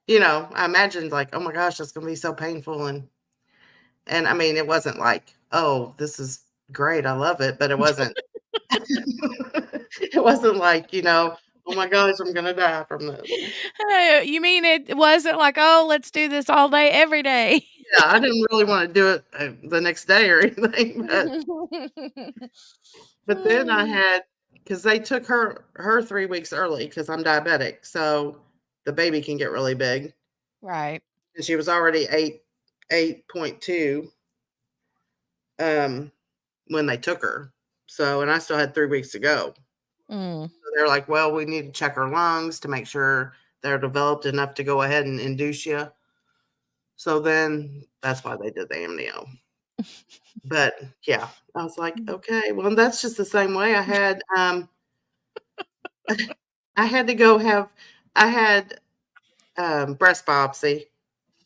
I imagined like, oh my gosh, that's going to be so painful. And I mean, it wasn't like, oh, this is great. I love it. But it wasn't, it wasn't like, oh my gosh, I'm going to die from this. Hey, you mean it wasn't like, "Oh, let's do this all day, every day." Yeah, I didn't really want to do it the next day or anything. But then I had, because they took her 3 weeks early because I'm diabetic, so the baby can get really big. Right. And she was already 8.2 when they took her. So, and I still had 3 weeks to go. So they're like, "Well, we need to check her lungs to make sure they're developed enough to go ahead and induce you." So then that's why they did the amnio. But yeah, I was like, okay, well, that's just the same way I had, I had to go I had breast biopsy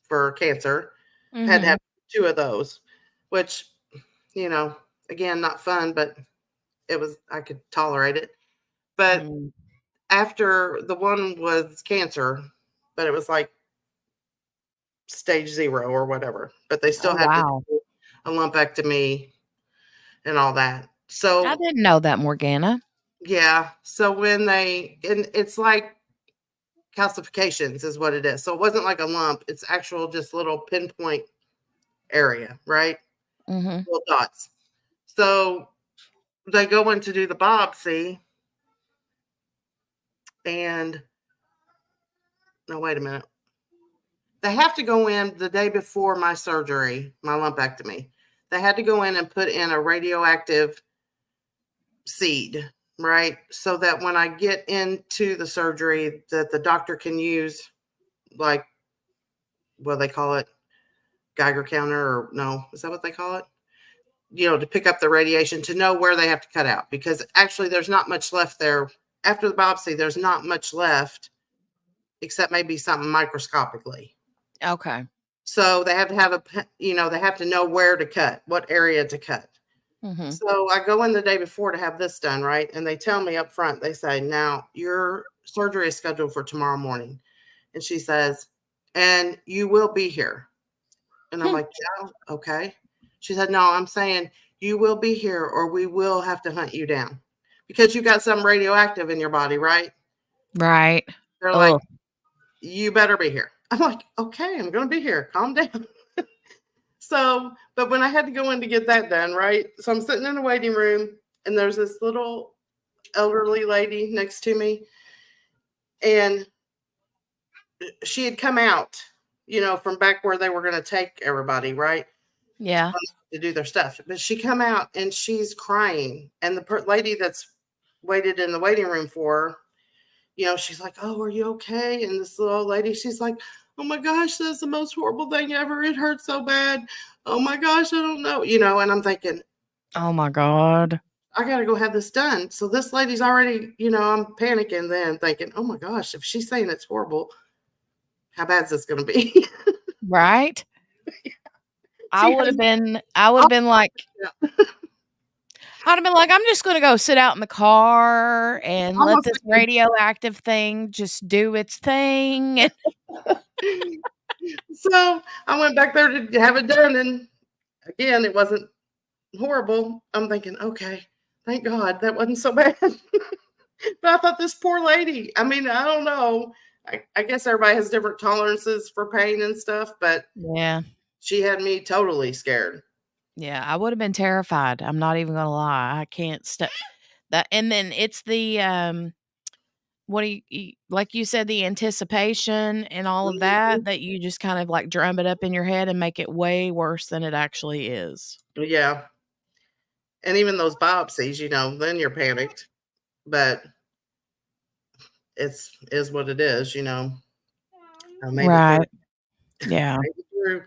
for cancer. Had to have 2 of those, which, again, not fun, but I could tolerate it. But after the one was cancer, but it was like stage 0 or whatever, but they still had to do a lumpectomy and all that. So I didn't know that, Morgana. yeah. So and it's like calcifications is what it is. So it wasn't like a lump. It's actual just little pinpoint area, right? Mm-hmm. Little dots. So they go in to do the biopsy, and no, wait a minute. They have to go in the day before my surgery, my lumpectomy. They had to go in and put in a radioactive seed, right? So that when I get into the surgery, that the doctor can use, like, what do they call it? Geiger counter, or no, is that what they call it? To pick up the radiation, to know where they have to cut out, because actually there's not much left there. After the biopsy, there's not much left except maybe something microscopically. Okay. So they have to have they have to know where to cut, what area to cut. Mm-hmm. So I go in the day before to have this done, right? And they tell me up front, they say, now your surgery is scheduled for tomorrow morning. And she says, and you will be here. And I'm like, yeah, okay. She said, no, I'm saying you will be here, or we will have to hunt you down because you got some radioactive in your body, right? Right. They're like, you better be here. I'm like, okay, I'm going to be here. Calm down. So, but when I had to go in to get that done, right? So I'm sitting in the waiting room, and there's this little elderly lady next to me, and she had come out, from back where they were going to take everybody, right? Yeah. To do their stuff. But she come out and she's crying, and the lady that's waited in the waiting room for her, she's like, oh, are you okay? And this little old lady, she's like, oh my gosh, that's the most horrible thing ever. It hurts so bad. Oh my gosh, I don't know. And I'm thinking, oh my God, I got to go have this done. So this lady's already, I'm panicking then, thinking, oh my gosh, if she's saying it's horrible, how bad is this going to be? Right? I would have been like, I'd have been like, I'm just going to go sit out in the car and let this radioactive thing just do its thing. So I went back there to have it done, and again, it wasn't horrible. I'm thinking, okay, thank God that wasn't so bad. But I thought this poor lady, I mean, I don't know. I guess everybody has different tolerances for pain and stuff, but yeah, she had me totally scared. Yeah, I would have been terrified. I'm not even gonna lie. I can't that. And then it's the what do you like you said, the anticipation and all of that you just kind of like drum it up in your head and make it way worse than it actually is. Yeah. And even those biopsies, then you're panicked, but is what it is, I made Right. it through. Yeah. Made it through.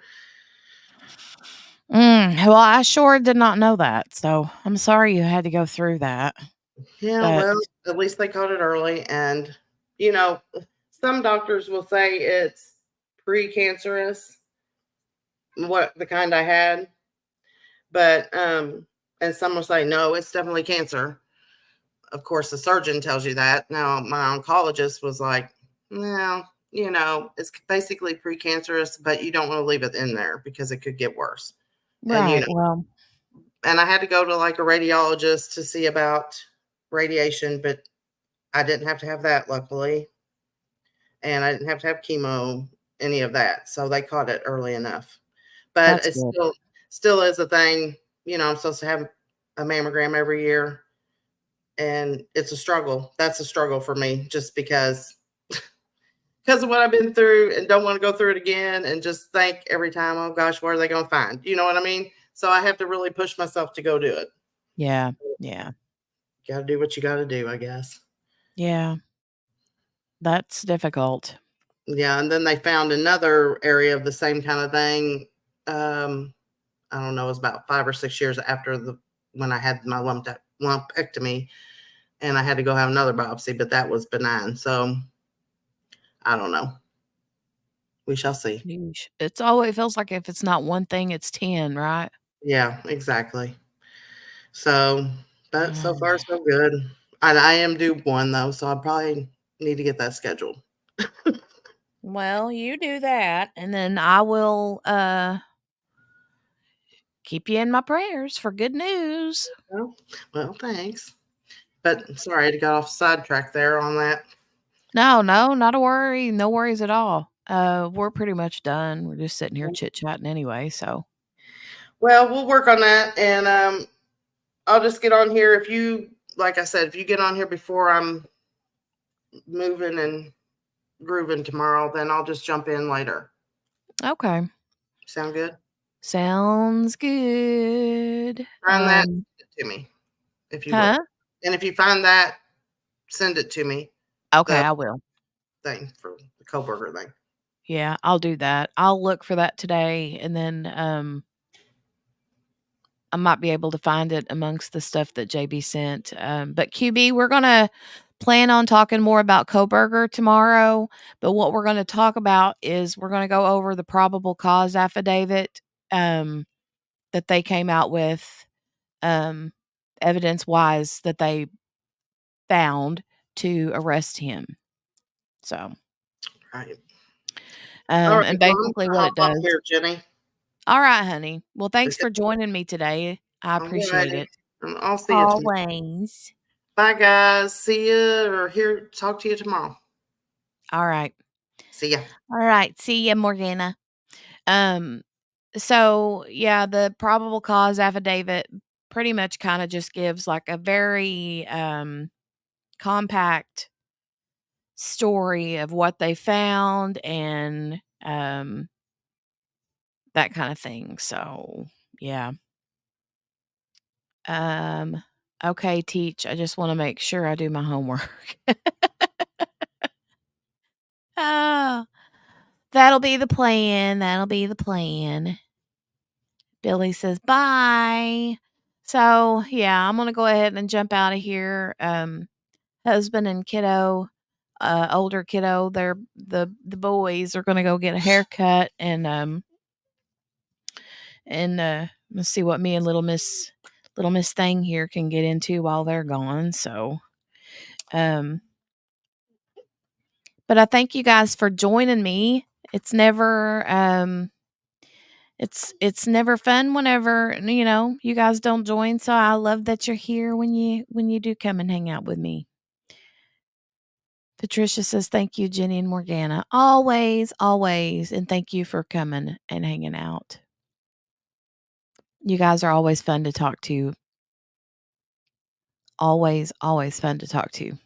Well, I sure did not know that. So I'm sorry you had to go through that. Yeah, But well, at least they caught it early. And, some doctors will say it's precancerous, what the kind I had. But, and some will say, no, it's definitely cancer. Of course, the surgeon tells you that. Now, my oncologist was like, no, it's basically precancerous, but you don't want to leave it in there because it could get worse. right. And, Well, and I had to go to like a radiologist to see about radiation, but I didn't have to have that, luckily. And I didn't have to have chemo, any of that. So they caught it early enough. But that's it good. still is a thing. I'm supposed to have a mammogram every year. And it's a struggle. That's a struggle for me, just because of what I've been through, and don't want to go through it again, and just think every time, oh gosh, what are they going to find? You know what I mean? So I have to really push myself to go do it. Yeah. Yeah. Got to do what you got to do, I guess. Yeah. That's difficult. Yeah. And then they found another area of the same kind of thing. I don't know, it was about 5 or 6 years after when I had my lumpectomy, and I had to go have another biopsy, but that was benign. So I don't know. We shall see. Sheesh. It's always, it feels like if it's not one thing, it's 10, right? Yeah, exactly. So, but so far so good. And I am due one though, so I probably need to get that scheduled. Well, you do that, and then I will keep you in my prayers for good news. Well, thanks. But sorry, I got off sidetrack there on that. No, not a worry. No worries at all. We're pretty much done. We're just sitting here chit-chatting anyway, so Well, we'll work on that, and I'll just get on here. If you, like I said, if you get on here before I'm moving and grooving tomorrow, then I'll just jump in later. Okay. Sound good? Sounds good. Find that, send it to me, if you Huh? would. And if you find that, send it to me. Okay, The I will. thing for the Kohberger thing. Yeah, I'll do that. I'll look for that today, and then I might be able to find it amongst the stuff that JB sent. But QB, we're gonna plan on talking more about Kohberger tomorrow. But what we're gonna talk about is we're gonna go over the probable cause affidavit that they came out with, evidence wise that they found to arrest him. So, Right. All right, and well, I'm basically gonna what hop it off does. here, Jenny. All right, honey. Well, thanks Okay. for joining me today. I appreciate Alrighty. it. I'll see you tomorrow. Always. Bye, guys. See you or talk to you tomorrow. All right. See ya. All right. See ya, Morgana. So yeah, the probable cause affidavit pretty much kind of just gives like a very compact story of what they found and that kind of thing. So yeah. Okay, Teach. I just want to make sure I do my homework. Oh, that'll be the plan. That'll be the plan. Billy says bye. So yeah, I'm gonna go ahead and jump out of here. Husband and kiddo, older kiddo, they're the boys are gonna go get a haircut and let's see what me and little Miss Thing here can get into while they're gone. So but I thank you guys for joining me. It's never it's never fun whenever, you guys don't join, so I love that you're here when you do come and hang out with me. Patricia says, "Thank you, Jenny and Morgana. Always, always, and thank you for coming and hanging out. You guys are always fun to talk to. Always, always fun to talk to."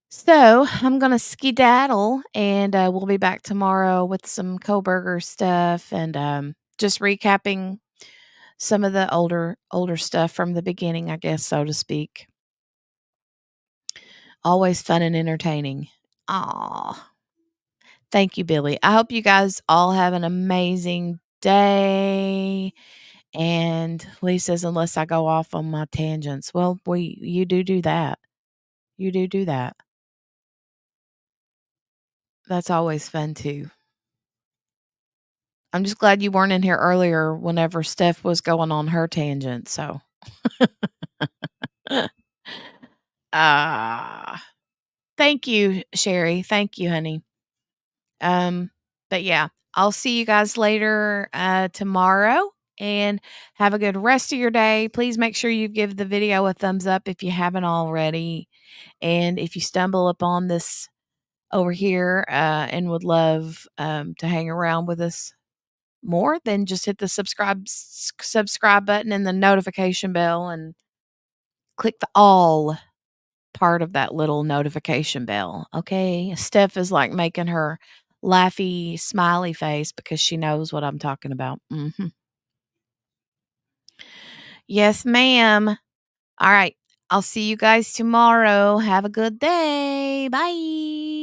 So I'm gonna skedaddle, and we'll be back tomorrow with some Kohberger stuff and just recapping some of the older stuff from the beginning, I guess, so to speak. Always fun and entertaining. Aw. Thank you, Billy. I hope you guys all have an amazing day. And Lee says, unless I go off on my tangents. Well, you do that. You do that. That's always fun too. I'm just glad you weren't in here earlier whenever Steph was going on her tangent. So, thank you, Sherry. Thank you, honey. But yeah, I'll see you guys later tomorrow and have a good rest of your day. Please make sure you give the video a thumbs up if you haven't already. And if you stumble upon this over here and would love to hang around with us more, then just hit the subscribe button and the notification bell and click the all part of that little notification bell. Okay. Steph is like making her laughy, smiley face because she knows what I'm talking about. Yes, ma'am. All right. I'll see you guys tomorrow. Have a good day. Bye.